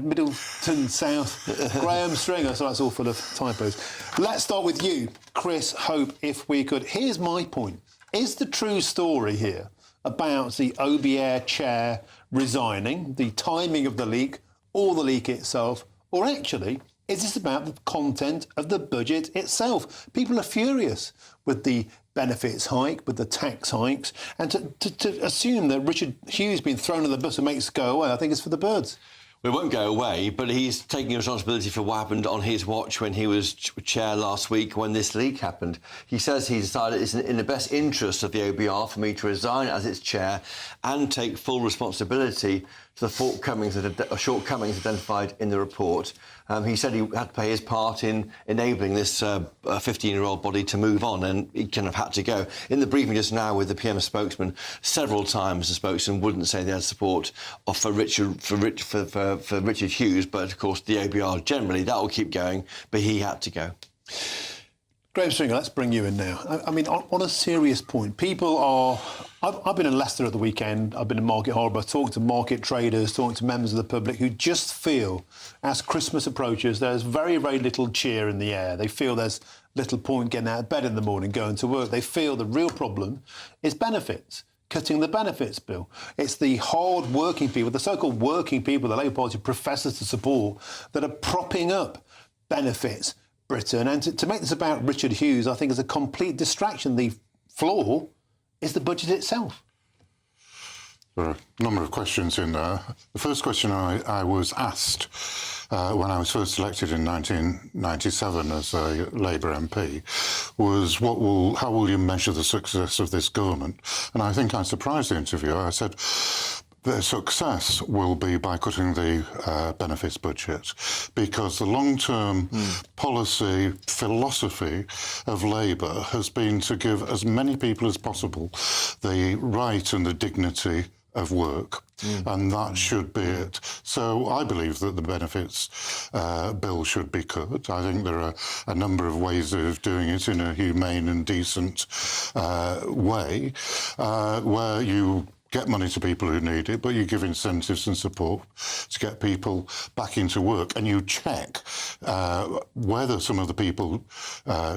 Middleton South, Graham Stringer. So that's all full of typos. Let's start with you, Chris Hope, if we could. Here's my point. Is the true story here about the OBR chair resigning, the timing of the leak, or the leak itself, or actually, is this about the content of the budget itself? People are furious with the benefits hike, with the tax hikes, and to assume that Richard Hughes being thrown on the bus and makes it go away, I think is for the birds. It won't go away, but he's taking responsibility for what happened on his watch when he was chair last week when this leak happened. He says he decided it's in the best interest of the OBR for me to resign as its chair and take full responsibility for the shortcomings identified in the report. He said he had to play his part in enabling this 15-year-old body to move on, and he kind of had to go. In the briefing just now with the PM spokesman, several times the spokesman wouldn't say they had support for Richard Hughes, but of course the OBR generally, that will keep going, but he had to go. Graham Stringer, let's bring you in now. I mean, on a serious point, people are... I've been in Leicester at the weekend, I've been in Market Harbour, talking to market traders, talking to members of the public who just feel, as Christmas approaches, there's very, very little cheer in the air. They feel there's little point getting out of bed in the morning, going to work. They feel the real problem is benefits, cutting the benefits bill. It's the hard-working people, the so-called working people the Labour Party professes to support, that are propping up benefits Britain. And to make this about Richard Hughes, I think, is a complete distraction. The flaw is the budget itself. There are a number of questions in there. The first question I was asked when I was first elected in 1997 as a Labour MP was, how will you measure the success of this government? And I think I surprised the interviewer. I said, their success will be by cutting the benefits budget, because the long-term policy philosophy of Labour has been to give as many people as possible the right and the dignity of work. And that should be it. So I believe that the benefits bill should be cut. I think there are a number of ways of doing it in a humane and decent way, where you get money to people who need it, but you give incentives and support to get people back into work, and you check whether some of the people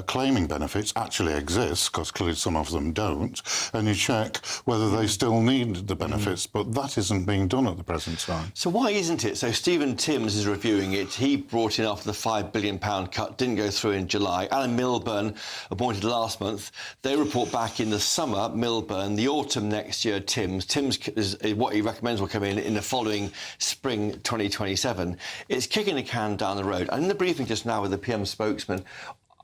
claiming benefits actually exist, because clearly some of them don't, and you check whether they still need the benefits, but that isn't being done at the present time. So why isn't it? So Stephen Timms is reviewing it. He brought in after the £5 billion cut, didn't go through in July. Alan Milburn, appointed last month. They report back in the summer, Milburn, the autumn next year, Timms is what he recommends will come in the following spring 2027. It's kicking the can down the road. And in the briefing just now with the PM spokesman,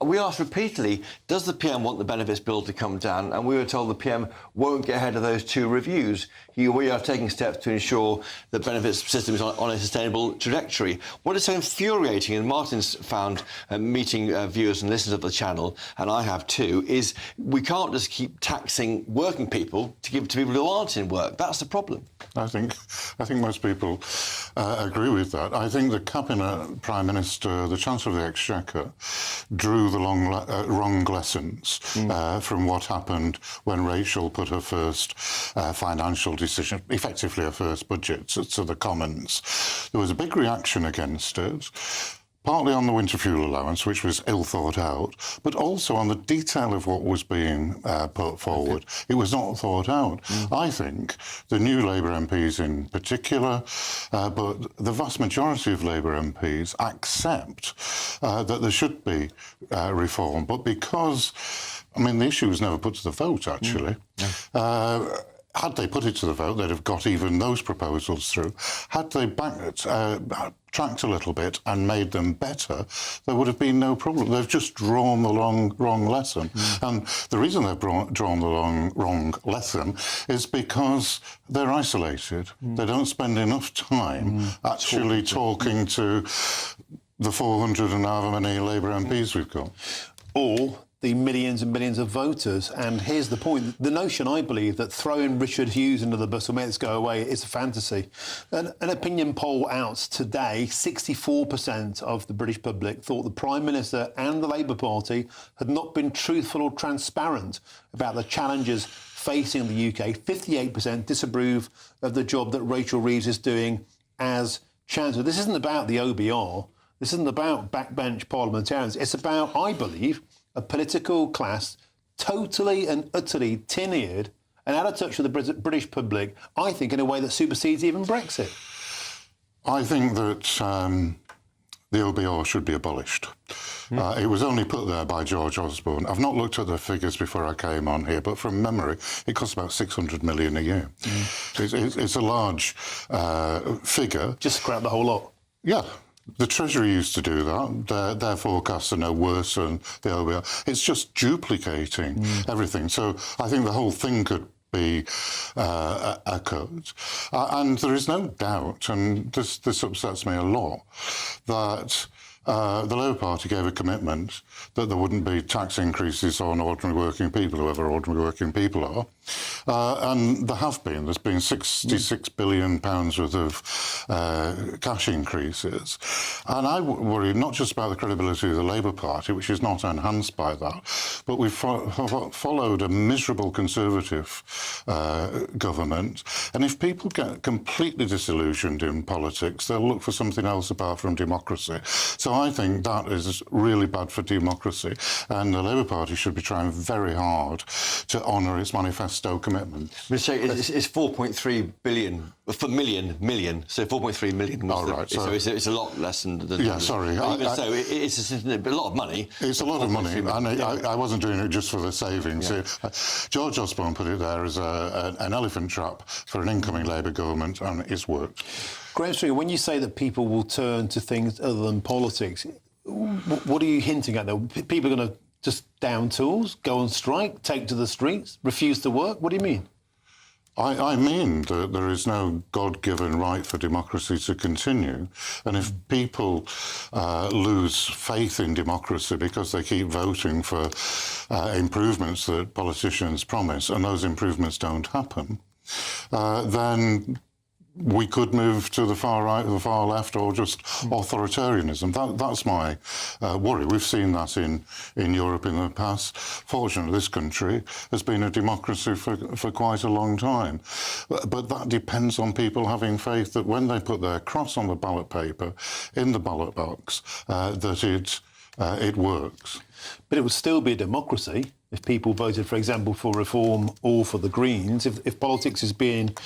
we asked repeatedly, does the PM want the benefits bill to come down? And we were told the PM won't get ahead of those two reviews. We are taking steps to ensure the benefits system is on a sustainable trajectory. What is so infuriating, and Martin's found meeting viewers and listeners of the channel, and I have too, is we can't just keep taxing working people to give to people who aren't in work. That's the problem. I think most people agree with that. I think the Cabinet Prime Minister, the Chancellor of the Exchequer, drew the wrong lessons from what happened when Rachel put her first financial decision, effectively her first budget, to the Commons. There was a big reaction against it, partly on the winter fuel allowance, which was ill thought out, but also on the detail of what was being put forward. It was not thought out. I think the new Labour MPs in particular, but the vast majority of Labour MPs accept that there should be reform, but because, I mean, the issue was never put to the vote, actually. Had they put it to the vote, they'd have got even those proposals through. Had they tracked a little bit and made them better, there would have been no problem. They've just drawn the wrong lesson. And the reason they've drawn the wrong lesson is because they're isolated. They don't spend enough time actually talking to the 400 and however many Labour MPs we've got. Or the millions and millions of voters. And here's the point. The notion, I believe, that throwing Richard Hughes into the bus will make this go away is a fantasy. An opinion poll out today, 64% of the British public thought the Prime Minister and the Labour Party had not been truthful or transparent about the challenges facing the UK. 58% disapprove of the job that Rachel Reeves is doing as Chancellor. This isn't about the OBR. This isn't about backbench parliamentarians. It's about, I believe, a political class totally and utterly tin-eared and out of touch with the British public, I think, in a way that supersedes even Brexit. I think that the OBR should be abolished. It was only put there by George Osborne. I've not looked at the figures before I came on here, but from memory, it costs about 600 million a year. It's a large figure. Just scrap the whole lot. Yeah. The Treasury used to do that. Their forecasts are no worse than the OBR. It's just duplicating everything. So I think the whole thing could be a cut. And there is no doubt, and this upsets me a lot, that the Labour Party gave a commitment that there wouldn't be tax increases on ordinary working people, whoever ordinary working people are. And there have been. There's been £66 billion worth of cash increases. And I worry not just about the credibility of the Labour Party, which is not enhanced by that, but we've followed a miserable Conservative government. And if people get completely disillusioned in politics, they'll look for something else apart from democracy. So I think that is really bad for democracy. And the Labour Party should be trying very hard to honour its manifesto commitment. So it's 4.3 billion for million. So 4.3 million. So it's a lot less than. Yeah, sorry. It's a lot of money. It's a lot of money, and I wasn't doing it just for the savings. Yeah. George Osborne put it there as an elephant trap for an incoming Labour government, and it's worked. Graham Stringer, when you say that people will turn to things other than politics, what are you hinting at there? People are going to just down tools, go on strike, take to the streets, refuse to work? What do you mean? I mean that there is no God-given right for democracy to continue. And if people lose faith in democracy because they keep voting for improvements that politicians promise and those improvements don't happen, then we could move to the far right or the far left, or just authoritarianism. That's my worry. We've seen that in Europe in the past. Fortunately, this country has been a democracy for quite a long time. But that depends on people having faith that when they put their cross on the ballot paper, in the ballot box, that it works. But it would still be a democracy if people voted, for example, for reform or for the Greens. If politics is being,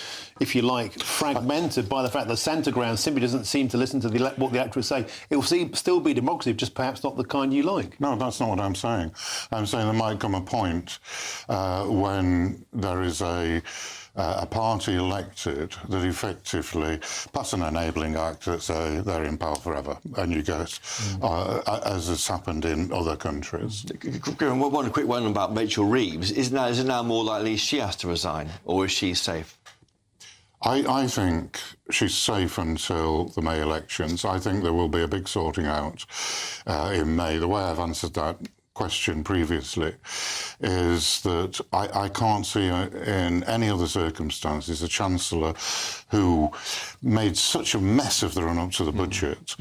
if you like, fragmented by the fact that the centre ground simply doesn't seem to listen to what the electorate say, it will still be democracy, just perhaps not the kind you like. No, that's not what I'm saying. I'm saying there might come a point when there is a party elected that effectively pass an enabling act that say they're in power forever, and you get, as has happened in other countries. One quick one about Rachel Reeves. Is it now more likely she has to resign, or is she safe? I think she's safe until the May elections. I think there will be a big sorting out in May. The way I've answered that question previously is that I can't see in any other circumstances a Chancellor who made such a mess of the run-up to the budget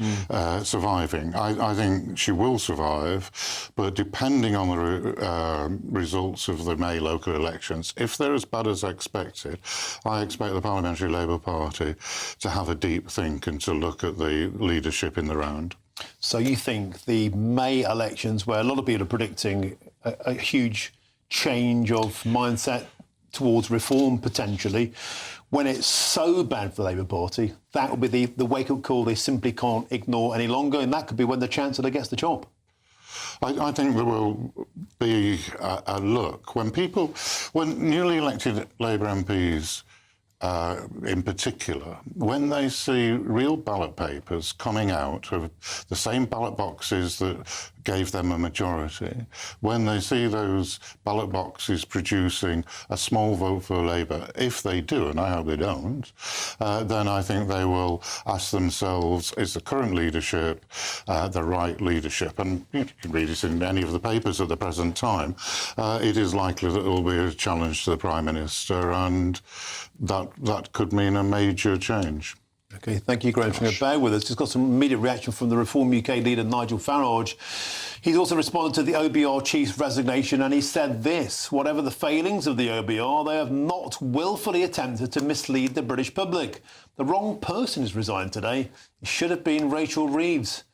surviving. I think she will survive, but depending on the results of the May local elections, if they're as bad as expected, I expect the Parliamentary Labour Party to have a deep think and to look at the leadership in the round. So you think the May elections, where a lot of people are predicting a huge change of mindset towards reform potentially, when it's so bad for the Labour Party, that will be the wake-up call they simply can't ignore any longer, and that could be when the Chancellor gets the job? I think there will be a look when newly elected Labour MPs in particular, when they see real ballot papers coming out of the same ballot boxes that gave them a majority, when they see those ballot boxes producing a small vote for Labour, if they do, and I hope they don't, then I think they will ask themselves, is the current leadership the right leadership? And you can read it in any of the papers at the present time. It is likely that there will be a challenge to the Prime Minister, and that could mean a major change. OK, thank you, Graham. Bear with us. Just got some immediate reaction from the Reform UK leader, Nigel Farage. He's also responded to the OBR chief's resignation, and he said this: whatever the failings of the OBR, they have not willfully attempted to mislead the British public. The wrong person has resigned today. It should have been Rachel Reeves.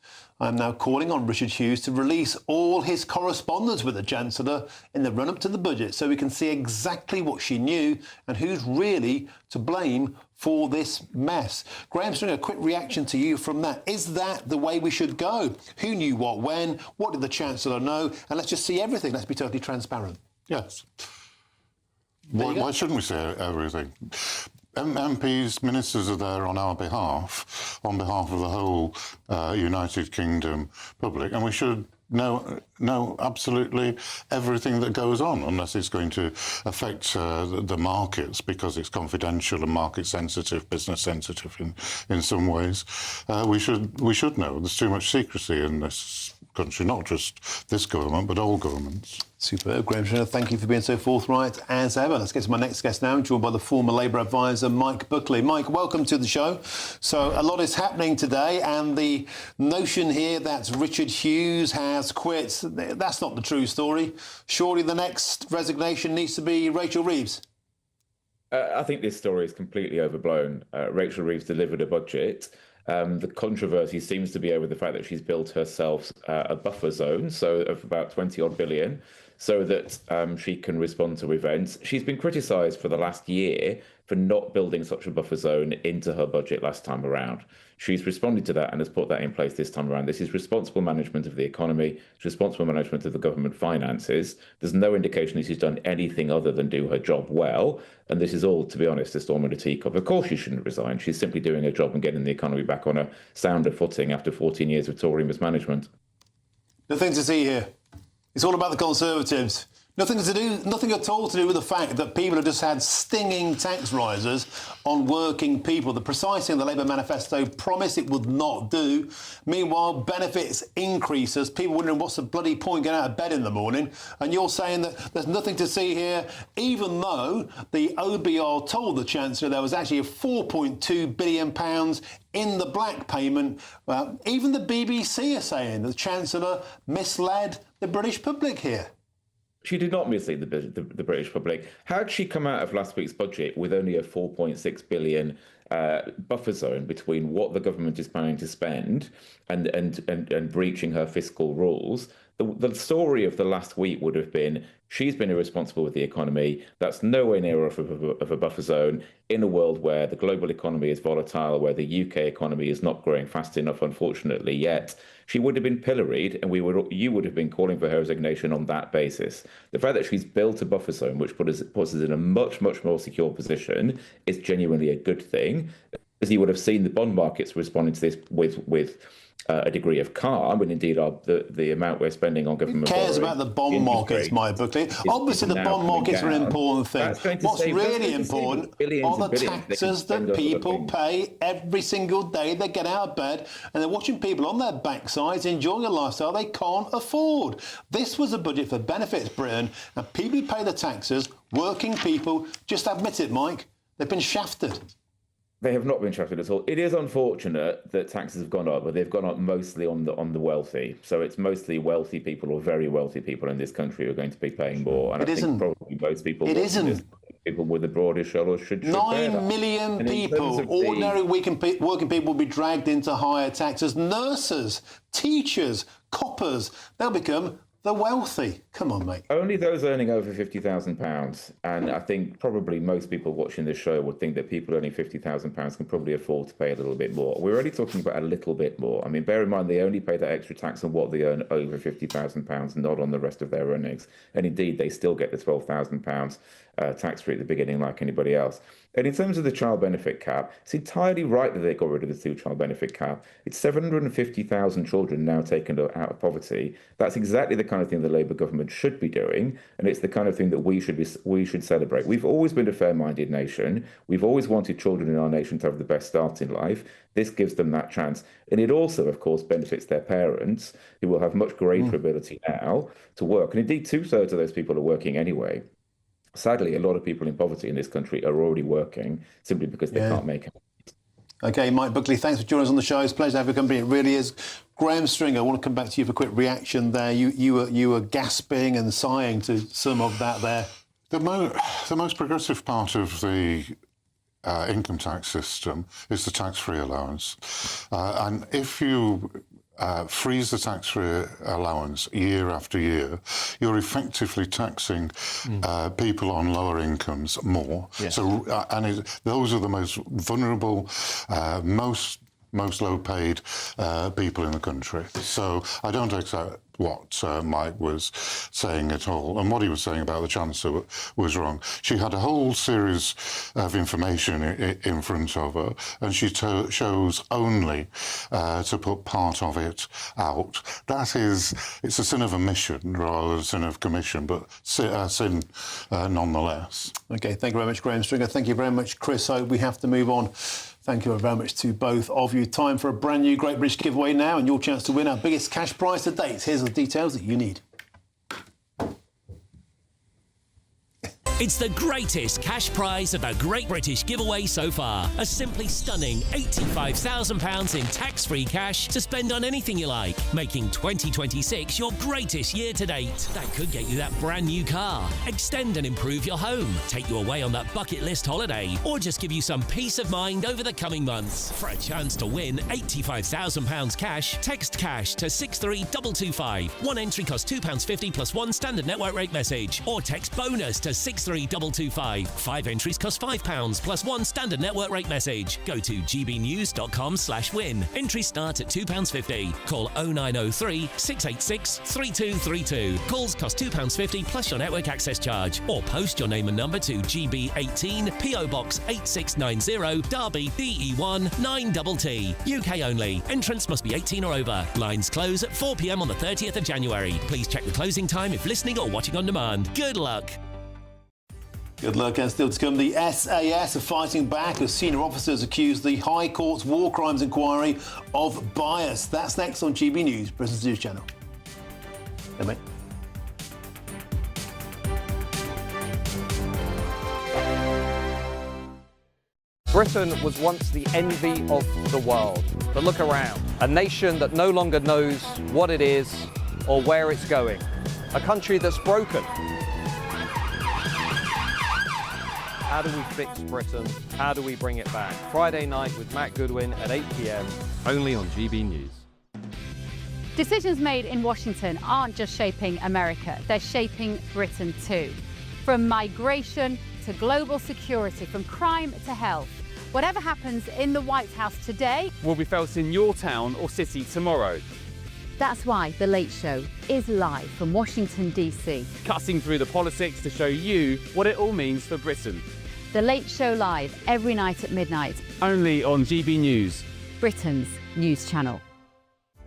I'm now calling on Richard Hughes to release all his correspondence with the Chancellor in the run-up to the budget so we can see exactly what she knew and who's really to blame for this mess. Graham Stringer, a quick reaction to you from that. Is that the way we should go? Who knew what when? What did the Chancellor know? And let's just see everything. Let's be totally transparent. Yes. Why shouldn't we say everything? MPs, ministers are there on our behalf, on behalf of the whole United Kingdom public, and we should know absolutely everything that goes on, unless it's going to affect the markets because it's confidential and market sensitive, business sensitive in some ways. We should know. There's too much secrecy in this country, not just this government, but all governments. Superb. Graham Stringer, thank you for being so forthright as ever. Let's get to my next guest now, joined by the former Labour advisor, Mike Buckley. Mike, welcome to the show. So a lot is happening today, and the notion here that Richard Hughes has quit, that's not the true story. Surely the next resignation needs to be Rachel Reeves. I think this story is completely overblown. Rachel Reeves delivered a budget. The controversy seems to be over the fact that she's built herself a buffer zone, so of about 20 odd billion, so that she can respond to events. She's been criticised for the last year for not building such a buffer zone into her budget last time around. She's responded to that and has put that in place this time around. This is responsible management of the economy, it's responsible management of the government finances. There's no indication that she's done anything other than do her job well. And this is all, to be honest, a storm in a teacup. Of course she shouldn't resign. She's simply doing her job and getting the economy back on a sounder footing after 14 years of Tory mismanagement. Nothing to see here. It's all about the Conservatives. Nothing at all to do with the fact that people have just had stinging tax rises on working people, the precise thing the Labour manifesto promised it would not do. Meanwhile, benefits increases, people wondering what's the bloody point getting out of bed in the morning, and you're saying that there's nothing to see here, even though the OBR told the Chancellor there was actually a £4.2 billion in the black payment. Well, even the BBC are saying the Chancellor misled the British public here. She did not mislead the British public. Had she come out of last week's budget with only a 4.6 billion buffer zone between what the government is planning to spend and breaching her fiscal rules, the story of the last week would have been she's been irresponsible with the economy. That's nowhere near of a buffer zone in a world where the global economy is volatile, where the UK economy is not growing fast enough, unfortunately, yet. She would have been pilloried, and you would have been calling for her resignation on that basis. The fact that she's built a buffer zone, which puts us in a much, much more secure position, is genuinely a good thing. As you would have seen, the bond markets responding to this with a degree of calm, and indeed the amount we're spending on government. Who cares about the bond markets, Mike Buckley? Obviously, the bond markets are an important thing. What's really important are the taxes that people pay every single day they get out of bed, and they're watching people on their backsides enjoying a lifestyle they can't afford. This was a budget for benefits Britain, and people who pay the taxes, working people, just admit it, Mike, they've been shafted. They have not been shafted at all. It is unfortunate that taxes have gone up, but they've gone up mostly on the wealthy. So it's mostly wealthy people or very wealthy people in this country who are going to be paying more. And I think probably most people. It isn't. People with the broadest shoulders should 9 million people, ordinary working people, will be dragged into higher taxes. Nurses, teachers, coppers, they'll become the wealthy. Come on, mate. Only those earning over £50,000. And I think probably most people watching this show would think that people earning £50,000 can probably afford to pay a little bit more. We're only talking about a little bit more. I mean, bear in mind, they only pay that extra tax on what they earn over £50,000, not on the rest of their earnings. And indeed, they still get the £12,000 tax-free at the beginning like anybody else. And in terms of the child benefit cap, it's entirely right that they got rid of the two-child benefit cap. It's 750,000 children now taken out of poverty. That's exactly the kind of thing the Labour government should be doing, and it's the kind of thing that we should celebrate. We've always been a fair-minded nation. We've always wanted children in our nation to have the best start in life. This gives them that chance. And it also, of course, benefits their parents, who will have much greater ability now to work. And indeed, 2/3 of those people are working anyway. Sadly, a lot of people in poverty in this country are already working simply because they can't make it. OK, Mike Buckley, thanks for joining us on the show. It's a pleasure to have your company. It really is. Graham Stringer, I want to come back to you for a quick reaction there. You were gasping and sighing to some of that there. The most progressive part of the income tax system is the tax-free allowance. And if you freeze the tax-free allowance year after year, you're effectively taxing people on lower incomes more. Yes. So, those are the most vulnerable, most low-paid people in the country. So I don't accept what Mike was saying at all. And what he was saying about the Chancellor was wrong. She had a whole series of information in front of her, and she chose only to put part of it out. It's a sin of omission rather than a sin of commission, but sin nonetheless. OK, thank you very much, Graham Stringer. Thank you very much, Chris. So we have to move on. Thank you very much to both of you. Time for a brand new Great British giveaway now, and your chance to win our biggest cash prize to date. Here's the details that you need. It's the greatest cash prize of the Great British giveaway so far. A simply stunning £85,000 in tax-free cash to spend on anything you like, making 2026 your greatest year to date. That could get you that brand new car, extend and improve your home, take you away on that bucket list holiday, or just give you some peace of mind over the coming months. For a chance to win £85,000 cash, text cash to 63225. One entry costs £2.50 plus one standard network rate message, or text bonus to 63225. 5 entries cost £5 plus one standard network rate message. Go to gbnews.com/win. Entries start at £2.50. Call 0903 686 3232. Calls cost £2.50 plus your network access charge. Or post your name and number to GB18 PO Box 8690 Derby DE1 9TT. UK only. Entrance must be 18 or over. Lines close at 4 p.m. on the 30th of January. Please check the closing time if listening or watching on demand. Good luck. Good luck, and still to come, the SAS are fighting back as senior officers accuse the High Court's War Crimes Inquiry of bias. That's next on GB News, Britain's news channel. Hey, mate. Britain was once the envy of the world. But look around. A nation that no longer knows what it is or where it's going. A country that's broken. How do we fix Britain? How do we bring it back? Friday night with Matt Goodwin at 8 p.m, only on GB News. Decisions made in Washington aren't just shaping America, they're shaping Britain too. From migration to global security, from crime to health. Whatever happens in the White House today will be felt in your town or city tomorrow. That's why The Late Show is live from Washington, D.C. Cutting through the politics to show you what it all means for Britain. The Late Show live every night at midnight. Only on GB News, Britain's news channel.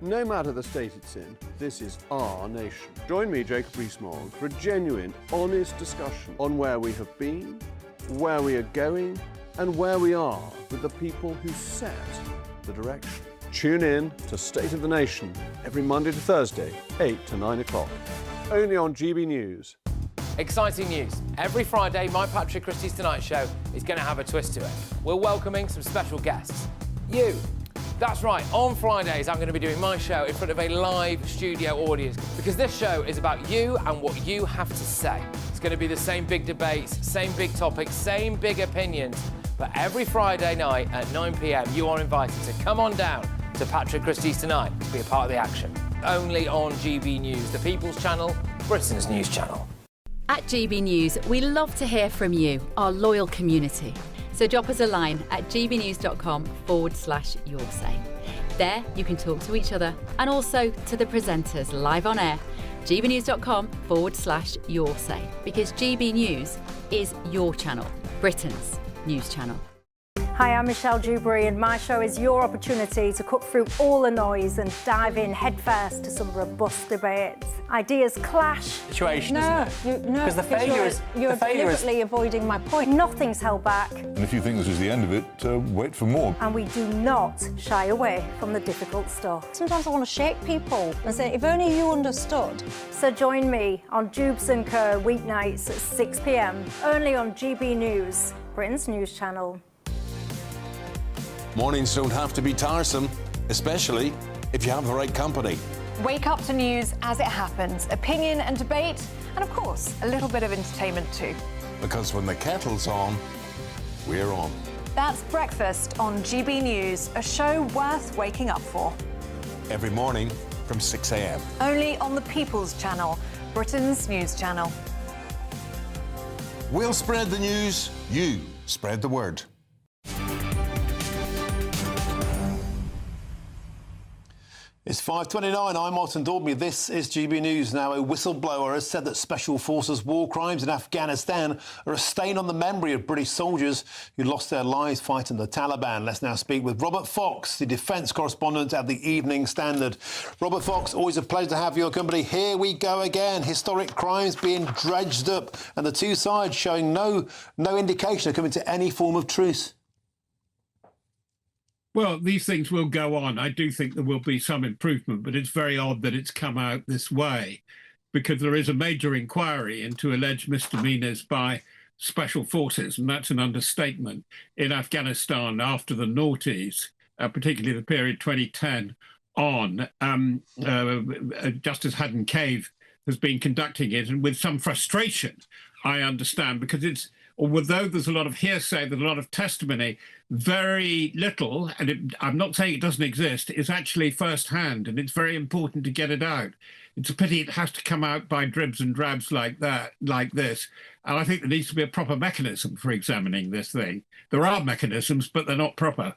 No matter the state it's in, this is our nation. Join me, Jacob Rees-Mogg, for a genuine, honest discussion on where we have been, where we are going, and where we are with the people who set the direction. Tune in to State of the Nation every Monday to Thursday, 8 to 9 o'clock. Only on GB News. Exciting news. Every Friday, my Patrick Christie's Tonight Show is going to have a twist to it. We're welcoming some special guests. You. That's right, on Fridays I'm going to be doing my show in front of a live studio audience because this show is about you and what you have to say. It's going to be the same big debates, same big topics, same big opinions. But every Friday night at 9 p.m, you are invited to come on down to Patrick Christie's Tonight to be a part of the action. Only on GB News, the People's Channel, Britain's news channel. At GB News, we love to hear from you, our loyal community. So drop us a line at gbnews.com/yoursay. There you can talk to each other and also to the presenters live on air. gbnews.com/yoursay, because GB News is your channel, Britain's news channel. Hi, I'm Michelle Dewberry, and my show is your opportunity to cut through all the noise and dive in headfirst to some robust debates. Ideas clash. Situation, isn't it? Because the failure is you're deliberately avoiding my point. Nothing's held back, And if you think this is the end of it, wait for more. and we do not shy away from the difficult stuff. Sometimes I want to shake people and say, if only you understood. So join me on Jubes & Co weeknights at 6 p.m, only on GB News, Britain's news channel. Mornings don't have to be tiresome, especially if you have the right company. Wake up to news as it happens, opinion and debate, and of course, a little bit of entertainment too. Because when the kettle's on, we're on. That's Breakfast on GB News, a show worth waking up for. every morning from 6 a.m. Only on the People's Channel, Britain's news channel. We'll spread the news, you spread the word. It's 5:29. I'm Martin Daubney. This is GB News. Now, a whistleblower has said that Special Forces war crimes in Afghanistan are a stain on the memory of British soldiers who lost their lives fighting the Taliban. Let's now speak with Robert Fox, the defence correspondent at the Evening Standard. Robert Fox, always a pleasure to have your company. Here we go again. Historic crimes being dredged up and the two sides showing no indication of coming to any form of truce. Well, these things will go on. I do think there will be some improvement, but it's very odd that it's come out this way, because there is a major inquiry into alleged misdemeanors by special forces, and that's an understatement, in Afghanistan after the noughties, particularly the period 2010 on. Justice Haddon Cave has been conducting it, and with some frustration, I understand, because although there's a lot of hearsay, there's a lot of testimony, very little, and I'm not saying it doesn't exist, is actually first-hand, and it's very important to get it out. It's a pity it has to come out by dribs and drabs like this. And I think there needs to be a proper mechanism for examining this thing. There are mechanisms, but they're not proper.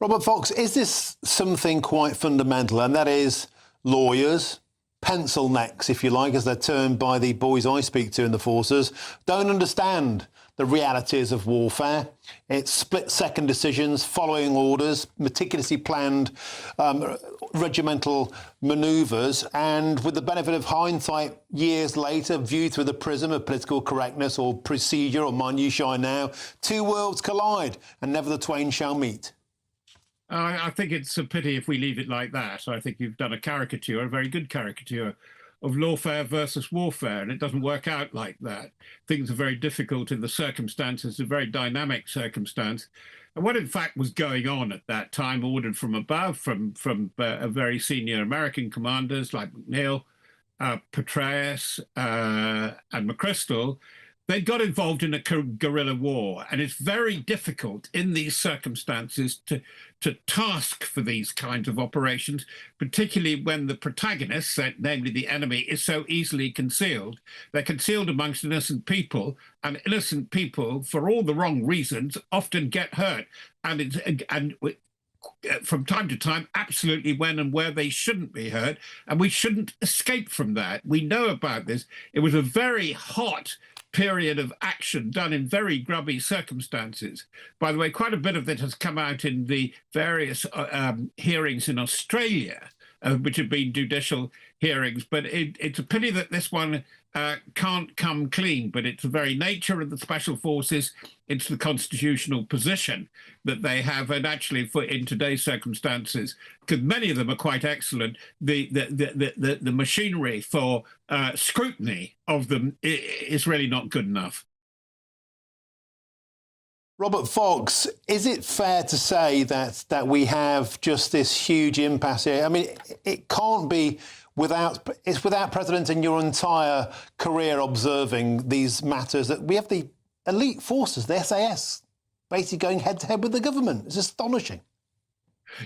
Robert Fox, is this something quite fundamental, and that is lawyers, pencil necks, if you like, as they're termed by the boys I speak to in the forces, don't understand the realities of warfare. It's split-second decisions, following orders, meticulously planned regimental manoeuvres, and with the benefit of hindsight years later, viewed through the prism of political correctness or procedure or minutiae now, two worlds collide and never the twain shall meet. I think it's a pity if we leave it like that. I think you've done a caricature, a very good caricature, of lawfare versus warfare, and it doesn't work out like that. Things are very difficult in the circumstances, a very dynamic circumstance. And what in fact was going on at that time, ordered from above, from very senior American commanders like McNeil, Petraeus, and McChrystal, they got involved in a guerrilla war, and it's very difficult in these circumstances to task for these kinds of operations, particularly when the protagonists, namely the enemy, is so easily concealed. They're concealed amongst innocent people, and innocent people, for all the wrong reasons, often get hurt. And from time to time, absolutely when and where they shouldn't be hurt, and we shouldn't escape from that. We know about this. It was a very hot period of action done in very grubby circumstances. By the way, quite a bit of it has come out in the various hearings in Australia, which have been judicial hearings, but it's a pity that this one can't come clean, but it's the very nature of the special forces, it's the constitutional position that they have, and actually in today's circumstances, because many of them are quite excellent, the machinery for scrutiny of them is really not good enough. Robert Fox, is it fair to say that we have just this huge impasse here? I mean, it can't be without precedent in your entire career observing these matters, that we have the elite forces, the SAS, basically going head-to-head with the government. It's astonishing.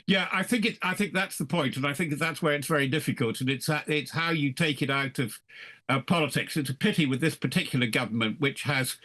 Yeah, I think that's the point, and I think that's where it's very difficult, and it's how you take it out of politics. It's a pity with this particular government, which has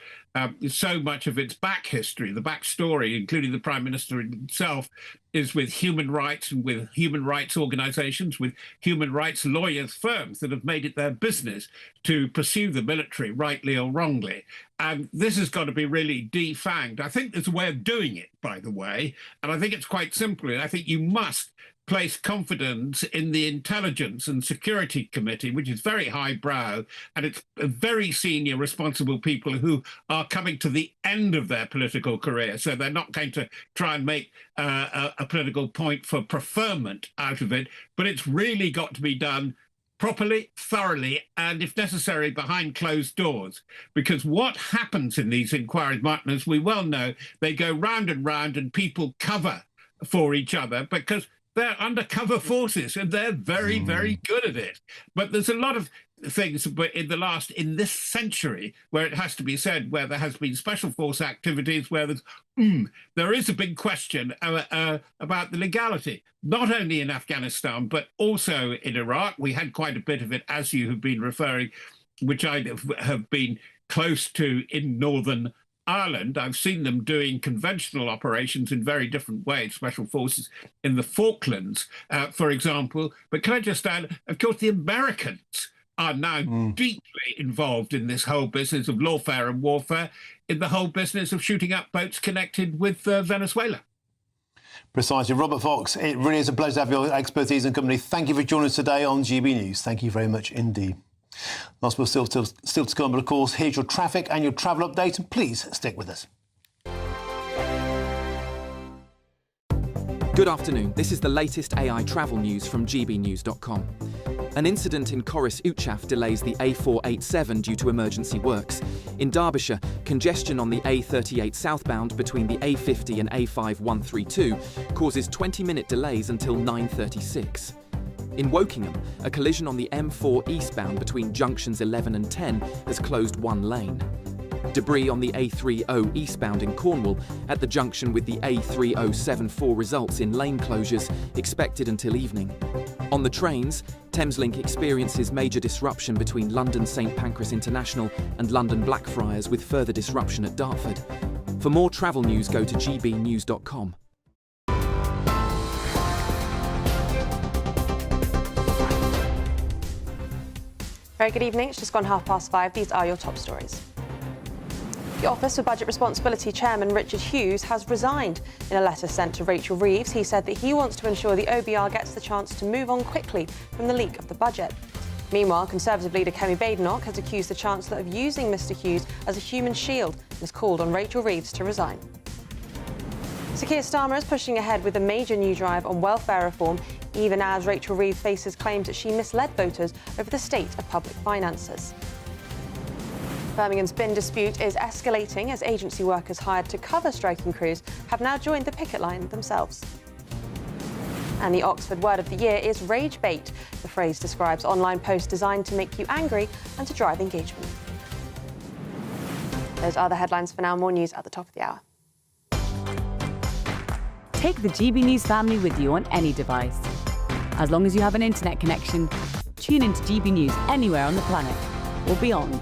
so much of its back history, the backstory, including the Prime Minister himself, is with human rights and with human rights organisations, with human rights lawyers firms that have made it their business to pursue the military, rightly or wrongly. And this has got to be really defanged. I think there's a way of doing it, by the way, and I think it's quite simple. And I think you must place confidence in the Intelligence and Security Committee, which is very highbrow, and it's very senior, responsible people who are coming to the end of their political career. So they're not going to try and make a political point for preferment out of it, but it's really got to be done properly, thoroughly, and if necessary, behind closed doors. Because what happens in these inquiries, Martin, as we well know, they go round and round and people cover for each other because they're undercover forces and they're very, very good at it. But there's a lot of things, but in this century, where it has to be said, where there has been special force activities, where there is a big question about the legality, not only in Afghanistan, but also in Iraq. We had quite a bit of it, as you have been referring, which I have been close to in Northern Ireland. I've seen them doing conventional operations in very different ways, special forces in the Falklands, for example. But can I just add, of course, the Americans are now deeply involved in this whole business of lawfare and warfare, in the whole business of shooting up boats connected with Venezuela. Precisely. Robert Fox, it really is a pleasure to have your expertise and company. Thank you for joining us today on GB News. Thank you very much indeed. Lots more still to come, but of course, here's your traffic and your travel update, and please stick with us. Good afternoon. This is the latest AI travel news from gbnews.com. An incident in Corris Uchaf delays the A487 due to emergency works. In Derbyshire, congestion on the A38 southbound between the A50 and A5132 causes 20-minute delays until 9:36. In Wokingham, a collision on the M4 eastbound between junctions 11 and 10 has closed one lane. Debris on the A30 eastbound in Cornwall at the junction with the A3074 results in lane closures expected until evening. On the trains, Thameslink experiences major disruption between London St Pancras International and London Blackfriars, with further disruption at Dartford. For more travel news, go to gbnews.com. Very good evening. It's just gone 5:30. These are your top stories. The Office for Budget Responsibility Chairman Richard Hughes has resigned. In a letter sent to Rachel Reeves, he said that he wants to ensure the OBR gets the chance to move on quickly from the leak of the budget. Meanwhile, Conservative leader Kemi Badenoch has accused the Chancellor of using Mr Hughes as a human shield and has called on Rachel Reeves to resign. Sir Keir Starmer is pushing ahead with a major new drive on welfare reform, even as Rachel Reeves faces claims that she misled voters over the state of public finances. Birmingham's bin dispute is escalating as agency workers hired to cover striking crews have now joined the picket line themselves. And the Oxford word of the year is rage bait. The phrase describes online posts designed to make you angry and to drive engagement. Those are the headlines for now. More news at the top of the hour. Take the GB News family with you on any device. As long as you have an internet connection, tune into GB News anywhere on the planet or beyond.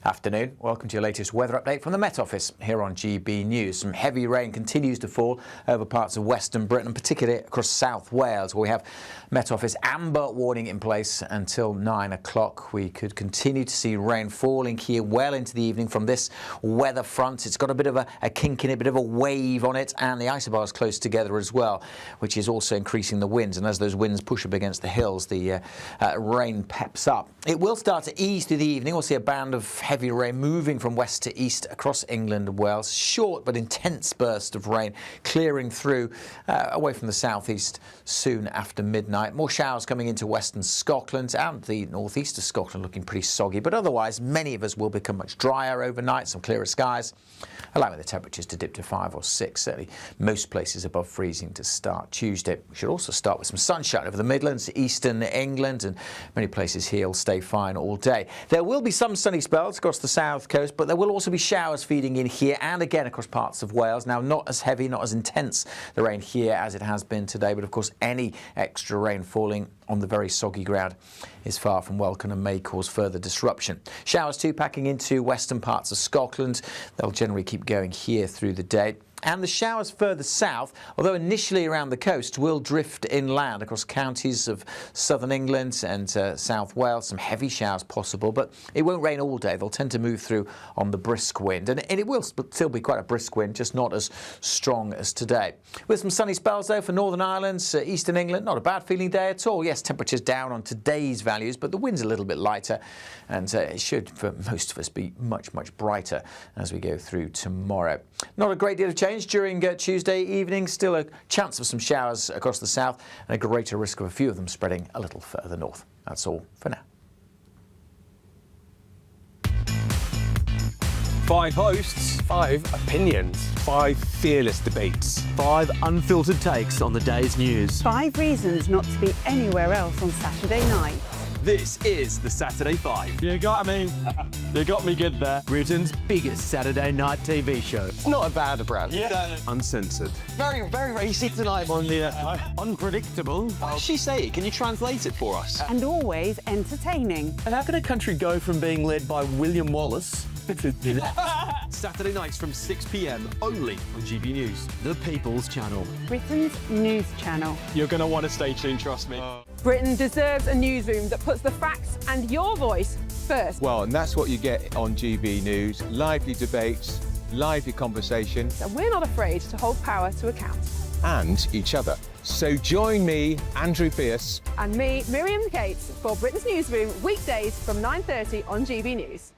Afternoon. Welcome to your latest weather update from the Met Office here on GB News. Some heavy rain continues to fall over parts of Western Britain, particularly across South Wales, where we have Met Office amber warning in place until 9 o'clock. We could continue to see rain falling here well into the evening from this weather front. It's got a bit of a kink in it, a bit of a wave on it, and the isobars close together as well, which is also increasing the winds. And as those winds push up against the hills, the rain peps up. It will start to ease through the evening. We'll see a band of heavy rain moving from west to east across England and Wales. Short but intense burst of rain clearing through away from the southeast soon after midnight. More showers coming into western Scotland and the northeast of Scotland looking pretty soggy, but otherwise many of us will become much drier overnight, some clearer skies, allowing the temperatures to dip to 5 or 6, certainly most places above freezing to start Tuesday. We should also start with some sunshine over the Midlands, eastern England, and many places here will stay fine all day. There will be some sunny spells across the south coast, but there will also be showers feeding in here and again across parts of Wales. Now, not as heavy, not as intense the rain here as it has been today, but of course any extra rain falling on the very soggy ground is far from welcome and may cause further disruption. Showers too packing into western parts of Scotland. They'll generally keep going here through the day. And the showers further south, although initially around the coast, will drift inland across counties of southern England and South Wales. Some heavy showers possible, but it won't rain all day. They'll tend to move through on the brisk wind. And it will still be quite a brisk wind, just not as strong as today. With some sunny spells, though, for Northern Ireland, eastern England, not a bad feeling day at all. Yes, temperatures down on today's values, but the wind's a little bit lighter. And it should, for most of us, be much, much brighter as we go through tomorrow. Not a great deal of change during Tuesday evening. Still a chance of some showers across the south and a greater risk of a few of them spreading a little further north. That's all for now. 5 hosts, 5 opinions, 5 fearless debates, 5 unfiltered takes on the day's news. 5 reasons not to be anywhere else on Saturday night. This is the Saturday 5. You got me. You got me good there. Britain's biggest Saturday night TV show. It's not a bad brand. Yeah. uncensored. Very, very racy tonight. On the unpredictable. What did she say? Can you translate it for us? And always entertaining. And how can a country go from being led by William Wallace Saturday nights from 6 p.m. only on GB News, the People's Channel. Britain's news channel. You're going to want to stay tuned, trust me. Britain deserves a newsroom that puts the facts and your voice first. Well, and that's what you get on GB News. Lively debates, lively conversation. And we're not afraid to hold power to account. And each other. So join me, Andrew Pierce. And me, Miriam Gates, for Britain's Newsroom, weekdays from 9:30 on GB News.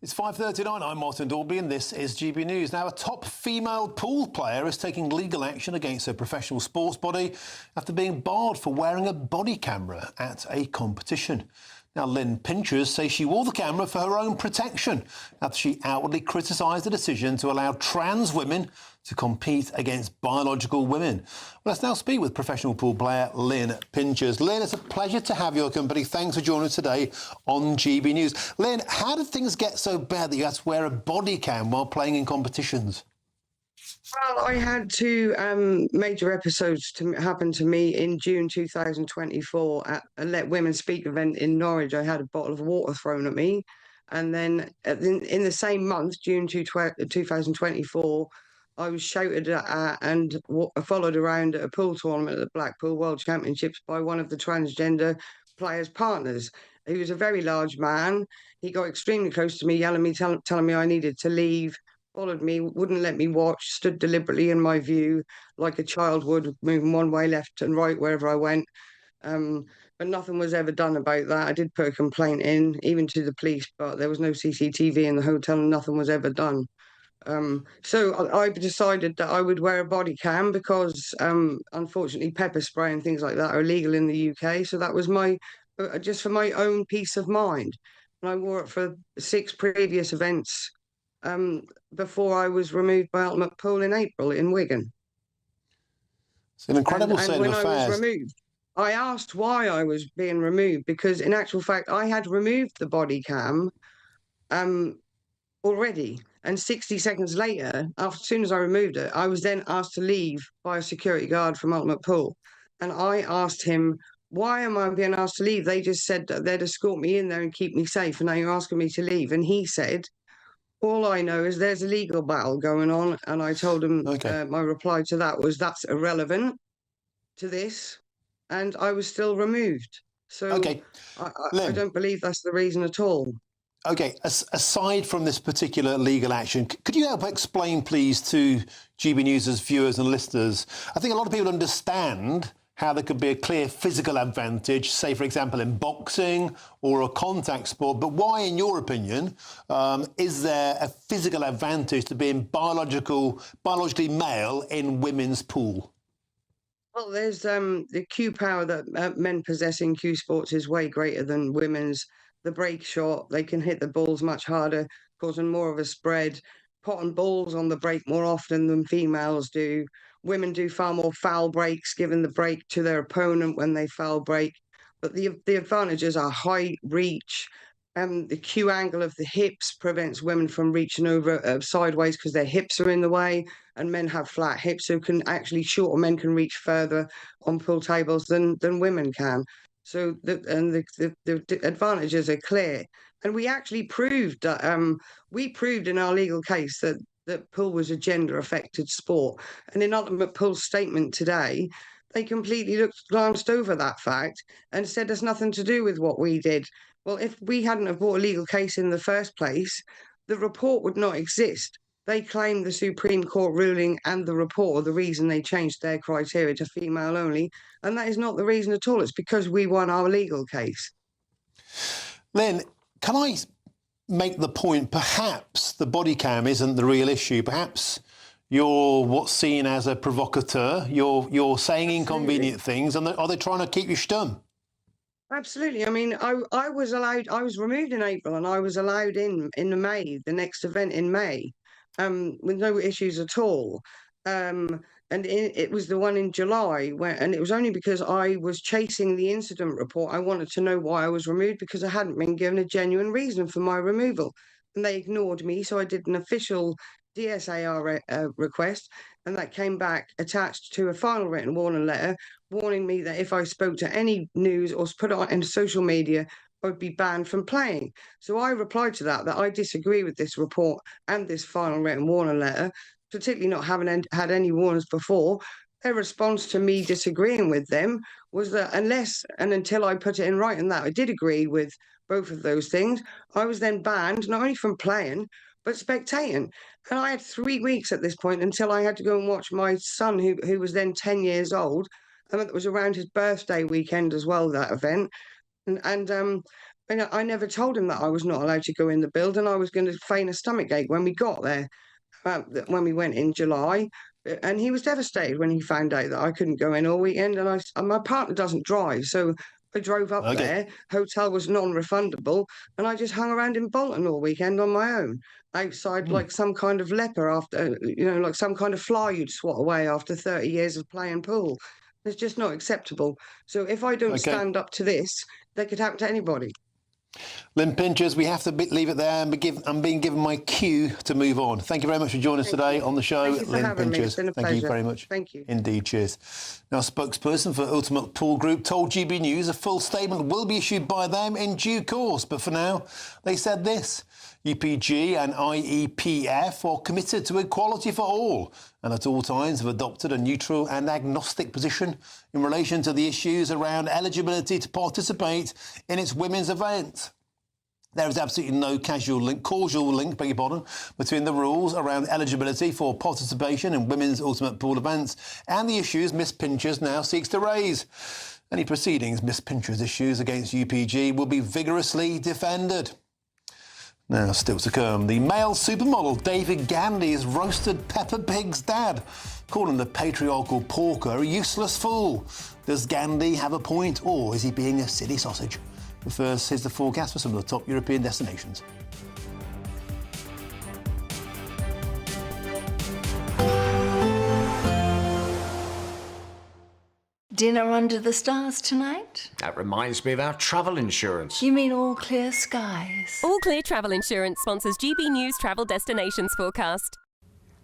It's 5:39. I'm Martin Daubney and this is GB News. Now, a top female pool player is taking legal action against her professional sports body after being barred for wearing a body camera at a competition. Now, Lynn Pinchers says she wore the camera for her own protection after she outwardly criticised the decision to allow trans women to compete against biological women. Well, let's now speak with professional pool player Lynn Pinchers. Lynn, it's a pleasure to have your company. Thanks for joining us today on GB News. Lynn, how did things get so bad that you had to wear a body cam while playing in competitions? Well, I had 2 major episodes to happen to me in June 2024 at a Let Women Speak event in Norwich. I had a bottle of water thrown at me. And then in the same month, June 2024, I was shouted at and followed around at a pool tournament at the Blackpool World Championships by one of the transgender players' partners. He was a very large man. He got extremely close to me, yelling me, telling me I needed to leave. Followed me, wouldn't let me watch, stood deliberately in my view like a child would, moving one way, left and right, wherever I went. But nothing was ever done about that. I did put a complaint in, even to the police, but there was no CCTV in the hotel and nothing was ever done. So I decided that I would wear a body cam because, unfortunately, pepper spray and things like that are illegal in the UK. So that was just for my own peace of mind. And I wore it for 6 previous events before I was removed by Ultimate Pool in April in Wigan. It's an incredible state of affairs. And when I was removed, I asked why I was being removed because, in actual fact, I had removed the body cam already. And 60 seconds later, as soon as I removed it, I was then asked to leave by a security guard from Ultimate Pool. And I asked him, why am I being asked to leave? They just said that they'd escort me in there and keep me safe. And now you're asking me to leave. And he said, all I know is there's a legal battle going on. And I told him my reply to that was that's irrelevant to this. And I was still removed. So I don't believe that's the reason at all. OK, aside from this particular legal action, could you help explain, please, to GB News' viewers and listeners? I think a lot of people understand how there could be a clear physical advantage, say, for example, in boxing or a contact sport. But why, in your opinion, is there a physical advantage to being biologically male in women's pool? Well, there's the cue power that men possess in cue sports is way greater than women's. The break shot, they can hit the balls much harder, causing more of a spread. Potting balls on the break more often than females do. Women do far more foul breaks, giving the break to their opponent when they foul break. But the advantages are height, reach, the cue angle of the hips prevents women from reaching over sideways because their hips are in the way, and men have flat hips, so shorter men can reach further on pool tables than women can. So the advantages are clear, and we actually proved that in our legal case that pool was a gender-affected sport. And in Ultimate Pool's statement today, they completely glanced over that fact and said there's nothing to do with what we did. Well, if we hadn't have brought a legal case in the first place, the report would not exist. They claim the Supreme Court ruling and the report are the reason they changed their criteria to female only, and that is not the reason at all. It's because we won our legal case. Lynn, can I make the point, perhaps the body cam isn't the real issue. Perhaps you're what's seen as a provocateur. You're saying inconvenient things, and are they trying to keep you stum? Absolutely. I mean, I was allowed. I was removed in April, and I was allowed in May, the next event in May, with no issues at all. And it was the one in July and it was only because I was chasing the incident report. I wanted to know why I was removed because I hadn't been given a genuine reason for my removal, and they ignored me. So I did an official DSAR request, and that came back attached to a final written warning letter warning me that if I spoke to any news or put it on social media, I would be banned from playing. So I replied to that I disagree with this report and this final written warning letter, particularly not having had any warnings before. Their response to me disagreeing with them was that unless and until I put it in writing that I did agree with both of those things, I was then banned not only from playing, but spectating. And I had 3 weeks at this point until I had to go and watch my son, who was then 10 years old. And it was around his birthday weekend as well, that event. And I never told him that I was not allowed to go in the building. I was going to feign a stomachache when we got there, when we went in July. And he was devastated when he found out that I couldn't go in all weekend. And my partner doesn't drive, so I drove up there. Hotel was non-refundable, and I just hung around in Bolton all weekend on my own, outside like some kind of leper after, like some kind of fly you'd swat away after 30 years of playing pool. It's just not acceptable. So if I don't stand up to this, that could happen to anybody. Lynn Pinchers, we have to leave it there. I'm being given my cue to move on. Thank you very much for joining us today on the show, Thank you for Lynn having me. Pinchers. It's been a Thank pleasure. you very much. Thank you. Indeed, cheers. Now, spokesperson for Ultimate Pool Group told GB News a full statement will be issued by them in due course. But for now, they said this. UPG and IEPF are committed to equality for all and at all times have adopted a neutral and agnostic position in relation to the issues around eligibility to participate in its women's event. There is absolutely no causal link, between the rules around eligibility for participation in women's ultimate pool events and the issues Miss Pinchers now seeks to raise. Any proceedings Miss Pinchers issues against UPG will be vigorously defended. Now, still to come, the male supermodel David Gandy has roasted Peppa Pig's dad, calling the patriarchal porker a useless fool. Does Gandy have a point, or is he being a silly sausage? But first, here's the forecast for some of the top European destinations. Dinner under the stars tonight? That reminds me of our travel insurance. You mean All Clear Skies? All Clear Travel Insurance sponsors GB News Travel Destinations forecast.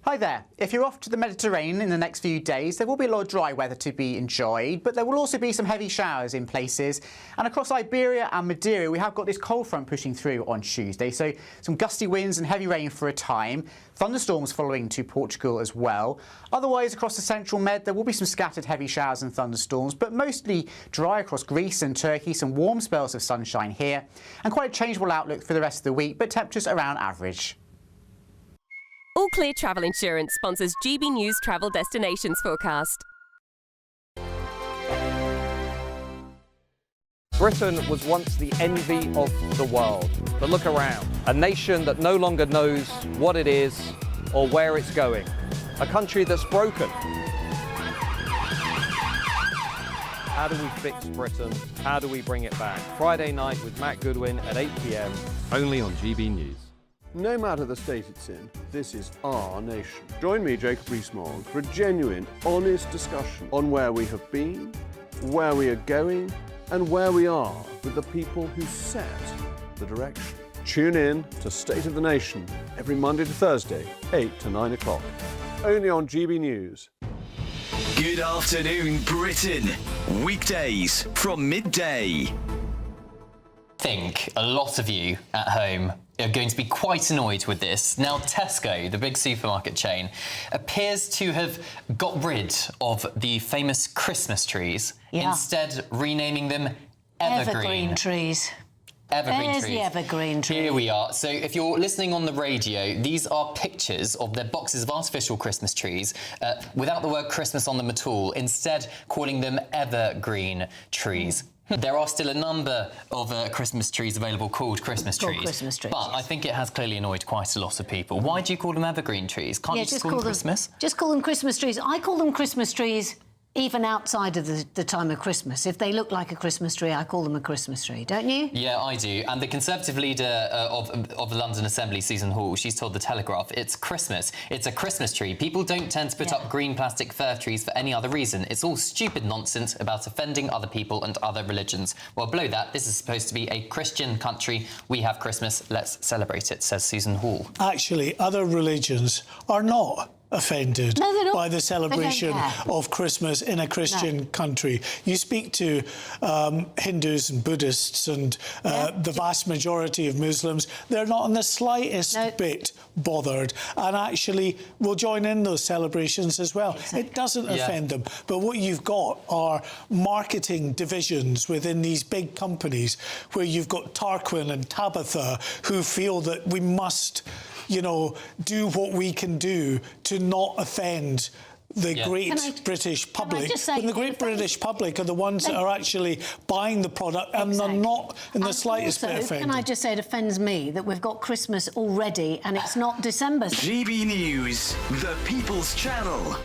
Hi there. If you're off to the Mediterranean in the next few days, there will be a lot of dry weather to be enjoyed, but there will also be some heavy showers in places. And across Iberia and Madeira, we have got this cold front pushing through on Tuesday, so some gusty winds and heavy rain for a time. Thunderstorms following to Portugal as well. Otherwise, across the central Med, there will be some scattered heavy showers and thunderstorms, but mostly dry across Greece and Turkey, some warm spells of sunshine here, and quite a changeable outlook for the rest of the week, but temperatures around average. All Clear Travel Insurance sponsors GB News Travel Destinations forecast. Britain was once the envy of the world. But look around. A nation that no longer knows what it is or where it's going. A country that's broken. How do we fix Britain? How do we bring it back? Friday night with Matt Goodwin at 8 p.m. only on GB News. No matter the state it's in, this is our nation. Join me, Jacob Rees-Mogg, for a genuine, honest discussion on where we have been, where we are going, and where we are with the people who set the direction. Tune in to State of the Nation every Monday to Thursday, 8 to 9 o'clock, only on GB News. Good afternoon, Britain. Weekdays from midday. I think a lot of you at home are going to be quite annoyed with this. Now, Tesco, the big supermarket chain, appears to have got rid of the famous Christmas trees, instead renaming them evergreen trees. Evergreen There's trees. the evergreen tree. Here we are. So if you're listening on the radio, these are pictures of their boxes of artificial Christmas trees without the word Christmas on them at all, instead calling them evergreen trees. There are still a number of Christmas trees available called Christmas trees. But I think it has clearly annoyed quite a lot of people. Why do you call them evergreen trees? Can't you just call them Christmas? Just call them Christmas trees. I call them Christmas trees even outside of the time of Christmas. If they look like a Christmas tree, I call them a Christmas tree, don't you? Yeah, I do. And the Conservative leader of the London Assembly, Susan Hall, she's told The Telegraph, it's Christmas. It's a Christmas tree. People don't tend to put up green plastic fir trees for any other reason. It's all stupid nonsense about offending other people and other religions. Well, below that, this is supposed to be a Christian country. We have Christmas. Let's celebrate it, says Susan Hall. Actually, other religions are not offended by the celebration of Christmas in a Christian country. You speak to Hindus and Buddhists and the vast majority of Muslims, they're not in the slightest bit bothered and actually will join in those celebrations as well. It doesn't offend them. But what you've got are marketing divisions within these big companies where you've got Tarquin and Tabitha who feel that we must, you know, do what we can do to not offend the great British public. And the great British public are the ones that are actually buying the product and they're not in the slightest bit offended. Can I just say it offends me that we've got Christmas already and it's not December. GB News, the People's Channel.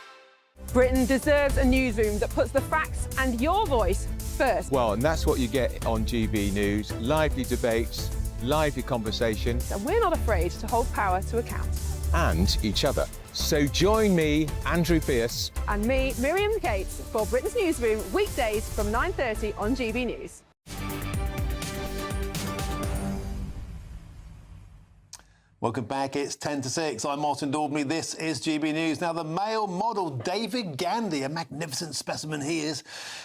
Britain deserves a newsroom that puts the facts and your voice first. Well, and that's what you get on GB News. Lively debates, lively conversation. And we're not afraid to hold power to account. And each other. So join me, Andrew Pierce. And me, Miriam Cates, for Britain's Newsroom, weekdays from 9:30 on GB News. Welcome back. It's 10 to 6. I'm Martin Daubney. This is GB News. Now, the male model David Gandy, a magnificent specimen he is,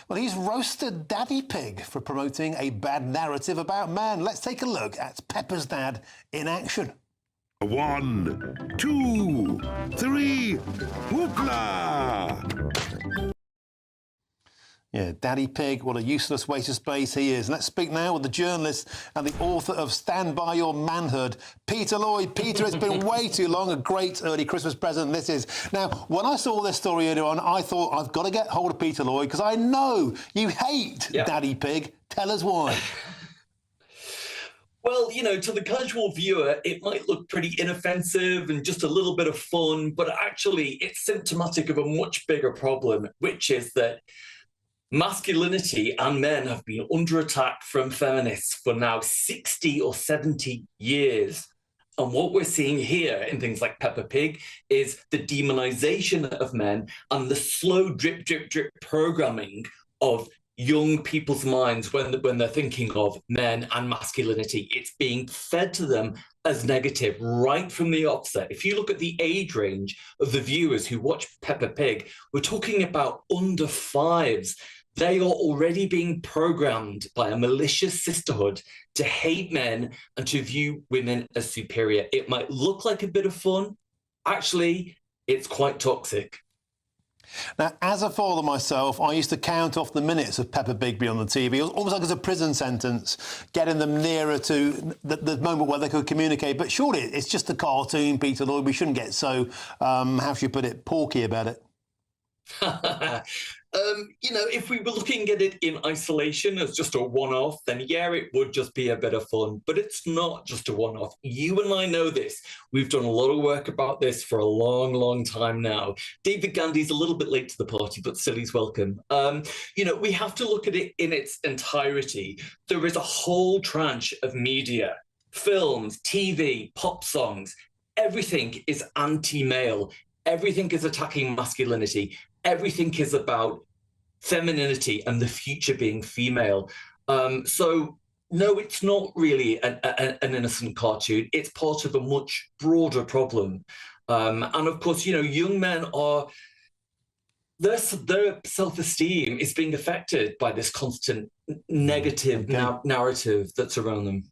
well, he's roasted Daddy Pig for promoting a bad narrative about man. Let's take a look at Peppa's dad in action. 1, 2, 3, whoopla! Yeah, Daddy Pig, what a useless waste of space he is. Let's speak now with the journalist and the author of Stand By Your Manhood, Peter Lloyd. Peter, it's been way too long. A great early Christmas present this is. Now, when I saw this story earlier on, I thought I've got to get hold of Peter Lloyd because I know you hate Daddy Pig. Tell us why. Well, you know, to the casual viewer, it might look pretty inoffensive and just a little bit of fun, but actually it's symptomatic of a much bigger problem, which is that masculinity and men have been under attack from feminists for now 60 or 70 years. And what we're seeing here in things like Peppa Pig is the demonization of men and the slow drip, drip, drip programming of young people's minds when they're thinking of men and masculinity. It's being fed to them as negative right from the offset. If you look at the age range of the viewers who watch Peppa Pig, we're talking about under 5s. They are already being programmed by a malicious sisterhood to hate men and to view women as superior. It might look like a bit of fun. Actually, it's quite toxic. Now, as a father myself, I used to count off the minutes of Peppa Pig being on the TV. It was almost like it's a prison sentence, getting them nearer to the moment where they could communicate. But surely it's just a cartoon, Peter Lloyd. We shouldn't get so, how should you put it, porky about it. You know, if we were looking at it in isolation as just a one-off, then yeah, it would just be a bit of fun. But it's not just a one-off. You and I know this. We've done a lot of work about this for a long, long time now. David Gandy's a little bit late to the party, but still he's welcome. You know, we have to look at it in its entirety. There is a whole tranche of media, films, TV, pop songs. Everything is anti-male. Everything is attacking masculinity. Everything is about femininity and the future being female. So, no, it's not really an innocent cartoon. It's part of a much broader problem. And of course, you know, young men are, their self-esteem is being affected by this constant negative narrative that's around them.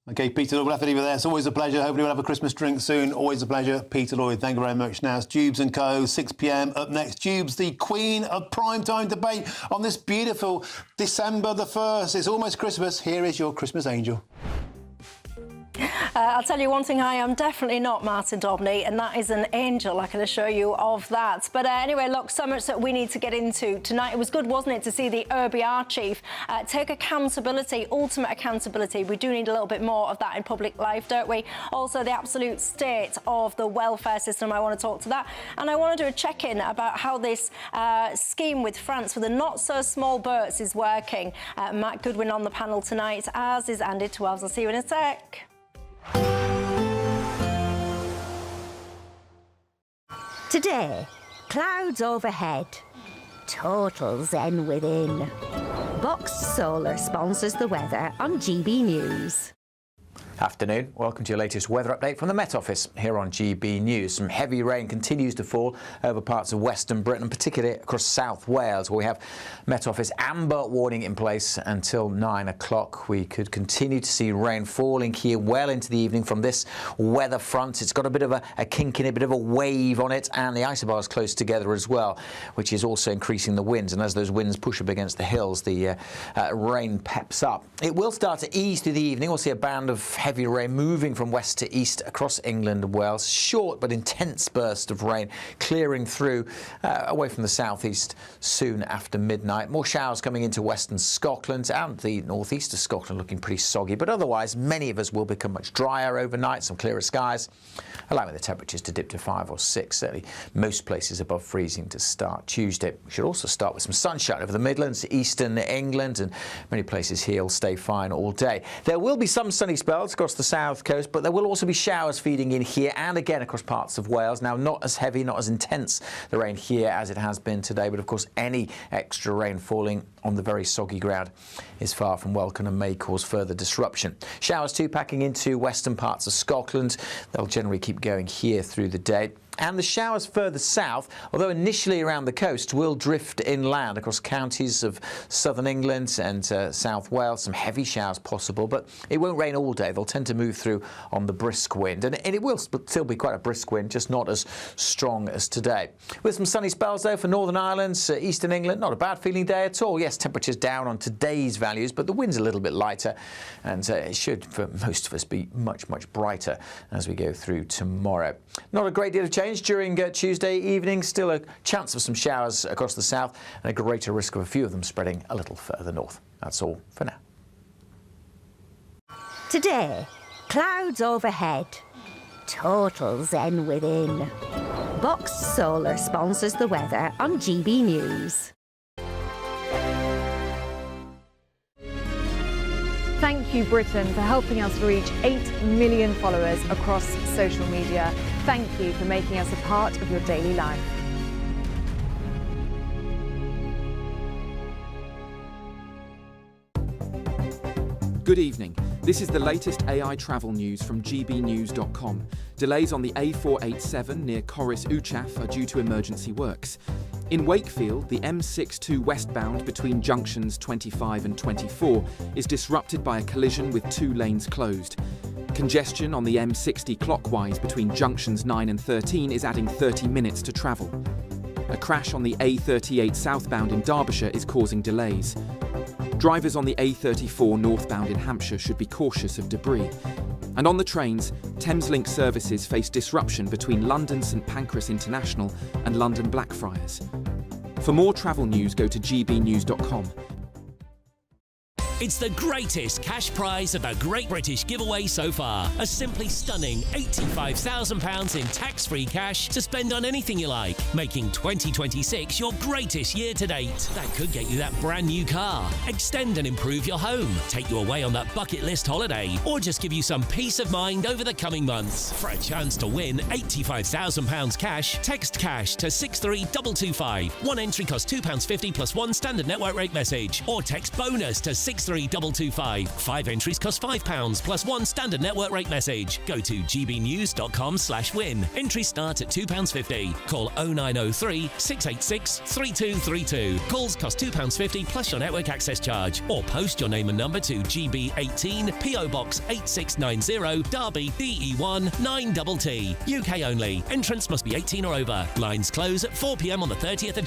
OK, Peter Lloyd, we'll have to leave it there. It's always a pleasure. Hopefully we'll have a Christmas drink soon. Always a pleasure. Peter Lloyd, thank you very much. Now it's Jubes & Co, 6 p.m. Up next, Jubes, the queen of primetime debate on this beautiful December the 1st. It's almost Christmas. Here is your Christmas angel. I'll tell you one thing, I am definitely not Martin Daubney, and that is an angel. I can assure you of that. But anyway, look, so much that we need to get into tonight. It was good, wasn't it, to see the RBR chief take accountability, ultimate accountability. We do need a little bit more of that in public life, don't we? Also, the absolute state of the welfare system. I want to talk to that. And I want to do a check-in about how this scheme with France for the not-so-small boats is working. Matt Goodwin on the panel tonight, as is Andy Twelves. I'll see you in a sec. Today, clouds overhead, total zen within. Boxed Solar sponsors the weather on GB News. Afternoon. Welcome to your latest weather update from the Met Office here on GB News. Some heavy rain continues to fall over parts of Western Britain, particularly across South Wales, where we have Met Office amber warning in place until 9 o'clock. We could continue to see rain falling here well into the evening from this weather front. It's got a bit of a kink in it, a bit of a wave on it, and the isobars close together as well, which is also increasing the winds. And as those winds push up against the hills, the rain peps up. It will start to ease through the evening. We'll see a band of heavy rain moving from west to east across England and Wales. Short but intense burst of rain clearing through away from the southeast soon after midnight. More showers coming into western Scotland and the northeast of Scotland looking pretty soggy, but otherwise many of us will become much drier overnight, some clearer skies, allowing the temperatures to dip to 5 or 6. Certainly most places above freezing to start Tuesday. We should also start with some sunshine over the Midlands, eastern England, and many places here will stay fine all day. There will be some sunny spells across the south coast, but there will also be showers feeding in here and again across parts of Wales. Now, not as heavy, not as intense the rain here as it has been today, but of course any extra rain falling on the very soggy ground is far from welcome and may cause further disruption. Showers too packing into western parts of Scotland. They'll generally keep going here through the day. And the showers further south, although initially around the coast, will drift inland across counties of southern England and South Wales. Some heavy showers possible, but it won't rain all day. They'll tend to move through on the brisk wind. And it will still be quite a brisk wind, just not as strong as today. With some sunny spells, though, for Northern Ireland, eastern England, not a bad feeling day at all. Yes, temperatures down on today's values, but the wind's a little bit lighter. And it should, for most of us, be much, much brighter as we go through tomorrow. Not a great deal of change during Tuesday evening. Still a chance of some showers across the south and a greater risk of a few of them spreading a little further north. That's all for now. Today, clouds overhead, total zen within. Boxed Solar sponsors the weather on GB News. Thank you, Britain, for helping us reach 8 million followers across social media. Thank you for making us a part of your daily life. Good evening. This is the latest AI travel news from GBnews.com. Delays on the A487 near Corris Uchaf are due to emergency works. In Wakefield, the M62 westbound between junctions 25 and 24 is disrupted by a collision with 2 lanes closed. Congestion on the M60 clockwise between junctions 9 and 13 is adding 30 minutes to travel. A crash on the A38 southbound in Derbyshire is causing delays. Drivers on the A34 northbound in Hampshire should be cautious of debris. And on the trains, Thameslink services face disruption between London St Pancras International and London Blackfriars. For more travel news, go to gbnews.com. It's the greatest cash prize of a Great British giveaway so far. A simply stunning £85,000 in tax-free cash to spend on anything you like, making 2026 your greatest year to date. That could get you that brand new car, extend and improve your home, take you away on that bucket list holiday, or just give you some peace of mind over the coming months. For a chance to win £85,000 cash, text cash to 63225. One entry costs £2.50 plus one standard network rate message, or text bonus to 63225. 5 entries cost £5 plus one standard network rate message. Go to gbnews.com/win. Entries start at £2.50. Call 0903 686 3232. Calls cost £2.50 plus your network access charge. Or post your name and number to GB18 PO Box 8690 Derby DE1 9TT. UK only. Entrance must be 18 or over. Lines close at 4 p.m. on the 30th of